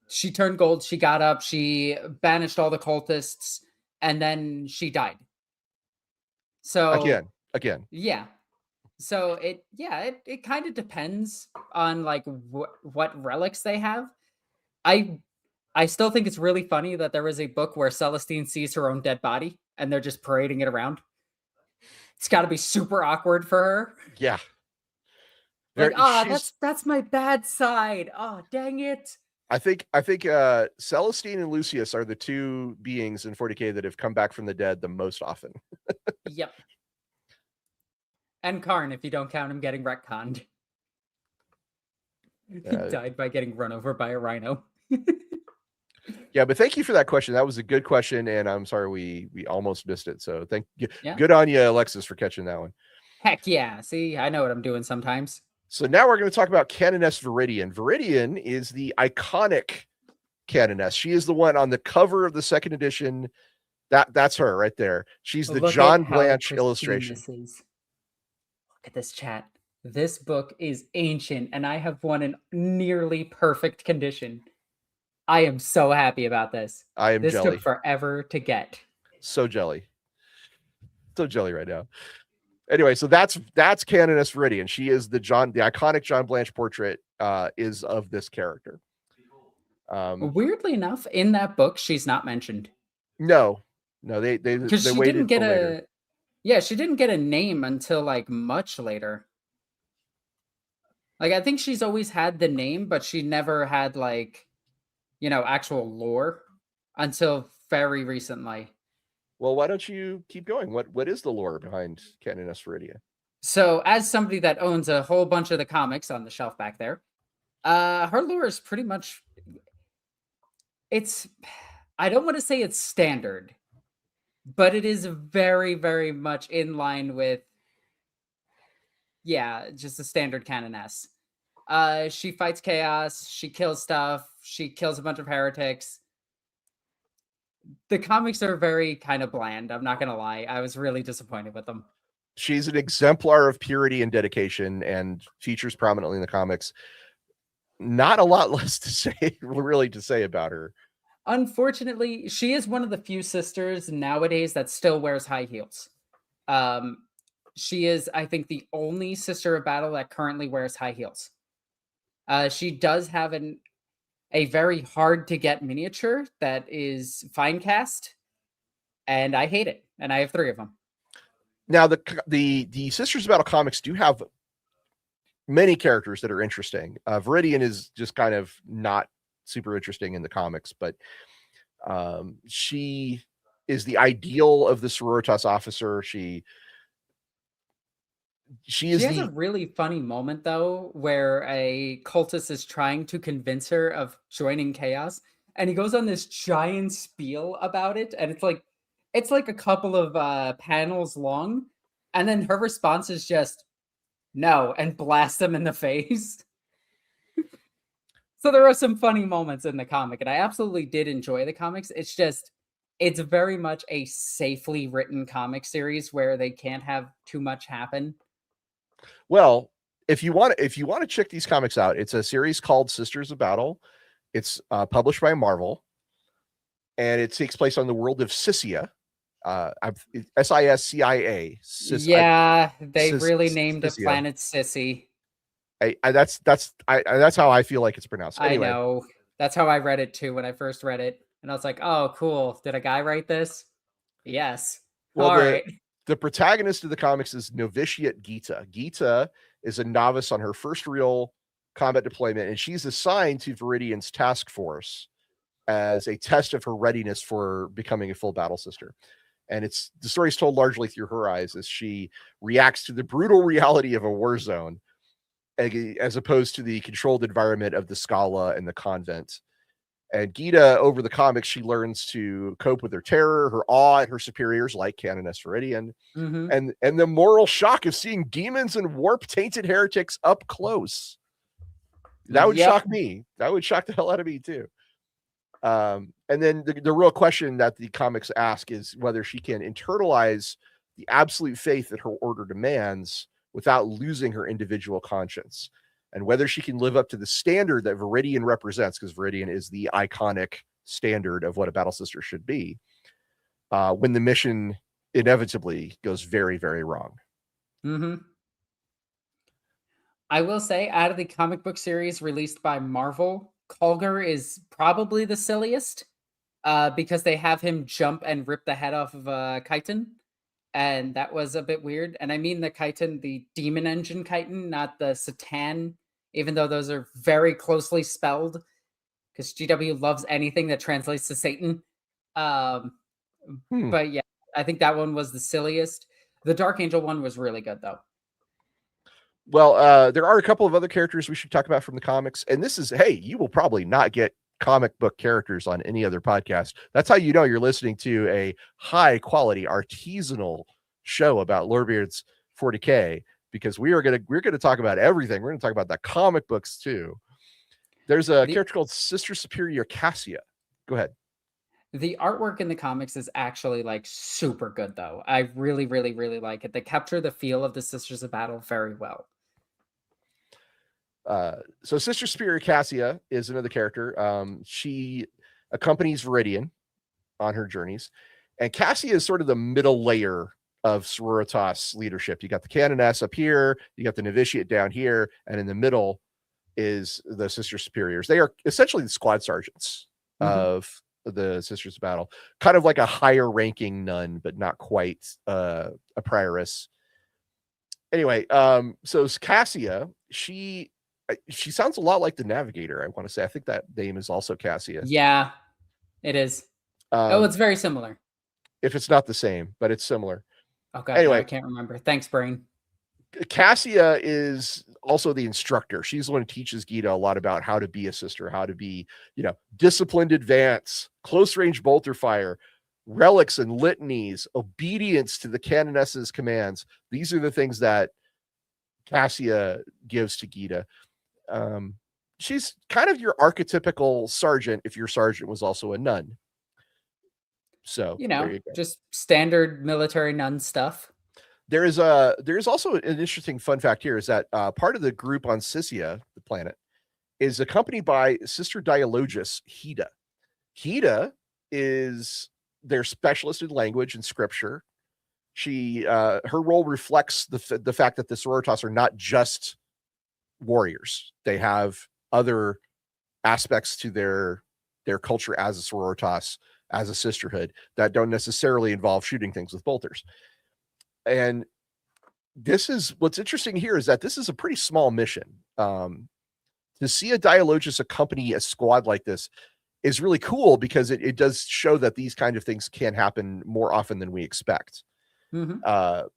She turned gold. She got up. She banished all the cultists, and then she died. So again. Yeah. So it kind of depends on like what relics they have. I still think it's really funny that there is a book where Celestine sees her own dead body and they're just parading it around. It's got to be super awkward for her. Yeah. Like, that's my bad side. Oh, dang it. I think Celestine and Lucius are the two beings in 40K that have come back from the dead the most often. Yep. And Karn, if you don't count him getting retconned. He died by getting run over by a rhino. Yeah, but thank you for that question. That was a good question, and I'm sorry we almost missed it. So thank you. Yeah. Good on you, Alexis, for catching that one. Heck yeah. See, I know what I'm doing sometimes. So now we're going to talk about Canoness Vidian. Vidian is the iconic Canoness. She is the one on the cover of the second edition. That's her right there. She's the John Blanche illustration. Look at this, chat. This book is ancient, and I have one in nearly perfect condition. I am so happy about this. I am this jelly. Took forever to get. So jelly. So jelly right now. Anyway, so that's Canoness Vidian. She is the iconic John Blanche portrait is of this character. Weirdly enough, in that book, she's not mentioned. No, they she waited didn't get later. she didn't get a name until like much later. Like I think she's always had the name, but she never had like, actual lore until very recently. Well, why don't you keep going? What is the lore behind Canoness Vidian? So, as somebody that owns a whole bunch of the comics on the shelf back there, her lore is pretty much I don't want to say it's standard, but it is very, very much in line with just a standard Canoness. She fights chaos, she kills stuff, she kills a bunch of heretics. The comics are very kind of bland. I'm not going to lie. I was really disappointed with them. She's an exemplar of purity and dedication and features prominently in the comics. Not a lot less to say about her. Unfortunately, she is one of the few sisters nowadays that still wears high heels. She is, I think, the only Sister of Battle that currently wears high heels. She does have a very hard to get miniature that is fine cast, and I hate it. And I have 3 of them. Now, the Sisters of Battle comics do have many characters that are interesting. Vidian is just kind of not super interesting in the comics, but she is the ideal of the sororitas officer. She has a really funny moment though, where a cultist is trying to convince her of joining chaos, and he goes on this giant spiel about it, and it's like a couple of panels long, and then her response is just no, and blast him in the face. So there are some funny moments in the comic, and I absolutely did enjoy the comics. It's very much a safely written comic series where they can't have too much happen. Well, if you want to check these comics out, it's a series called Sisters of Battle. It's published by Marvel, and it takes place on the world of Siscia. Siscia. They really named the planet Sissy. That's how I feel like it's pronounced. Anyway. I know. That's how I read it too when I first read it. And I was like, oh, cool. Did a guy write this? Yes. Well, all right. The protagonist of the comics is Novitiate Gita. Gita is a novice on her first real combat deployment, and she's assigned to Vidian's task force as a test of her readiness for becoming a full battle sister. And the story is told largely through her eyes as she reacts to the brutal reality of a war zone, as opposed to the controlled environment of the Scala and the convent. And Gita, over the comics, she learns to cope with her terror, her awe at her superiors like Canoness Vidian, and the moral shock of seeing demons and warp-tainted heretics up close. That would shock me. That would shock the hell out of me too. And then the real question that the comics ask is whether she can internalize the absolute faith that her order demands without losing her individual conscience, and whether she can live up to the standard that Vidian represents, because Vidian is the iconic standard of what a battle sister should be, when the mission inevitably goes very, very wrong. I will say, out of the comic book series released by Marvel, Kulgur is probably the silliest, because they have him jump and rip the head off of Chiton. And that was a bit weird. And I mean the Chiton, the demon engine Chiton, not the Satan, even though those are very closely spelled. because GW loves anything that translates to Satan. But yeah, I think that one was the silliest. The Dark Angel one was really good, though. Well, there are a couple of other characters we should talk about from the comics. And this is, hey, you will probably not get comic book characters on any other podcast. That's how you know you're listening to a high quality artisanal show about Lorebeards 40K, because we're gonna talk about everything. We're gonna talk about the comic books too. There's a character called Sister Superior Cassia. Go ahead. The artwork in the comics is actually like super good, though. I really, really, really like it. They capture the feel of the Sisters of Battle very well. So Sister Superior Cassia is another character. She accompanies Vidian on her journeys, and Cassia is sort of the middle layer of Sororitas leadership. You got the Canoness up here, you got the Novitiate down here, and in the middle is the Sister Superiors. They are essentially the squad sergeants of the Sisters of Battle, kind of like a higher ranking nun, but not quite a prioress. Anyway, so Cassia, she sounds a lot like the Navigator, I want to say. I think that name is also Cassia. Yeah, it is. It's very similar. If it's not the same, but it's similar. Okay, anyway, I can't remember. Thanks, brain. Cassia is also the instructor. She's the one who teaches Gita a lot about how to be a sister, how to be, disciplined advance, close range bolter fire, relics and litanies, obedience to the Canoness's commands. These are the things that Cassia gives to Gita. She's kind of your archetypical sergeant if your sergeant was also a nun. So just standard military nun stuff. There's also an interesting fun fact here is that part of the group on Sisia, the planet, is accompanied by Sister Dialogus Heda. Heda is their specialist in language and scripture. She her role reflects the fact that the Sororitas are not just warriors. They have other aspects to their culture as a Sororitas, as a sisterhood, that don't necessarily involve shooting things with bolters. And this is what's interesting here is that this is a pretty small mission. To see a Dialogus accompany a squad like this is really cool because it does show that these kind of things can happen more often than we expect. Her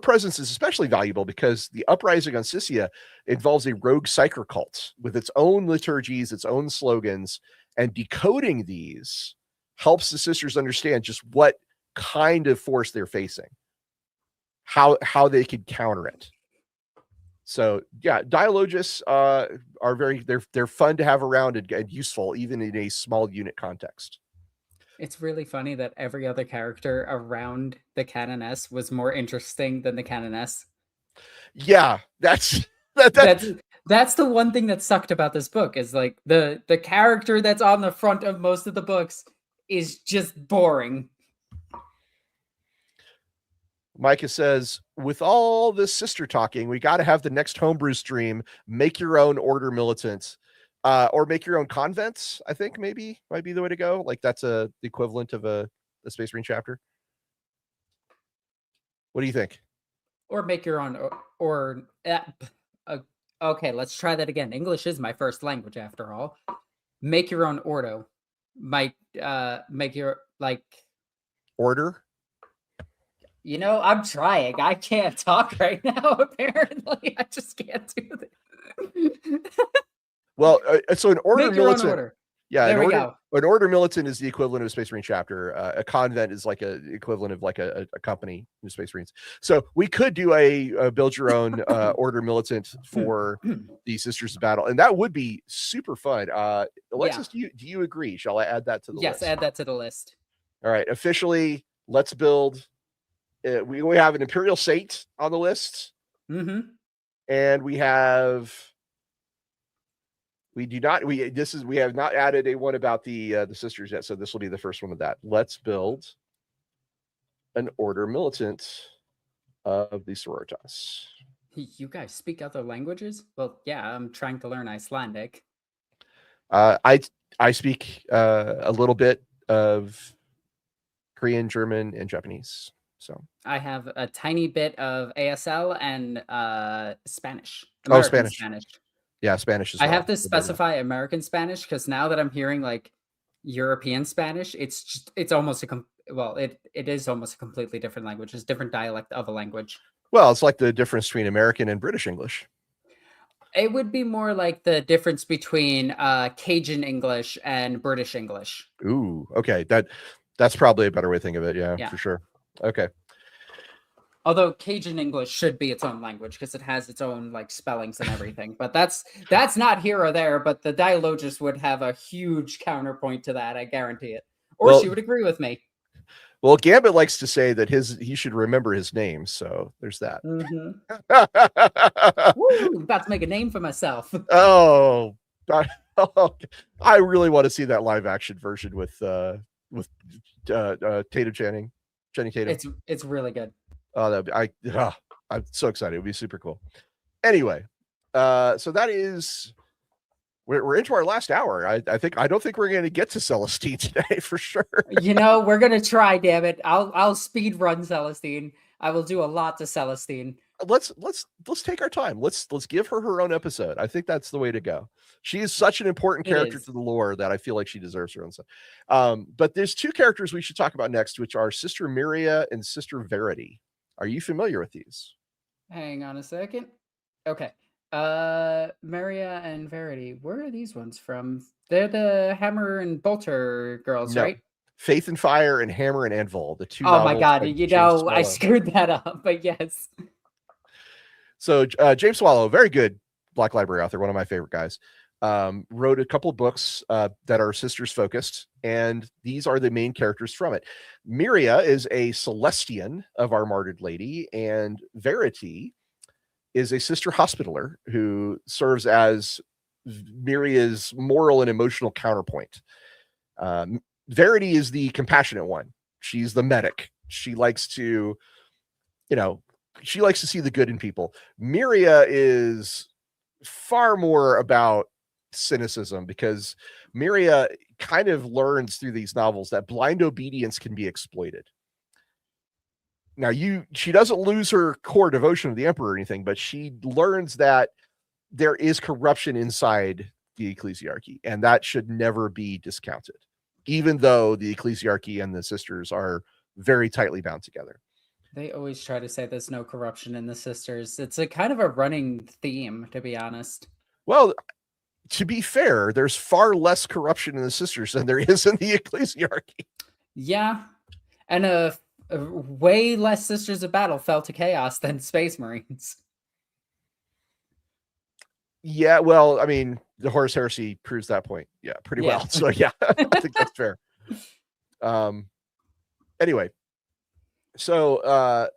presence is especially valuable because the uprising on Sisia involves a rogue psyker cult with its own liturgies, its own slogans, and decoding these helps the sisters understand just what kind of force they're facing, how they could counter it. So yeah, Dialogus are they're fun to have around and useful even in a small unit context. It's really funny that every other character around the Canoness was more interesting than the Canoness. Yeah, that's the one thing that sucked about this book is like the character that's on the front of most of the books is just boring. Micah says, with all this sister talking, we got to have the next homebrew stream, make your own order militant, or make your own convents. I think might be the way to go. Like that's the equivalent of a Space Marine chapter. What do you think? Or make your own, okay, let's try that again. English is my first language after all. Make your own ordo. Might make your order. I'm trying. I can't talk right now, apparently. I just can't do this. Well, so an order Make your militant. own order. Yeah, there we go. An order militant is the equivalent of a Space Marine chapter. A convent is like a equivalent of like a company in Space Marines. So we could do a build your own order militant for the Sisters of Battle, and that would be super fun. Alexis, do you agree? Shall I add that to the list? Yes, add that to the list. All right, officially, let's build. We have an Imperial Saint on the list, and we have. We have not added a one about the sisters yet, so this will be the first one of that. Let's build an order militant of the Sororitas. You guys speak other languages? Well, yeah, I'm trying to learn Icelandic. I speak a little bit of Korean, German, and Japanese. So I have a tiny bit of ASL and Spanish. American Spanish. Yeah, Spanish as I well. have to specify American Spanish because now that I'm hearing like European Spanish, it's almost it is almost a completely different language. It's a different dialect of a language. Well, it's like the difference between American and British English. It would be more like the difference between Cajun English and British English. Ooh, okay. That's probably a better way to think of it. Yeah, for sure. Okay. Although Cajun English should be its own language because it has its own like spellings and everything. But that's not here or there. But the Dialogist would have a huge counterpoint to that. I guarantee it. Or she would agree with me. Well, Gambit likes to say that he should remember his name. So there's that. Mm-hmm. Woo, about to make a name for myself. Oh, I really want to see that live action version with Tatum Channing Tatum. It's really good. Oh, I'm so excited. It would be super cool. Anyway, so that is we're into our last hour. I don't think we're going to get to Celestine today for sure. We're going to try, damn it. I'll speed run Celestine. I will do a lot to Celestine. Let's take our time. Let's give her own episode. I think that's the way to go. She is such an important character to the lore that I feel like she deserves her own stuff. But there's two characters we should talk about next, which are Sister Muriel and Sister Verity. Are you familiar with these? Hang on a second. Okay. Muriel and Verity. Where are these ones from? They're the Hammer and Bolter girls, right? Faith and Fire and Hammer and Anvil. The two. Oh my god! I screwed that up. But yes. So James Swallow, very good Black Library author, one of my favorite guys, wrote a couple of books that are sisters focused, and these are the main characters from it. Muriel is a Celestian of our Martyred Lady, and Verity is a sister hospitaller who serves as Muriel's moral and emotional counterpoint. Verity is the compassionate one. She's the medic. She likes to, see the good in people. Muriel is far more about cynicism because Muriel kind of learns through these novels that blind obedience can be exploited. Now, she doesn't lose her core devotion to the emperor or anything, but she learns that there is corruption inside the ecclesiarchy, and that should never be discounted, even though the ecclesiarchy and the sisters are very tightly bound together. They always try to say there's no corruption in the sisters. It's a kind of a running theme, to be honest. Well, to be fair, there's far less corruption in the sisters than there is in the ecclesiarchy. Yeah, and way less Sisters of Battle fell to chaos than Space Marines. Yeah, well, I mean, the Horus Heresy proves that point. Yeah, pretty well. So yeah, I think that's fair. Anyway, so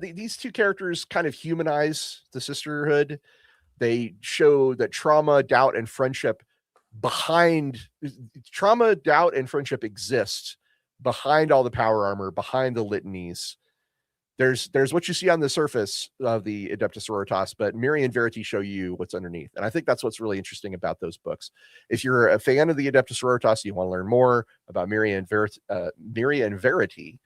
these two characters kind of humanize the sisterhood. They show that trauma, doubt, and friendship exist behind all the power armor, behind the litanies. There's what you see on the surface of the Adeptus Sororitas, but Muriel and Verity show you what's underneath. And I think that's what's really interesting about those books. If you're a fan of the Adeptus Sororitas, you want to learn more about Muriel and Verity,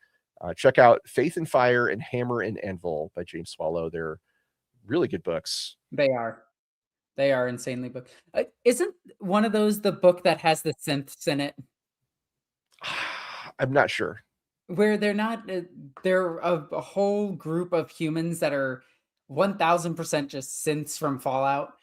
check out Faith and Fire and Hammer and Anvil by James Swallow. They're really good books. They are insanely book. Isn't one of those the book that has the synths in it? I'm not sure. Where they're not, they're a whole group of humans that are 1000% just synths from Fallout.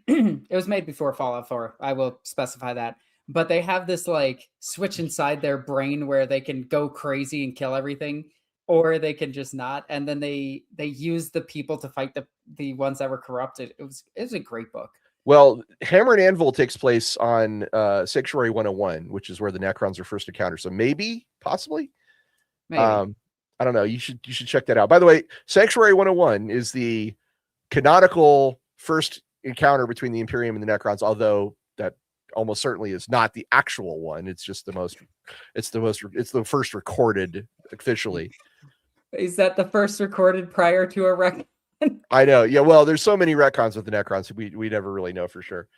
It was made before Fallout 4. I will specify that. But they have this like switch inside their brain where they can go crazy and kill everything, or they can just not. And then they use the people to fight the ones that were corrupted. It was a great book. Well, Hammer and Anvil takes place on Sanctuary 101, which is where the Necrons are first encountered. So possibly. Maybe. I don't know. You should check that out. By the way, Sanctuary 101 is the canonical first encounter between the Imperium and the Necrons, although that almost certainly is not the actual one. It's just it's the first recorded officially. Is that the first recorded prior to a retcon? I know. Yeah. Well, there's so many retcons with the Necrons. We never really know for sure.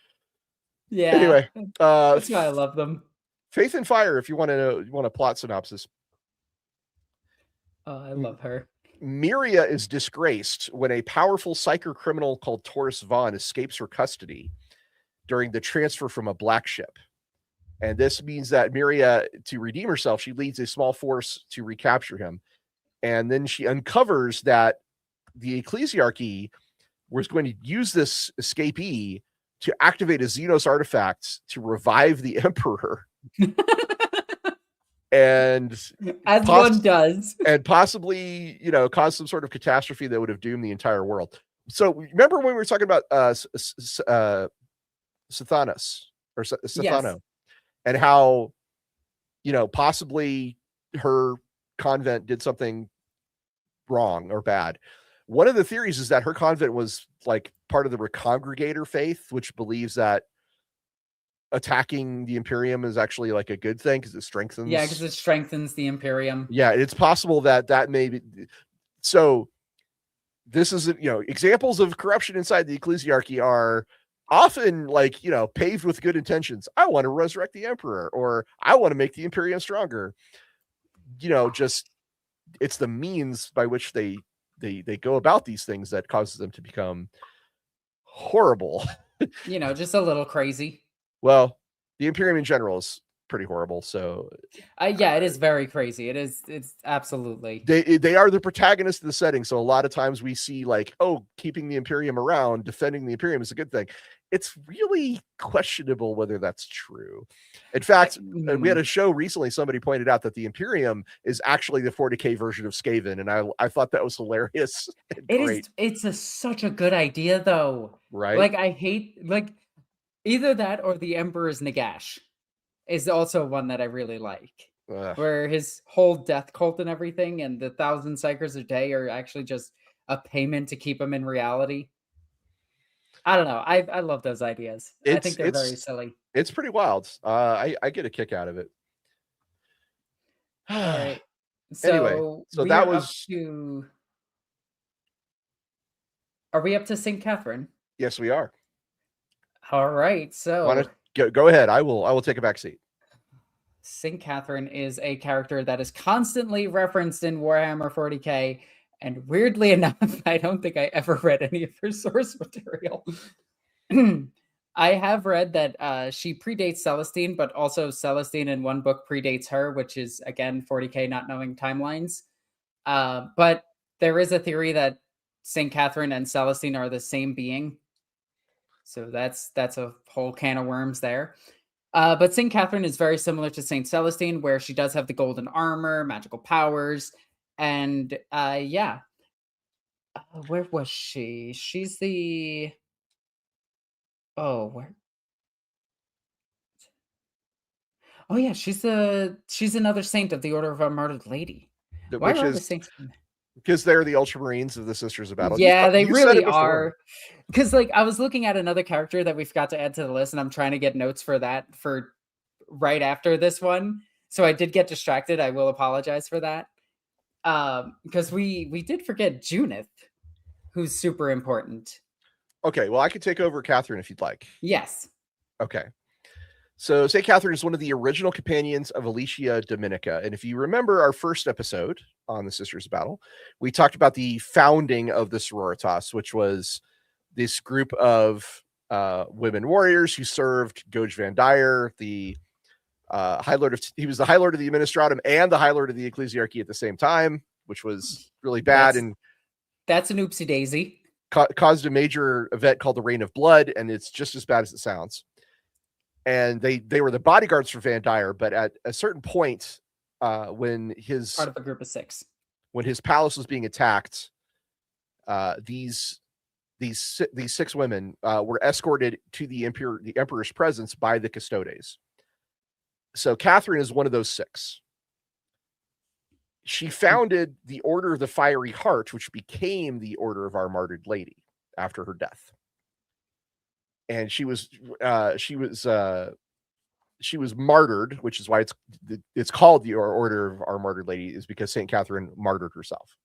Yeah. Anyway, that's why I love them. Faith and Fire. If you want a plot synopsis. Oh, I love her. Muriel is disgraced when a powerful psycho criminal called Taurus Vaughn escapes her custody. during the transfer from a black ship. And this means that Miria, to redeem herself, she leads a small force to recapture him. And then she uncovers that the ecclesiarchy was going to use this escapee to activate a Xenos artifact to revive the emperor. And as one does, and possibly, cause some sort of catastrophe that would have doomed the entire world. So remember when we were talking about Sathanos or Sathano, yes. and how, possibly her convent did something wrong or bad. One of the theories is that her convent was like part of the Recongregator faith, which believes that attacking the Imperium is actually like a good thing because it strengthens. Yeah, because it strengthens the Imperium. Yeah, it's possible that may be. So this is, examples of corruption inside the ecclesiarchy are often like, paved with good intentions. I want to resurrect the emperor, or I want to make the Imperium stronger. Just it's the means by which they go about these things that causes them to become horrible. Just a little crazy. Well, the Imperium in general is pretty horrible. So yeah, it is very crazy. It's absolutely. They are the protagonist of the setting. So a lot of times we see like, keeping the Imperium around, defending the Imperium is a good thing. It's really questionable whether that's true. In fact, we had a show recently, somebody pointed out that the Imperium is actually the 40K version of Skaven, and I thought that was hilarious. It's such a good idea though. Right? Like I hate either that or the Emperor's Nagash is also one that I really like. Where his whole death cult and everything and the 1,000 psychers a day are actually just a payment to keep him in reality. I don't know. I love those ideas. I think they're very silly. It's pretty wild. I get a kick out of it. All right. So anyway, so that was. Are we up to St. Katherine? Yes, we are. All right. So go ahead. I will take a back seat. St. Katherine is a character that is constantly referenced in Warhammer 40K. And weirdly enough, I don't think I ever read any of her source material. I have read that she predates Celestine, but also Celestine in one book predates her, which is, again, 40K not knowing timelines. But there is a theory that St. Katherine and Celestine are the same being. So that's a whole can of worms there. But St. Katherine is very similar to St. Celestine, where she does have the golden armor, magical powers, and yeah. Where was she? She's the... Oh, where? Oh yeah, she's another saint of the Order of our Martyred Lady. Why are the saints? Because they're the Ultramarines of the Sisters of Battle. Yeah, they really are. Because like I was looking at another character that we forgot to add to the list, and I'm trying to get notes for that for right after this one. So I did get distracted. I will apologize for that. Because we did forget Junith, who's super important. Okay, well, I could take over Katherine if you'd like. Yes. Okay. So St. Katherine is one of the original companions of Alicia Dominica. And if you remember our first episode on the Sisters of Battle, we talked about the founding of the sororitas, which was this group of women warriors who served Goj Van Dyer, the High Lord he was the High Lord of the Administratum and the High Lord of the Ecclesiarchy at the same time, which was really bad. That's an oopsie daisy. Caused a major event called the Reign of Blood, and it's just as bad as it sounds. And they were the bodyguards for Van Dyer, but at a certain point, when his part of a group of 6, when his palace was being attacked, these 6 women were escorted to the emperor's presence by the custodes. So Katherine is one of those 6. She founded the Order of the Fiery Heart, which became the Order of our Martyred Lady after her death. And she was martyred, which is why it's called the Order of our Martyred Lady, is because St. Katherine martyred herself.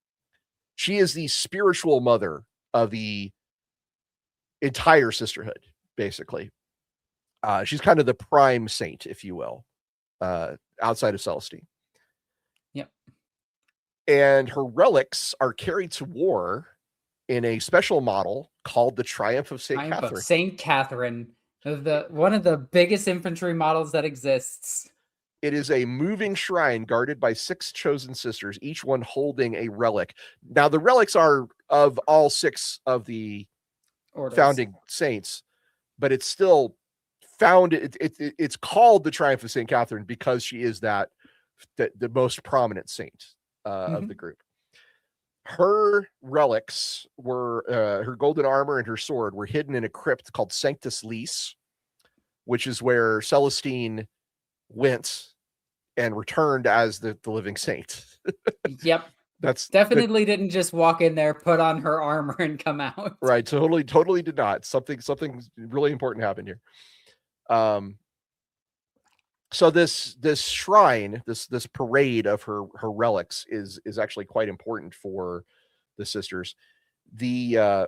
She is the spiritual mother of the entire sisterhood, basically. She's kind of the prime saint, if you will, outside of Celestine. Yep. And her relics are carried to war in a special model called the Triumph of St. Katherine. St. Katherine. One of the biggest infantry models that exists. It is a moving shrine guarded by 6 chosen sisters, each one holding a relic. Now, the relics are of all 6 of the Orders. founding saints, but it's still found. It's called the Triumph of St. Katherine because she is the most prominent saint of the group. Her relics were her golden armor and her sword were hidden in a crypt called Sanctus Lys, which is where Celestine went and returned as the living saint. Yep. That's definitely didn't just walk in there, put on her armor, and come out. Right. Totally did not. Something really important happened here. So this shrine, this parade of her relics is actually quite important for the sisters. The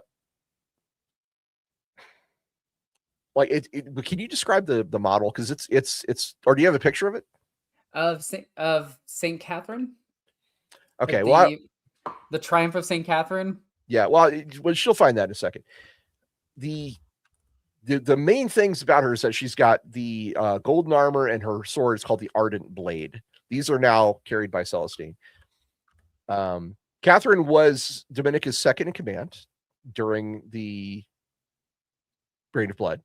can you describe the model? Because it's or do you have a picture of it? Of Saint Katherine? Okay, the Triumph of St. Katherine. Yeah, well, she'll find that in a second. The main things about her is that she's got the golden armor and her sword is called the Ardent Blade. These are now carried by Celestine. Katherine was Dominica's second in command during the Reign of Blood.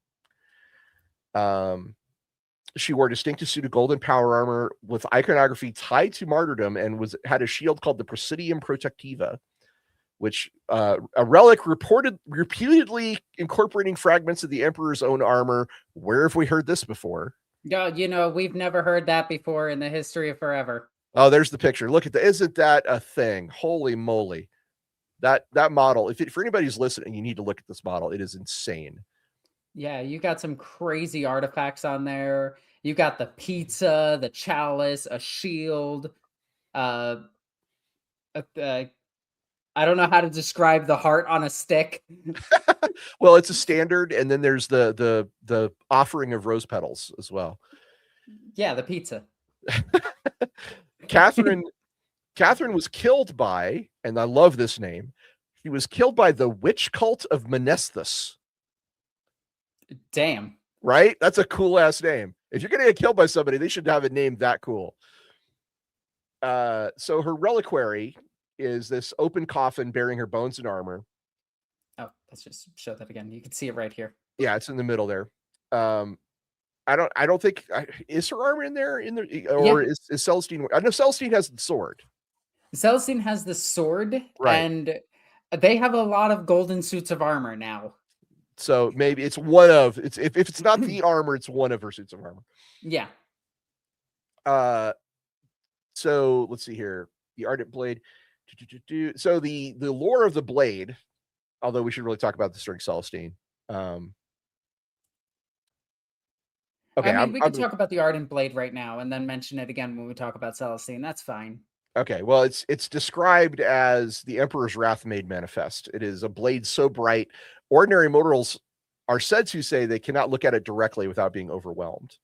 She wore a distinctive suit of golden power armor with iconography tied to martyrdom and had a shield called the Presidium Protectiva, which a relic reputedly incorporating fragments of the Emperor's own armor. Where have we heard this before? Yeah, we've never heard that before in the history of forever. Oh, there's the picture. Look at that. Isn't that a thing? Holy moly. That model, for anybody who's listening, you need to look at this model. It is insane. Yeah, you got some crazy artifacts on there. You got the pizza, the chalice, a shield. I don't know how to describe the heart on a stick. Well, it's a standard, and then there's the offering of rose petals as well. Yeah, the pizza. Katherine was killed by, and I love this name, she was killed by the witch cult of Menesthus. Damn. Right? That's a cool ass name. If you're going to get killed by somebody, they should have a name that cool. So her reliquary is this open coffin bearing her bones and armor. Oh, let's just show that again. You can see it right here. Yeah, it's in the middle there. I don't think is her armor in there or is Celestine? I know Celestine has the sword. Celestine has the sword, right? And they have a lot of golden suits of armor now. So maybe it's one of if it's not the armor, it's one of her suits of armor. Yeah. So let's see here. The Ardent Blade. So the lore of the blade, although we should really talk about this during Celestine. Okay, I mean, we could talk about the Ardent Blade right now and then mention it again when we talk about Celestine. That's fine. Okay, well, it's described as the Emperor's Wrath made manifest. It is a blade so bright, ordinary mortals are said to say they cannot look at it directly without being overwhelmed.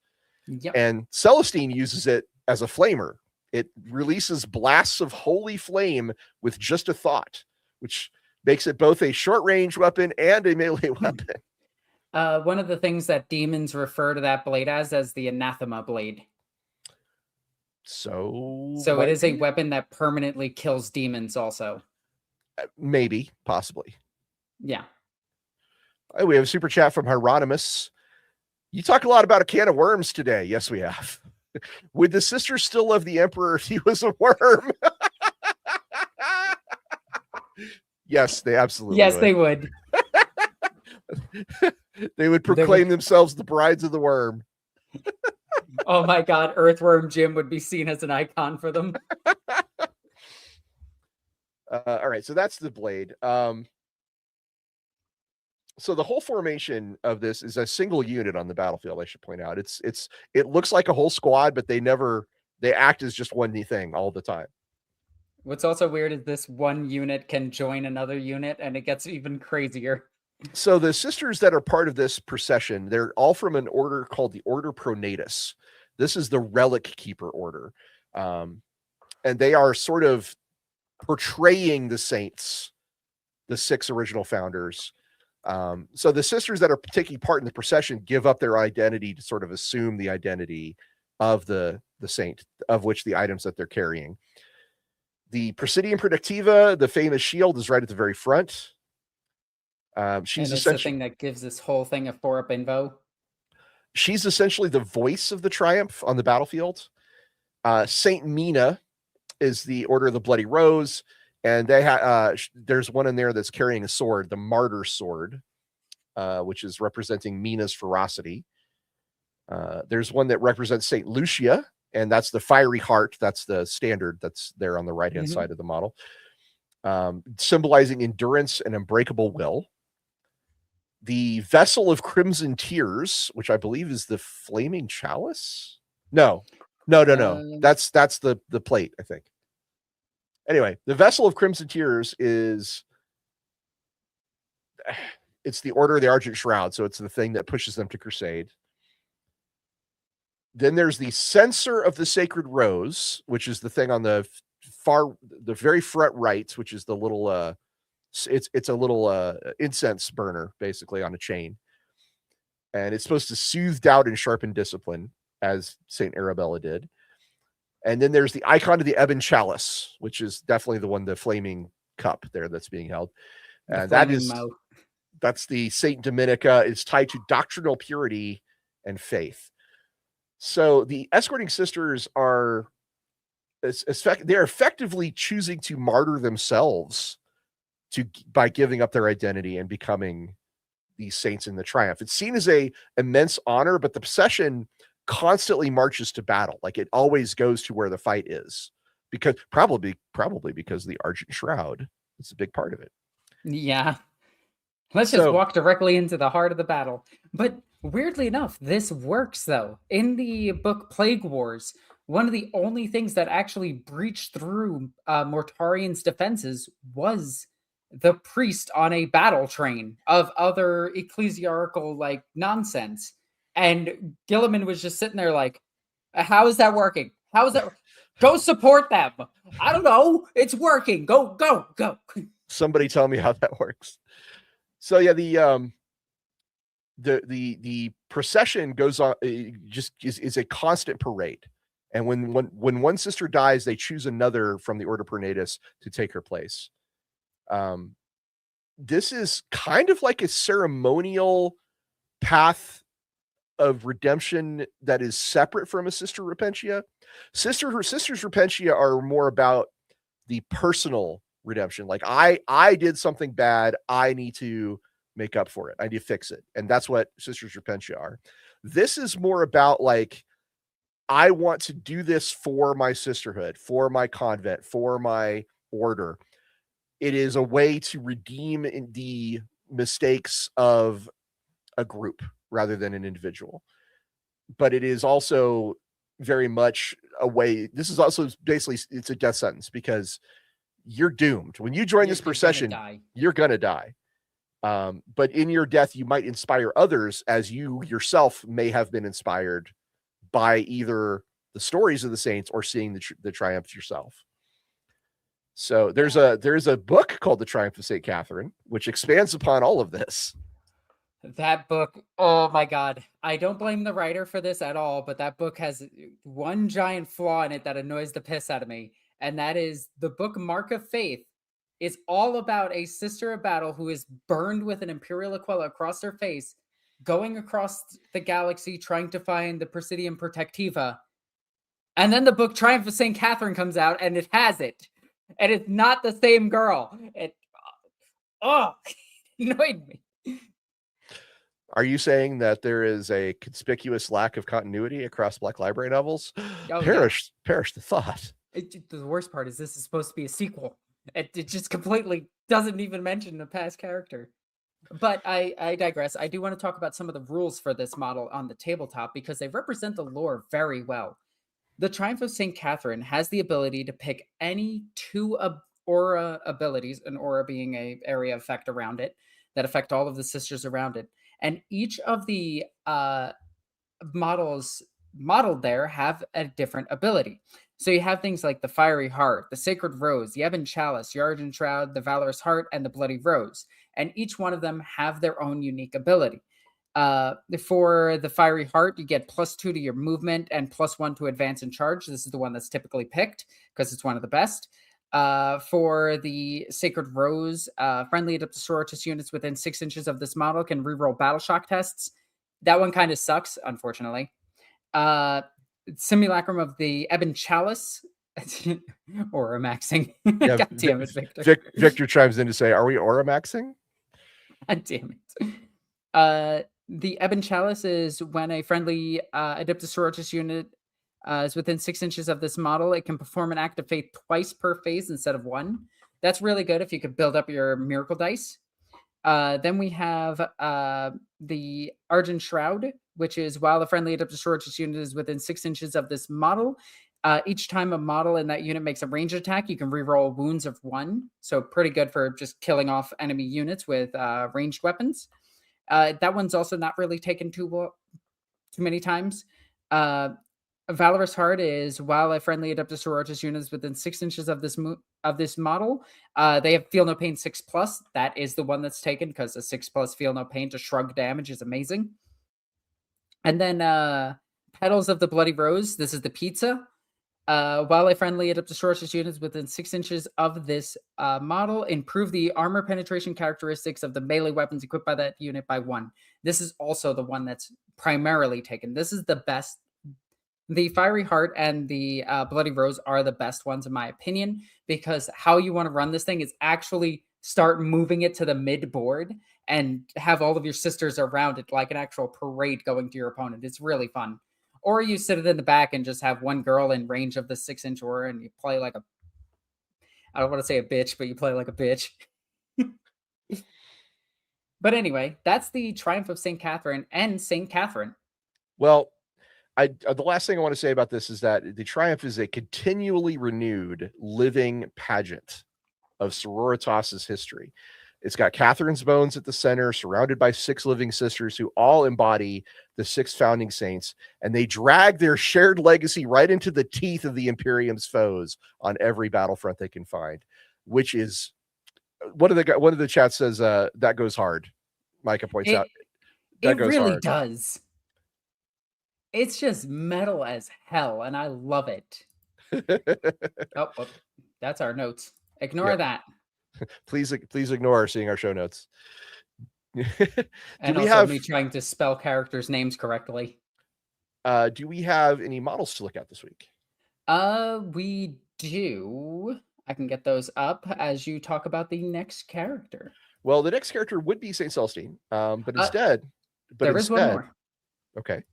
Yep. And Celestine uses it as a flamer. It releases blasts of holy flame with just a thought, which makes it both a short-range weapon and a melee weapon. One of the things that demons refer to that blade as the anathema blade. So it is a weapon that permanently kills demons also. Maybe, possibly. Yeah. Oh, we have a super chat from Hieronymus. You talk a lot about a can of worms today. Yes, we have. Would the sisters still love the Emperor if he was a worm? Yes, they absolutely would. They would. They would proclaim themselves the brides of the worm. Oh my God, Earthworm Jim would be seen as an icon for them. All right, so that's the blade. So the whole formation of this is a single unit on the battlefield, I should point out. It looks like a whole squad, but they act as just one thing all the time. What's also weird is this one unit can join another unit, and it gets even crazier. So the sisters that are part of this procession, they're all from an order called the Order Pronatus. This is the Relic Keeper order. And they are sort of portraying the saints, the 6 original founders. So the sisters that are taking part in the procession give up their identity to sort of assume the identity of the saint, of which the items that they're carrying. The Presidium Protectiva, the famous shield, is right at the very front. She's and it's the thing that gives this whole thing a 4-up invo. She's essentially the voice of the Triumph on the battlefield. Saint Mina is the Order of the Bloody Rose, and they there's one in there that's carrying a sword, the Martyr sword, which is representing Mina's ferocity. There's one that represents Saint Lucia, and that's the fiery heart. That's the standard that's there on the right-hand side of the model, symbolizing endurance and unbreakable will. The Vessel of Crimson Tears, which I believe is the Flaming Chalice. No. That's the plate, I think. Anyway, the Vessel of Crimson Tears it's the Order of the Argent Shroud, so it's the thing that pushes them to crusade. Then there's the Censer of the Sacred Rose, which is the thing on the very front right, which is the little it's a little incense burner, basically, on a chain. And it's supposed to soothe doubt and sharpen discipline, as Saint Arabella did. And then there's the icon of the Ebon Chalice, which is definitely the one, the flaming cup there that's being held. And that's the Saint Dominica. Is tied to doctrinal purity and faith. So the escorting sisters they're effectively choosing to martyr themselves by giving up their identity and becoming these saints in the Triumph. It's seen as a immense honor, but the procession constantly marches to battle. Like, it always goes to where the fight is, because probably because the Argent Shroud is a big part of it. Yeah. Let's just walk directly into the heart of the battle. But weirdly enough, this works, though. In the book Plague Wars, one of the only things that actually breached through Mortarian's defenses was the priest on a battle train of other ecclesiarchal nonsense. And Gilliman was just sitting there like, how is that working? How is that? Go support them. I don't know. It's working. Go. Somebody tell me how that works. So yeah, the procession goes on, just is a constant parade. And when one sister dies, they choose another from the Order Pernatus to take her place. This is kind of like a ceremonial path of redemption that is separate from a Sister Repentia. Sisters Repentia are more about the personal redemption. Like, I did something bad, I need to make up for it, I need to fix it. And that's what Sisters Repentia are. This is more about, like, I want to do this for my sisterhood, for my convent, for my order. It is a way to redeem the mistakes of a group rather than an individual. But it is also very much a way, this is also basically, it's a death sentence, because you're doomed. When you join this procession, you're gonna die. But in your death, you might inspire others, as you yourself may have been inspired by either the stories of the saints or seeing the triumphs yourself. So there's a book called The Triumph of St. Katherine, which expands upon all of this. That book, oh my God. I don't blame the writer for this at all, but that book has one giant flaw in it that annoys the piss out of me. And that is the book Mark of Faith is all about a sister of battle who is burned with an Imperial Aquila across her face, going across the galaxy trying to find the Presidium Protectiva. And then the book Triumph of St. Katherine comes out and it has it. And it's not the same girl. It annoyed me. Are you saying that there is a conspicuous lack of continuity across Black Library novels? Oh, perish the thought. The worst part is this is supposed to be a sequel. It just completely doesn't even mention the past character. But I digress. I do want to talk about some of the rules for this model on the tabletop, because they represent the lore very well. The Triumph of St. Katherine has the ability to pick any 2 aura abilities, an aura being an area effect around it, that affect all of the sisters around it. And each of the models modeled there have a different ability. So you have things like the Fiery Heart, the Sacred Rose, the Ebon Chalice, the Argent Shroud, the Valorous Heart, and the Bloody Rose. And each one of them have their own unique ability. For the Fiery Heart, you get +2 to your movement and +1 to advance and charge. This is the one that's typically picked because it's one of the best. For the Sacred Rose, friendly Adeptus Sororitas units within 6 inches of this model can reroll battle shock tests. That one kind of sucks, unfortunately. Simulacrum of the Ebon Chalice. Aura maxing. Yeah, God damn it, Victor. Victor chimes in to say, are we aura maxing? God damn it. The Ebon Chalice is when a friendly Adeptus Sororitas unit is within 6 inches of this model. It can perform an act of faith twice per phase instead of one. That's really good if you could build up your miracle dice. Then we have the Argent Shroud, which is while the friendly Adeptus Sororitas unit is within 6 inches of this model, each time a model in that unit makes a ranged attack, you can reroll wounds of 1. So pretty good for just killing off enemy units with ranged weapons. That one's also not really taken too many times. Valorous Heart is while a friendly Adeptus Sororitas unit is within 6 inches of this model, they have Feel No Pain 6+. That is the one that's taken because a 6+ Feel No Pain to shrug damage is amazing. And then Petals of the Bloody Rose. This is the pizza. While a friendly Adeptus Sororitas unit is within 6 inches of this model, improve the armor penetration characteristics of the melee weapons equipped by that unit by 1. This is also the one that's primarily taken. This is the best. The Fiery Heart and the Bloody Rose are the best ones, in my opinion, because how you want to run this thing is actually start moving it to the mid board and have all of your sisters around it like an actual parade going to your opponent. It's really fun. Or you sit it in the back and just have one girl in range of the 6-inch aura and you play like I don't want to say a bitch, but you play like a bitch. But anyway, that's the Triumph of St. Katherine and St. Katherine. Well, the last thing I want to say about this is that the Triumph is a continually renewed living pageant of Sororitas's history. It's got Katherine's bones at the center, surrounded by 6 living sisters who all embody the 6 founding saints, and they drag their shared legacy right into the teeth of the Imperium's foes on every battlefront they can find, which is one of the chat says that goes hard. Micah points out that it really hard. Does. It's just metal as hell, and I love it. oh, that's our notes. Ignore that. Please ignore seeing our show notes. And also me trying to spell characters' names correctly. Do we have any models to look at this week? We do. I can get those up as you talk about the next character. Well, the next character would be Saint Celestine, but instead, there is one more. Okay.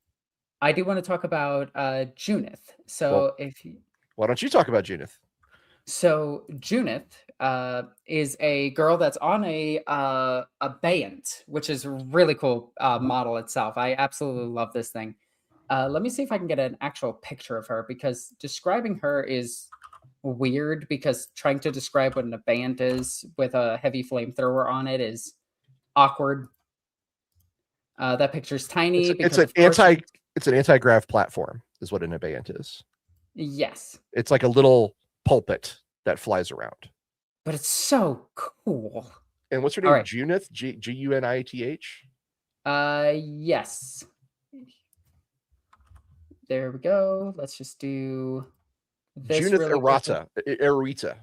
I do want to talk about Junith. So why don't you talk about Junith? So Junith is a girl that's on a band, which is a really cool model itself. I absolutely love this thing. Let me see if I can get an actual picture of her, because describing her is weird, because trying to describe what an abeyant is with a heavy flamethrower on it is awkward. That picture's tiny. It's an anti-grav platform is what an abeyant is. Yes. It's like a little pulpit that flies around. But it's so cool. And what's her name? Right. Junith? G-U-N-I-T-H? Yes. There we go. Let's just do this. Junith Eruita.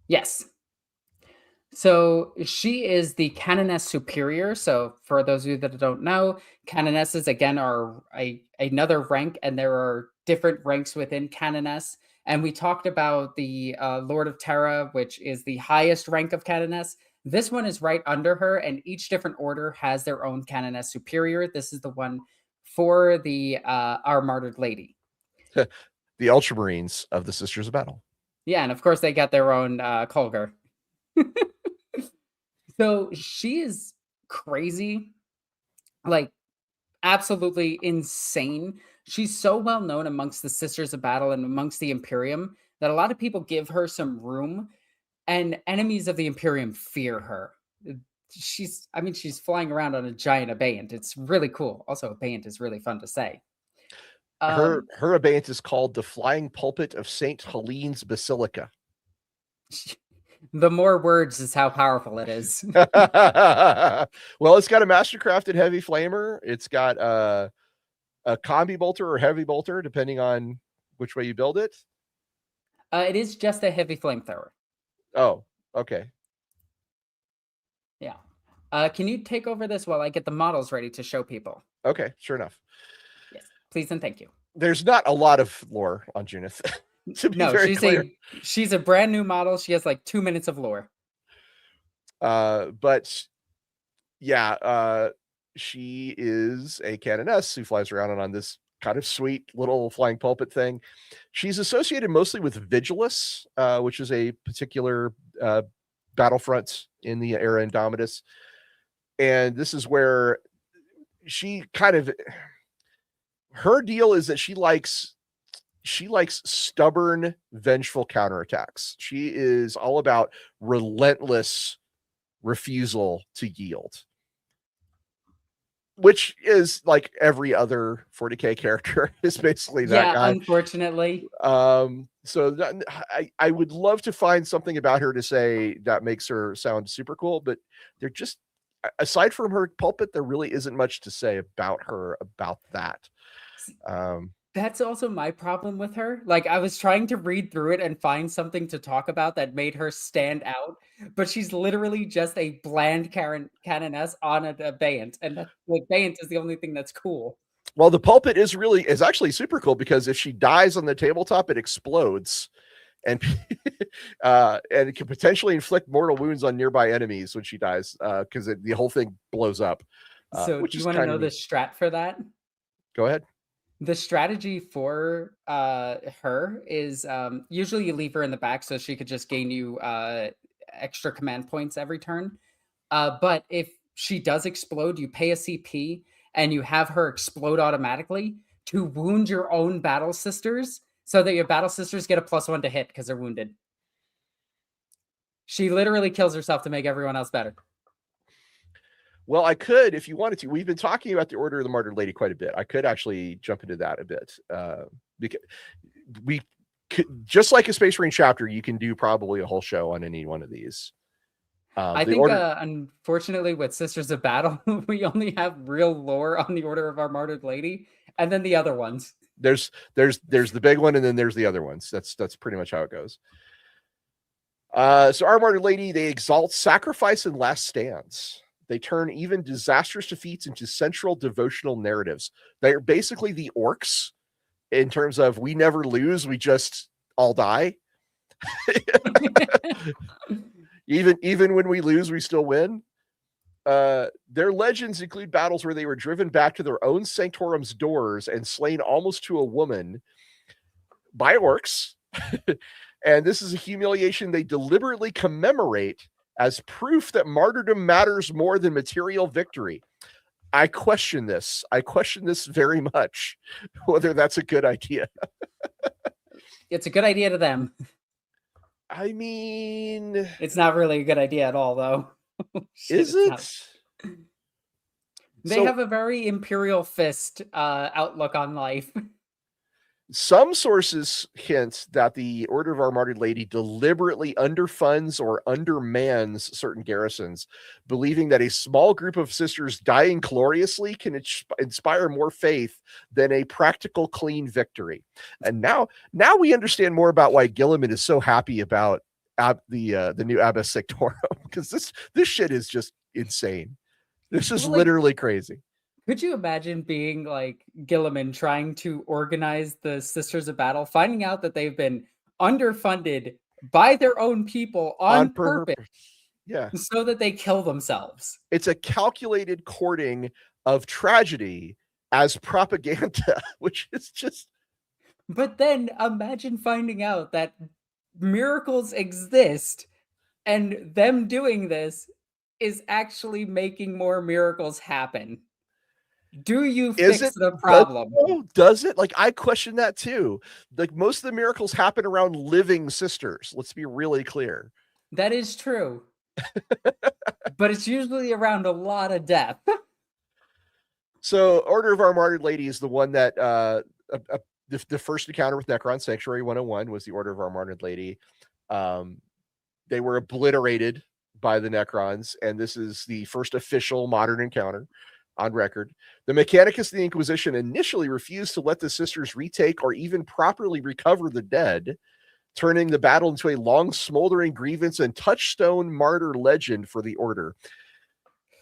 Yes. So she is the Canoness Superior. So for those of you that don't know, Canonesses, again, are another rank, and there are different ranks within Canoness. And we talked about the Lord of Terra, which is the highest rank of Canoness. This one is right under her, and each different order has their own Canoness Superior. This is the one for our Martyred Lady. The Ultramarines of the Sisters of Battle. Yeah, and of course they got their own Kulgar. So she is crazy, like absolutely insane. She's so well known amongst the Sisters of Battle and amongst the Imperium that a lot of people give her some room, and enemies of the Imperium fear her. She's flying around on a giant abeyant. It's really cool. Also, abeyant is really fun to say. Her abeyance is called the Flying Pulpit of Saint Helene's Basilica. The more words is how powerful it is. Well, it's got a mastercrafted heavy flamer. It's got a combi bolter or heavy bolter, depending on which way you build it. It is just a heavy flamethrower. Oh, okay. Yeah. Can you take over this while I get the models ready to show people? Okay, sure enough. Yes, please and thank you. There's not a lot of lore on Junith. To be very clear. She's a brand new model. She has like 2 minutes of lore. But yeah, she is a canoness who flies around on this kind of sweet little flying pulpit thing. She's associated mostly with Vigilus, which is a particular battlefront in the era Indomitus. And this is where she kind of, her deal is that she likes stubborn, vengeful counterattacks. She is all about relentless refusal to yield, which is like every other 40k character is basically that guy. Unfortunately. So I would love to find something about her to say that makes her sound super cool, but they're just, aside from her pulpit, there really isn't much to say about her about that. That's also my problem with her. Like, I was trying to read through it and find something to talk about that made her stand out, but she's literally just a bland canoness on an abeyance, and the abeyance is the only thing that's cool. Well, the pulpit is actually super cool, because if she dies on the tabletop, it explodes, and it can potentially inflict mortal wounds on nearby enemies when she dies, because the whole thing blows up. So do you want to know the strat for that? Go ahead. The strategy for her is usually you leave her in the back so she could just gain you extra command points every turn. But if she does explode, you pay a CP and you have her explode automatically to wound your own battle sisters, so that your battle sisters get a +1 to hit because they're wounded. She literally kills herself to make everyone else better. Well, I could, if you wanted to. We've been talking about the Order of the Martyred Lady quite a bit. I could actually jump into that a bit, because we could, just like a Space Marine chapter, you can do probably a whole show on any one of these. I think, unfortunately, with Sisters of Battle, we only have real lore on the Order of our Martyred Lady, and then the other ones. There's the big one, and then there's the other ones. That's pretty much how it goes. So our Martyred Lady, they exalt sacrifice and last stands. They turn even disastrous defeats into central devotional narratives. They're basically the orcs in terms of, we never lose, we just all die. even when we lose, we still win. Their legends include battles where they were driven back to their own sanctorum's doors and slain almost to a woman by orcs. And this is a humiliation they deliberately commemorate as proof that martyrdom matters more than material victory. I question this. I question this very much, whether that's a good idea. It's a good idea to them. I mean, it's not really a good idea at all, though. Is it? They have a very imperial fist outlook on life. Some sources hint that the Order of our Martyred Lady deliberately underfunds or undermans certain garrisons, believing that a small group of sisters dying gloriously can inspire more faith than a practical, clean victory. And now we understand more about why Guilliman is so happy about the new Abbess Sectorum, because this shit is just insane. This is literally crazy. Could you imagine being like Guilliman trying to organize the Sisters of Battle, finding out that they've been underfunded by their own people on purpose? Yeah. So that they kill themselves. It's a calculated courting of tragedy as propaganda, which is just... But then imagine finding out that miracles exist and them doing this is actually making more miracles happen. Do you fix the problem? Does it? Like, I question that too. Like, most of the miracles happen around living sisters. Let's be really clear. That is true. But it's usually around a lot of death. So Order of our Martyred Lady is the one that the first encounter with Necron, Sanctuary 101, was the Order of our Martyred Lady. They were obliterated by the Necrons, and this is the first official modern encounter on record. The Mechanicus of the Inquisition initially refused to let the sisters retake or even properly recover the dead, turning the battle into a long smoldering grievance and touchstone martyr legend for the Order.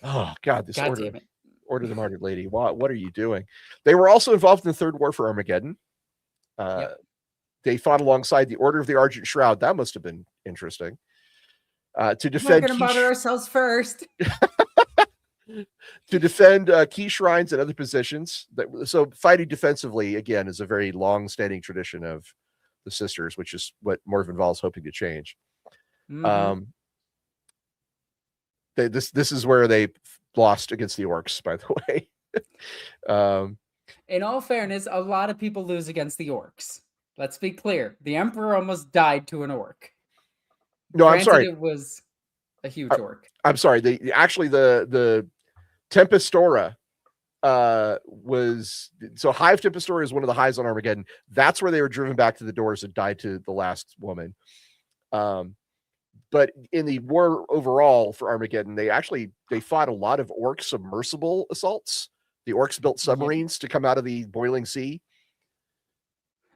Oh God, this God damn it. Order of the Martyred Lady. What are you doing? They were also involved in the Third War for Armageddon. They fought alongside the Order of the Argent Shroud. That must have been interesting. To defend, we're going to martyr ourselves first. To defend key shrines and other positions. So fighting defensively, again, is a very long-standing tradition of the sisters, which is what Morvenn Vahl is hoping to change. Mm-hmm. This is where they lost against the orcs, by the way. In all fairness, a lot of people lose against the orcs. Let's be clear. The Emperor almost died to an orc. No, I'm sorry. It was a huge orc. I'm sorry. The Tempestora was... So Hive Tempestora is one of the highs on Armageddon. That's where they were driven back to the doors and died to the last woman. But in the war overall for Armageddon, they fought a lot of orc submersible assaults. The orcs built submarines to come out of the boiling sea.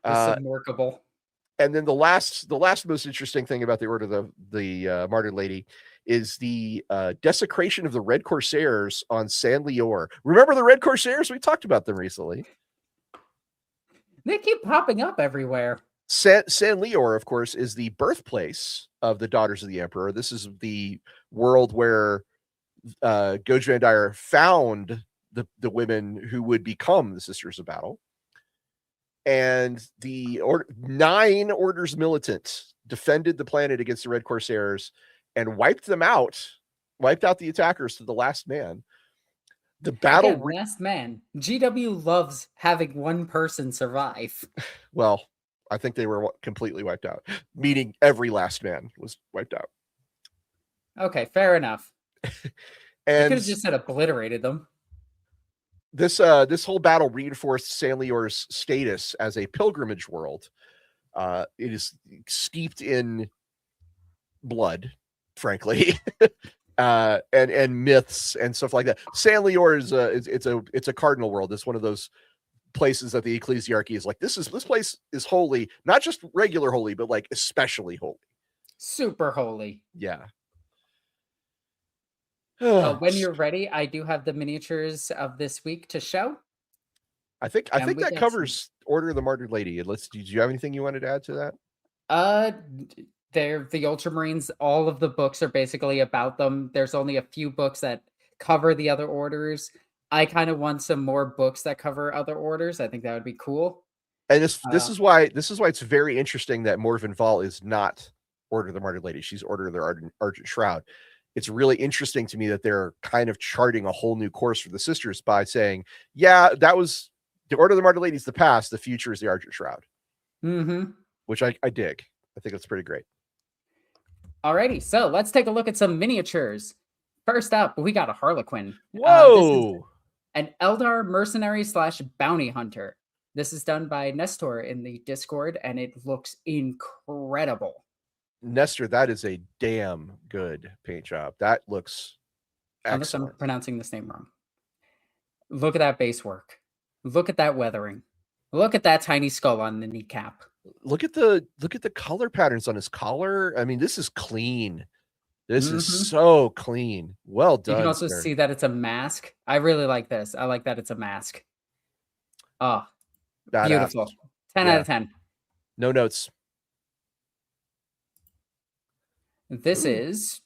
Submersible. And then the last most interesting thing about the Order of the Martyred Lady is the desecration of the Red Corsairs on San Lior. Remember the Red Corsairs? We talked about them recently. They keep popping up everywhere. San Lior, of course, is the birthplace of the Daughters of the Emperor. This is the world where Goj Van Dyer found the women who would become the Sisters of Battle. And the 9 Orders Militant defended the planet against the Red Corsairs and wiped out the attackers to the last man. The battle... Again, last man. GW loves having one person survive. Well, I think they were completely wiped out, meaning every last man was wiped out. Okay, fair enough. And could have just said obliterated them. This whole battle reinforced San Lior's status as a pilgrimage world. It is steeped in blood, frankly, and myths and stuff like that. San Lior is a cardinal world. It's one of those places that the ecclesiarchy is like, this place is holy, not just regular holy, but like especially holy, super holy. Yeah. When you're ready, I do have the miniatures of this week to show. I think that covers Order of the Martyred Lady. Do you have anything you wanted to add to that? They're the Ultramarines. All of the books are basically about them. There's only a few books that cover the other orders. I kind of want some more books that cover other orders. I think that would be cool. And this is why it's very interesting that Morvenn Vahl is not Order of the Martyred Lady. She's Order of the Argent Shroud. It's really interesting to me that they're kind of charting a whole new course for the sisters by saying, yeah, that was the Order of the Martyred Lady is the past. The future is the Argent Shroud. Mm-hmm. Which I dig. I think that's pretty great. Alrighty, so let's take a look at some miniatures. First up, we got a Harlequin. Whoa! This is an Eldar mercenary / bounty hunter. This is done by Nestor in the Discord, and it looks incredible. Nestor, that is a damn good paint job. That looks excellent. Unless I'm pronouncing this name wrong. Look at that base work. Look at that weathering. Look at that tiny skull on the kneecap. Look at the color patterns on his collar. I mean, this is clean. This is so clean. Well done. You can also see that it's a mask. I really like this. I like that it's a mask. Oh, badass. Beautiful. 10 out of 10. No notes. This is...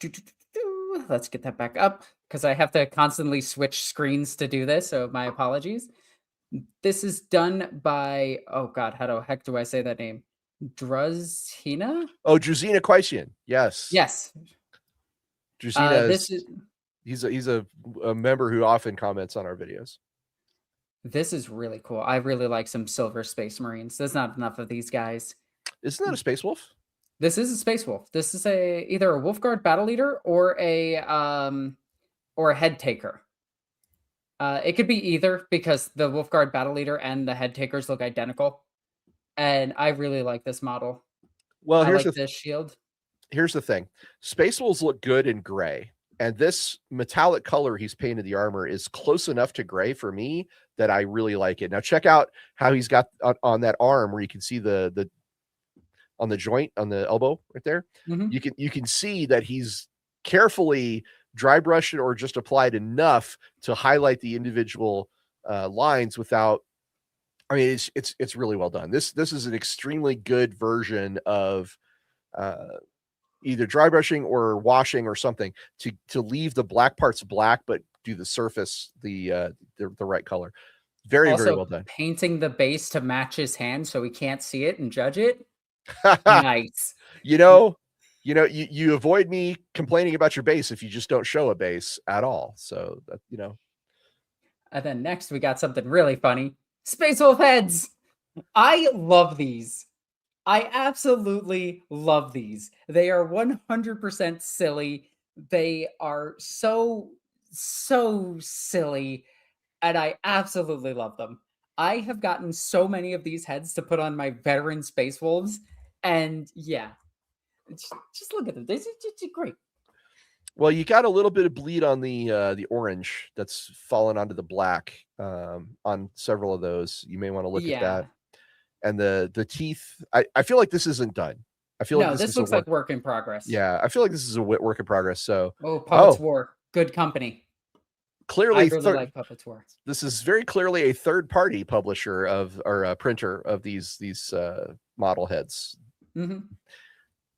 Let's get that back up because I have to constantly switch screens to do this, so my apologies. This is done by... Oh, God, how the heck do I say that name? Druzhina? Oh, Druzhina Quaisian. Yes. Yes. Druzhina he's a member who often comments on our videos. This is really cool. I really like some Silver Space Marines. There's not enough of these guys. Isn't that a Space Wolf? This is a Space Wolf. This is either a Wolf Guard battle leader or a head taker. It could be either because the Wolfguard Battle Leader and the Head Takers look identical. And I really like this model. Well, I like this shield. Here's the thing. Space Wolves look good in gray. And this metallic color he's painted the armor is close enough to gray for me that I really like it. Now check out how he's got on that arm where you can see the on the joint on the elbow right there. Mm-hmm. You can see that he's carefully dry brushed it or just applied enough to highlight the individual lines without. I mean, it's really well done. This is an extremely good version of either dry brushing or washing or something to leave the black parts black, but do the surface the right color. Very well done. Painting the base to match his hand so we can't see it and judge it. Nice. You avoid me complaining about your base if you just don't show a base at all. So that, And then next we got something really funny. Space Wolf heads. I love these. I absolutely love these. They are 100% silly. They are so silly, and I absolutely love them. I have gotten so many of these heads to put on my veteran Space Wolves, and yeah, just look at them. They're great. Well, you got a little bit of bleed on the orange that's fallen onto the black on several of those. You may want to look at that. And the teeth, I feel like this isn't done. I feel like this looks like work in progress. Yeah, I feel like this is a work in progress. So Puppets War, good company. Clearly, I really like Puppets War. This is very clearly a third-party publisher or a printer of these model heads. Mm-hmm.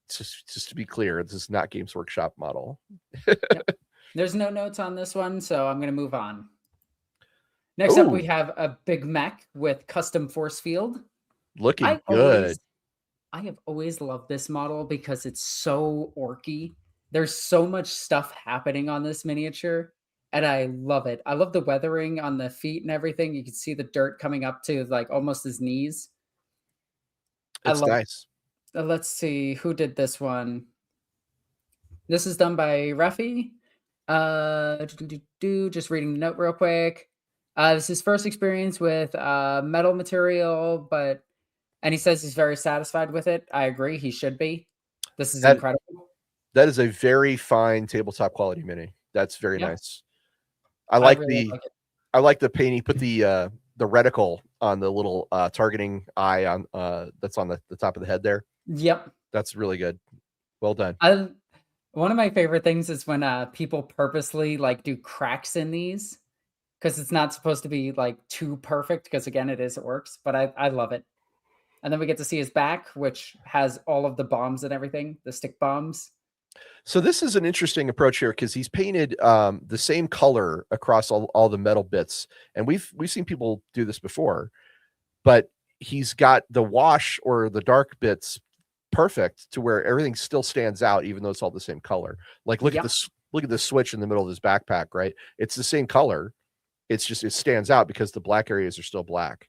Just to be clear, this is not Games Workshop model. Yep. There's no notes on this one, so I'm going to move on. Next up, we have a big mech with custom force field. Looking good. I have always loved this model because it's so orky. There's so much stuff happening on this miniature, and I love it. I love the weathering on the feet and everything. You can see the dirt coming up to like almost his knees. It's nice. Let's see who did this one. This is done by Ruffy. Just reading the note real quick. This is his first experience with metal material, and he says he's very satisfied with it. I agree. He should be. This is incredible. That is a very fine tabletop quality mini. That's very nice. I like the paint. He put the reticle on the little targeting eye on that's on the top of the head there. Yep. That's really good. Well done. One of my favorite things is when people purposely like do cracks in these because it's not supposed to be like too perfect because again it works, but I love it. And then we get to see his back, which has all of the bombs and everything, the stick bombs. So this is an interesting approach here because he's painted the same color across all the metal bits. And we've seen people do this before, but he's got the wash or the dark bits perfect to where everything still stands out, even though it's all the same color. Like look at the switch in the middle of his backpack, right? It's the same color. It's just, it stands out because the black areas are still black.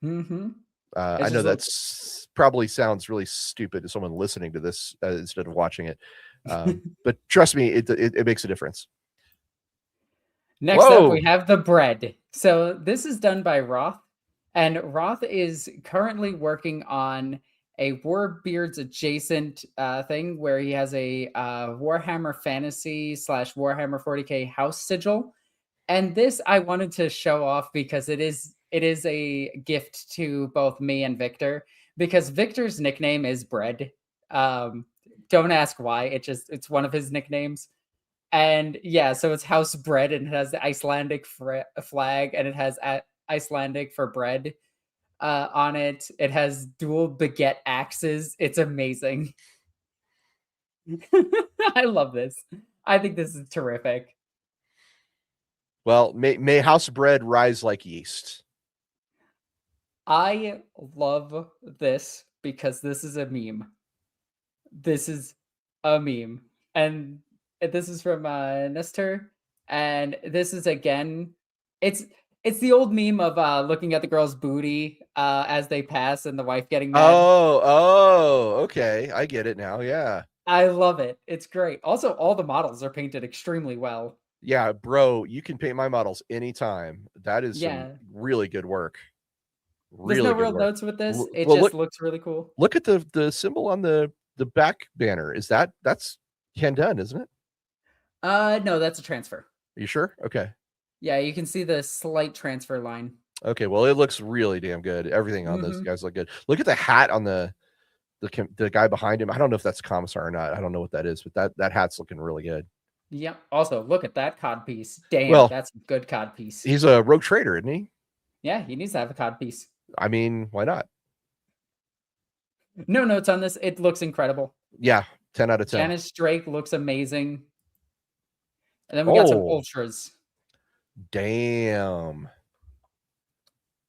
Mm-hmm. I know that's probably sounds really stupid to someone listening to this instead of watching it. But trust me, it makes a difference. Next up, we have the bread. So this is done by Roth, and Roth is currently working on a Lorebeards adjacent thing where he has a Warhammer Fantasy / Warhammer 40K house sigil. And this I wanted to show off because it is a gift to both me and Victor, because Victor's nickname is Bread. Don't ask why. It's one of his nicknames. And yeah, so it's House Bread, and it has the Icelandic flag, and it has Icelandic for bread on it. It has dual baguette axes. It's amazing. I love this. I think this is terrific. Well, may House Bread rise like yeast. I love this because this is a meme. This is a meme. And this is from Nestor. And this is, again, it's the old meme of looking at the girl's booty as they pass and the wife getting mad. Oh, okay. I get it now. Yeah. I love it. It's great. Also, all the models are painted extremely well. Yeah, bro, you can paint my models anytime. That is some Yeah. really good work. There's no Really good real work. notes with this. It Well, just looks really cool. look at the symbol on the back banner. That's Canoness, isn't it? No, that's a transfer. Are you sure? Okay. Yeah, you can see the slight transfer line. Okay, well, it looks really damn good. Everything on those guys look good. Look at the hat on the guy behind him. I don't know if that's Commissar or not. I don't know what that is, but that hat's looking really good. Yep. Also, look at that cod piece. Damn, Well, that's a good cod piece. He's a rogue trader, isn't he? Yeah, he needs to have a cod piece. I mean, why not? No notes on this. It looks incredible. Yeah, 10 out of 10. Janice Drake looks amazing. And then we got some ultras. Damn.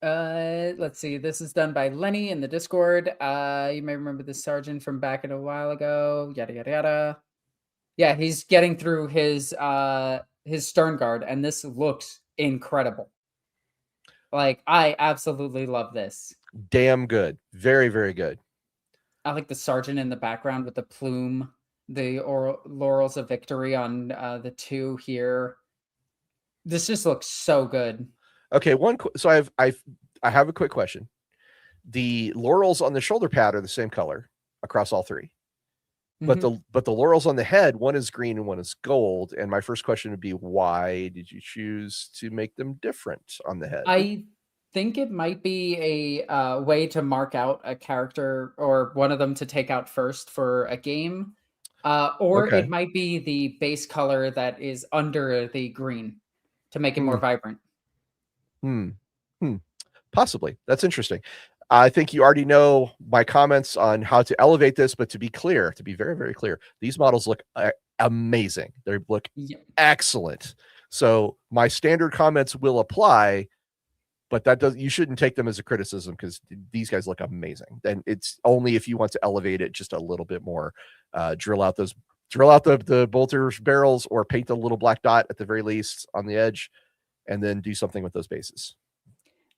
Let's see. This is done by Lenny in the Discord. You may remember the sergeant from back in a while ago. Yada yada yada. Yeah, he's getting through his stern guard, and this looks incredible. Like, I absolutely love this. Damn good. Very, very good. I like the sergeant in the background with the plume, the laurels of victory on the two here. This just looks so good. Okay, so I have a quick question. The laurels on the shoulder pad are the same color across all three. But the laurels on the head, one is green and one is gold. And my first question would be, why did you choose to make them different on the head? I think it might be a way to mark out a character or one of them to take out first for a game. Or it might be the base color that is under the green to make it more vibrant. Possibly. That's interesting. I think you already know my comments on how to elevate this, but to be clear, to be very, very clear, these models look amazing. They look excellent. So my standard comments will apply, but you shouldn't take them as a criticism because these guys look amazing. Then it's only if you want to elevate it just a little bit more, drill out the bolters barrels or paint a little black dot at the very least on the edge, and then do something with those bases.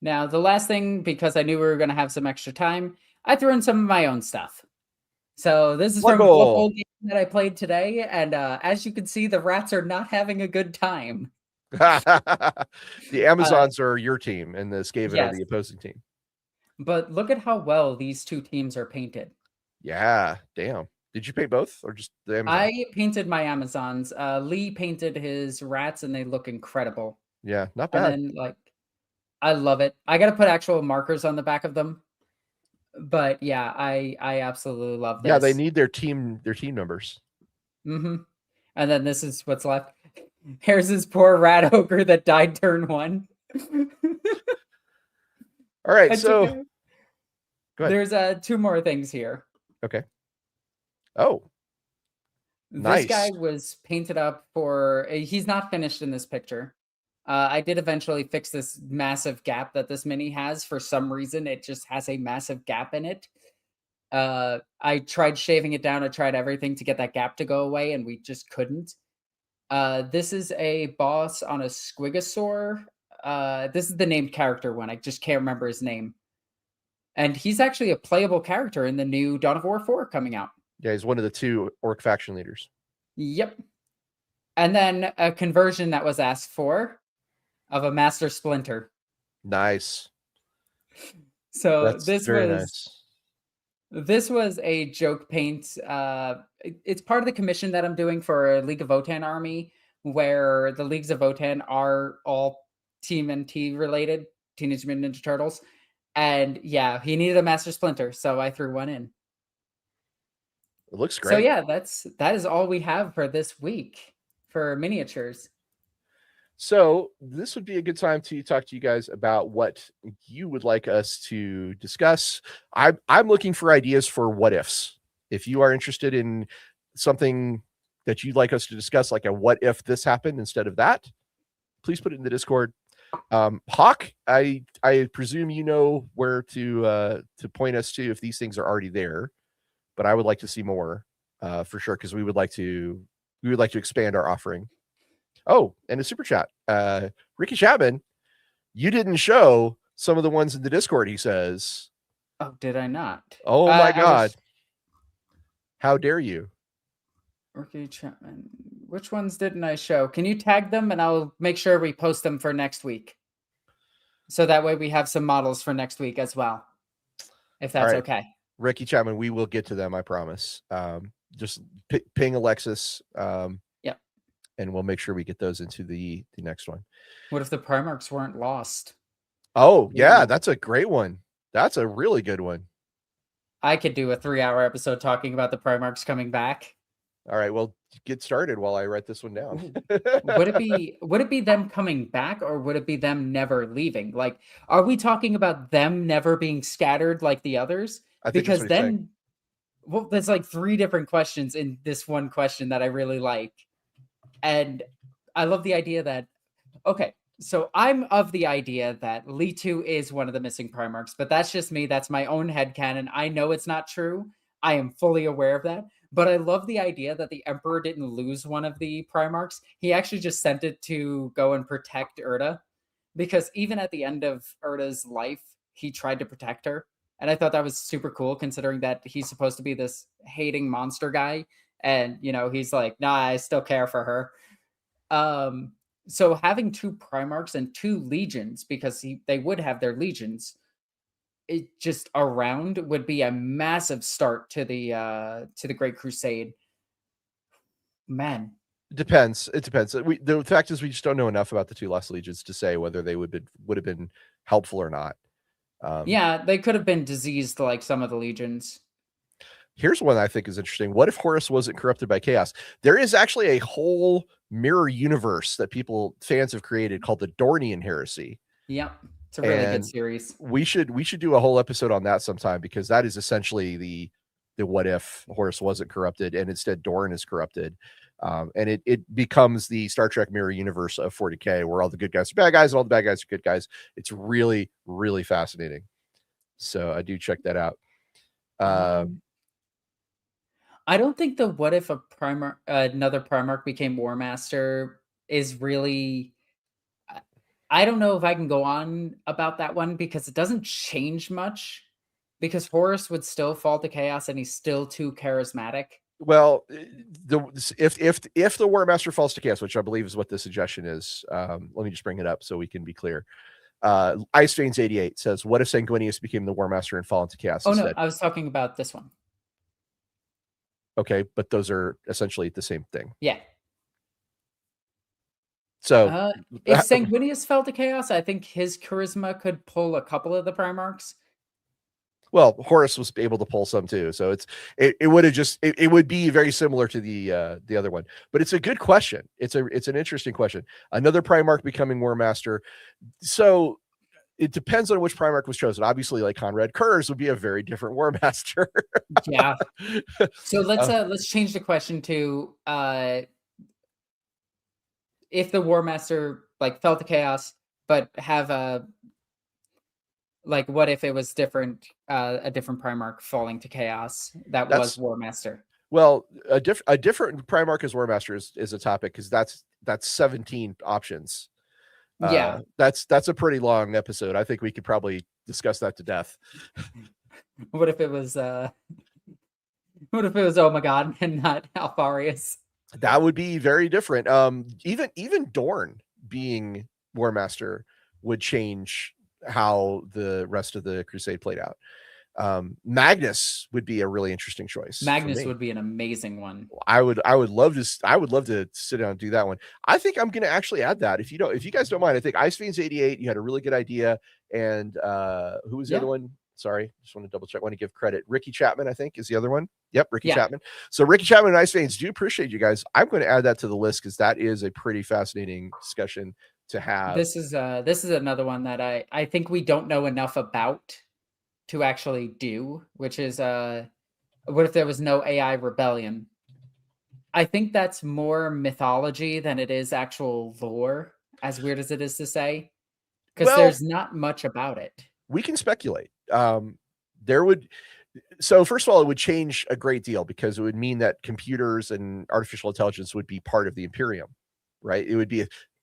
Now, the last thing, because I knew we were going to have some extra time, I threw in some of my own stuff. So this is from a whole game that I played today, and as you can see, the rats are not having a good time. The Amazons are your team, and the Skaven are the opposing team. But look at how well these two teams are painted. Yeah, damn. Did you paint both, or just the Amazons? I painted my Amazons. Lee painted his rats, and they look incredible. Yeah, not bad. And then, I love it. I got to put actual markers on the back of them. But yeah, I absolutely love this. Yeah, they need their team members. And then this is what's left. Here's this poor rat ogre that died turn 1. All right, so go ahead. There's 2 more things here. Okay. Oh. This guy was painted up for... He's not finished in this picture. I did eventually fix this massive gap that this mini has. For some reason, it just has a massive gap in it. I tried shaving it down. I tried everything to get that gap to go away, and we just couldn't. This is a boss on a Squigosaur. This is the named character one. I just can't remember his name. And he's actually a playable character in the new Dawn of War 4 coming out. Yeah, he's one of the 2 orc faction leaders. Yep. And then a conversion that was asked for of a Master Splinter. Nice. So that's this very was nice. This was a joke paint. It's part of the commission that I'm doing for a League of Votann army, where the Leagues of Votann are all TMNT related, Teenage Mutant Ninja Turtles. And yeah, he needed a Master Splinter, so I threw one in. It looks great. So yeah, that is all we have for this week for miniatures. So this would be a good time to talk to you guys about what you would like us to discuss. I'm looking for ideas for what ifs. If you are interested in something that you'd like us to discuss, like a what if this happened instead of that, please put it in the Discord. Hawk, I presume you know where to point us to if these things are already there, but I would like to see more for sure, because we would like to expand our offering. Oh, and a super chat. Ricky Chapman, you didn't show some of the ones in the Discord, he says. Oh, did I not? Oh my God. How dare you? Ricky Chapman. Which ones didn't I show? Can you tag them and I'll make sure we post them for next week. So that way we have some models for next week as well. If that's okay. Ricky Chapman, we will get to them, I promise. Just ping Alexis. Yep. And we'll make sure we get those into the next one. What if the Primarchs weren't lost? Oh, yeah, that's a great one. That's a really good one. I could do a 3-hour episode talking about the Primarchs coming back. All right, well, get started while I write this one down. Would it be them coming back, or would it be them never leaving? Like, are we talking about them never being scattered like the others? I think because then, well, there's like 3 different questions in this one question that I really like. And I love the idea that, okay, so I'm of the idea that Litu is one of the missing Primarchs, but that's just me. That's my own headcanon. I know it's not true. I am fully aware of that. But I love the idea that the Emperor didn't lose one of the Primarchs. He actually just sent it to go and protect Eruita. Because even at the end of Erda's life, he tried to protect her. And I thought that was super cool, considering that he's supposed to be this hating monster guy. And, you know, he's like, nah, I still care for her. So having 2 Primarchs and 2 legions, because they would have their legions, it just around would be a massive start to the Great Crusade. Man. It depends. The fact is we just don't know enough about the 2 lost legions to say whether they would have been helpful or not. Yeah, they could have been diseased like some of the legions. Here's one I think is interesting. What if Horus wasn't corrupted by chaos? There is actually a whole mirror universe that fans have created called the Dornian Heresy. Yep. It's a really good series. We should do a whole episode on that sometime, because that is essentially the what if Horus wasn't corrupted and instead Dorn is corrupted. And it becomes the Star Trek mirror universe of 40K, where all the good guys are bad guys and all the bad guys are good guys. It's really, really fascinating. So I do check that out. I don't think the what if another Primarch became War Master is really. I don't know if I can go on about that one, because it doesn't change much, because Horus would still fall to chaos and he's still too charismatic. Well, if the War Master falls to chaos, which I believe is what the suggestion is, let me just bring it up so we can be clear. Iceveins 88 says, what if Sanguinius became the War Master and fall into chaos instead? No, I was talking about this one. Okay, but those are essentially the same thing. Yeah. So if Sanguinius fell to chaos, I think his charisma could pull a couple of the Primarchs. Well, Horus was able to pull some too, so it would have just it would be very similar to the other one. But it's a good question. It's an interesting question. Another Primarch becoming War Master. So it depends on which Primarch was chosen. Obviously, like Conrad Kurz would be a very different War Master. Yeah. So let's change the question to if the War Master like fell to chaos, but have a like, what if it was different? A different Primarch falling to chaos that was War Master. Well, a different Primarch as War Master is a topic, because that's 17 options. Yeah, that's a pretty long episode. I think we could probably discuss that to death. What if it was oh my god and not Alfarius? That would be very different. Even Dorn being War Master would change how the rest of the Crusade played out. Magnus would be a really interesting choice. Magnus would be an amazing one. I would love to sit down and do that one. I think I'm going to actually add that. If you guys don't mind, I think Iceveins 88, you had a really good idea. And who was the other one? Sorry, just want to double check. I want to give credit. Ricky Chapman, I think, is the other one. Yep, Ricky Chapman. So Ricky Chapman and Iceveins, do appreciate you guys. I'm going to add that to the list, because that is a pretty fascinating discussion to have. This is another one that I think we don't know enough about to actually do, which is what if there was no AI rebellion? I think that's more mythology than it is actual lore, as weird as it is to say, because there's not much about it. We can speculate. So first of all, it would change a great deal, because it would mean that computers and artificial intelligence would be part of the Imperium, right?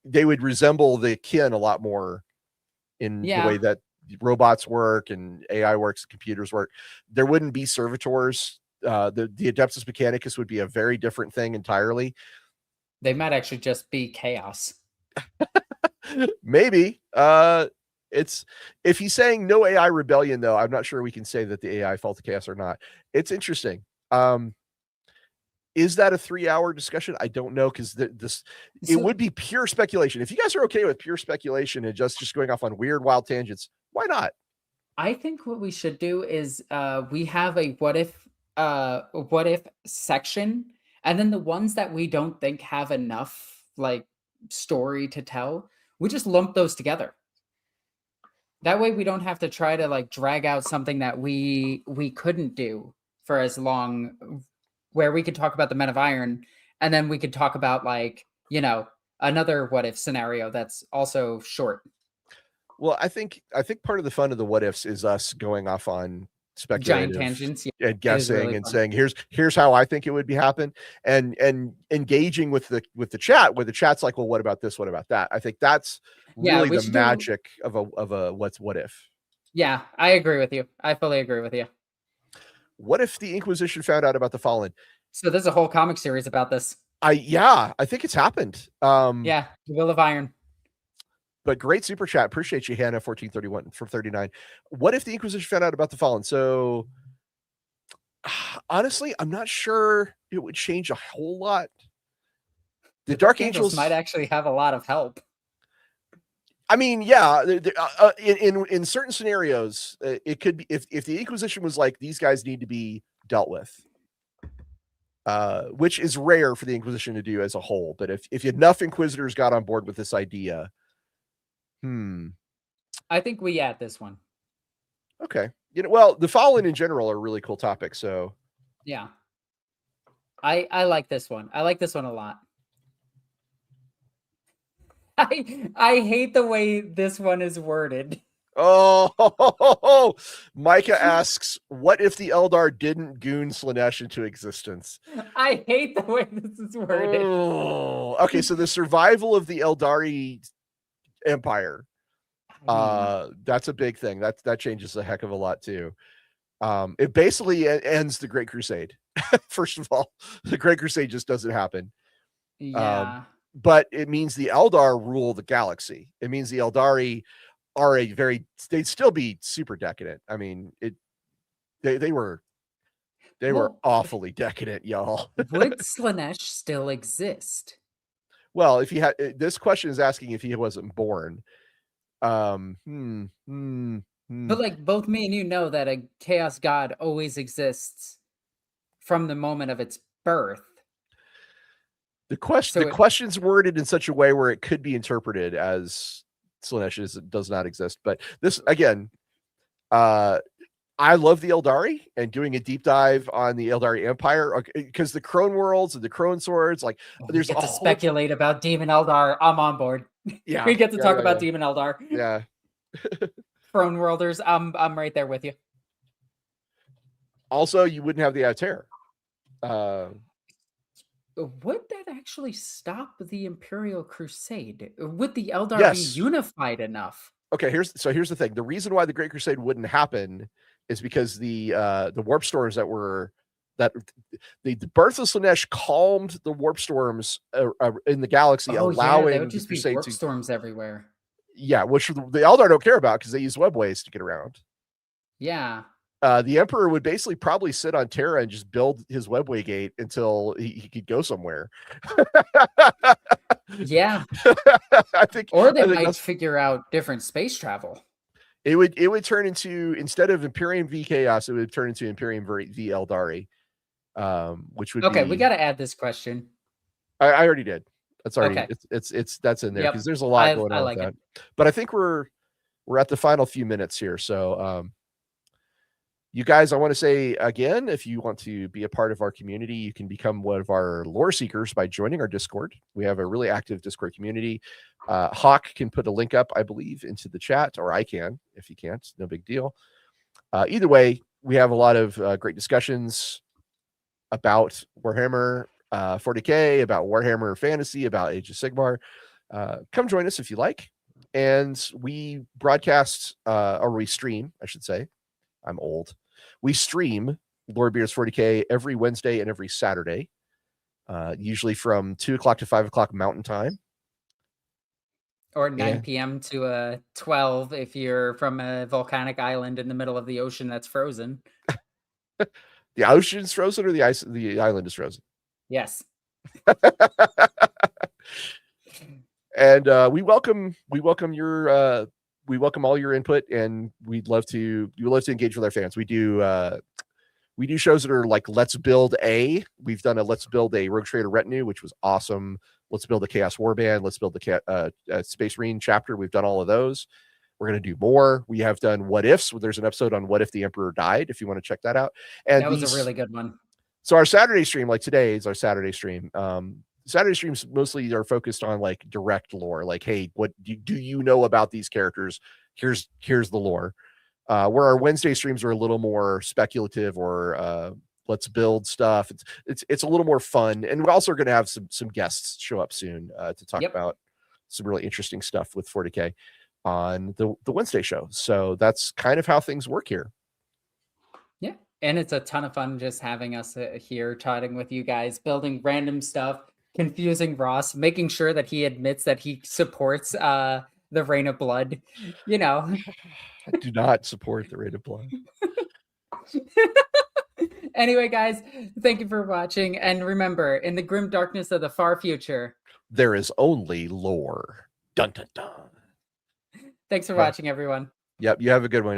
They would resemble the kin a lot more in the way that robots work and AI works, computers work. There wouldn't be servitors. The Adeptus Mechanicus would be a very different thing entirely. They might actually just be chaos. Maybe. It's if he's saying no AI rebellion, though, I'm not sure we can say that the AI fell to chaos or not. It's interesting. Is that a 3-hour discussion? I don't know, because it would be pure speculation. If you guys are okay with pure speculation and just going off on weird, wild tangents, why not? I think what we should do is we have a what if section, and then the ones that we don't think have enough like story to tell, we just lump those together. That way we don't have to try to like drag out something that we couldn't do for as long, where we could talk about the Men of Iron, and then we could talk about like, another what if scenario that's also short. Well, I think part of the fun of the what ifs is us going off on speculative Giant tangents, and guessing really and fun. saying here's how I think it would be happen, and engaging with the chat, where the chat's like, well, what about this, what about that? I think that's really the magic of a what if. Yeah, I agree with you. I fully agree with you. What if the Inquisition found out about the Fallen? So there's a whole comic series about this. I think it's happened. Yeah, the Will of Iron. But great super chat. Appreciate you, Hannah 1431 from 39. What if the Inquisition found out about the Fallen? So honestly, I'm not sure it would change a whole lot. The Dark Angels might actually have a lot of help. I mean, yeah, in certain scenarios, it could be if the Inquisition was like, these guys need to be dealt with, which is rare for the Inquisition to do as a whole. But if enough Inquisitors got on board with this idea, I think we add this one. Okay, well, the Fallen in general are a really cool topic. So yeah, I like this one. I like this one a lot. I hate the way this one is worded. Oh, Micah asks, what if the Eldar didn't goon Slaanesh into existence? I hate the way this is worded. Oh, okay, so the survival of the Eldari Empire. That's a big thing. That changes a heck of a lot too. It basically ends the Great Crusade. First of all, the Great Crusade just doesn't happen. Yeah. But it means the Eldar rule the galaxy. It means the Eldari are they'd still be super decadent. I mean, they were awfully decadent, y'all. Would Slaanesh still exist? Well, if he had, this question is asking if he wasn't born. But like both me and you know that a chaos god always exists from the moment of its birth. The question's worded in such a way where it could be interpreted as Slaanesh does not exist. But this, again, I love the Eldari, and doing a deep dive on the Eldari Empire, because the Crone worlds and the Crone swords, like there's to speculate about Demon Eldar. I'm on board. Yeah, we get to talk about Demon Eldar. Yeah. Crone worlders, I'm right there with you. Also, you wouldn't have the Altair. Would that actually stop the Imperial Crusade? Would the Eldar be unified enough? Okay, here's the thing. The reason why the Great Crusade wouldn't happen is because the warp storms that the birth of Slaanesh calmed the warp storms in the galaxy, allowing there would just the be warp storms everywhere. Yeah, which the Eldar don't care about because they use webways to get around. Yeah. The Emperor would basically probably sit on Terra and just build his webway gate until he could go somewhere. Yeah. I think, or they might figure out different space travel. It would turn into, instead of Imperium v Chaos, it would turn into Imperium v Eldari, which would okay. We got to add this question. I already did. That's already okay. It's that's in there because there's a lot going on with that. But I think we're at the final few minutes here, so you guys, I want to say again, if you want to be a part of our community, you can become one of our lore seekers by joining our Discord. We have a really active Discord community. Hawk can put a link up, I believe, into the chat, or I can. If you can't, no big deal. Either way, we have a lot of great discussions about Warhammer 40K, about Warhammer Fantasy, about Age of Sigmar. Come join us if you like. And we broadcast, or we stream, I should say. I'm old. We stream Lorebeards 40K every Wednesday and every Saturday. usually from 2 o'clock to 5 o'clock Mountain Time. Or 9 p.m. to 12 if you're from a volcanic island in the middle of the ocean that's frozen. The ocean's frozen or the island is frozen? Yes. And we welcome all your input, and we'd love to engage with our fans. We do shows that are like Let's Build A. We've done a Let's Build a Rogue Trader Retinue, which was awesome. Let's Build a Chaos Warband. Let's Build the Space Marine chapter. We've done all of those. We're going to do more. We have done What Ifs. There's an episode on what if the Emperor died, if you want to check that out. And that was a really good one. So our Saturday stream, like today is our Saturday stream. Saturday streams mostly are focused on like direct lore. Like, hey, what do you know about these characters? Here's the lore. Where our Wednesday streams are a little more speculative or let's build stuff. It's a little more fun, and we're also going to have some guests show up soon to talk about some really interesting stuff with 40K on the Wednesday show. So that's kind of how things work here. Yeah, and it's a ton of fun just having us here chatting with you guys, building random stuff, confusing Ross, making sure that he admits that he supports the Reign of Blood. You know, I do not support the Reign of Blood. Anyway, guys, thank you for watching. And remember, in the grim darkness of the far future, there is only lore. Dun, dun, dun. Thanks for watching, everyone. Yep. You have a good one.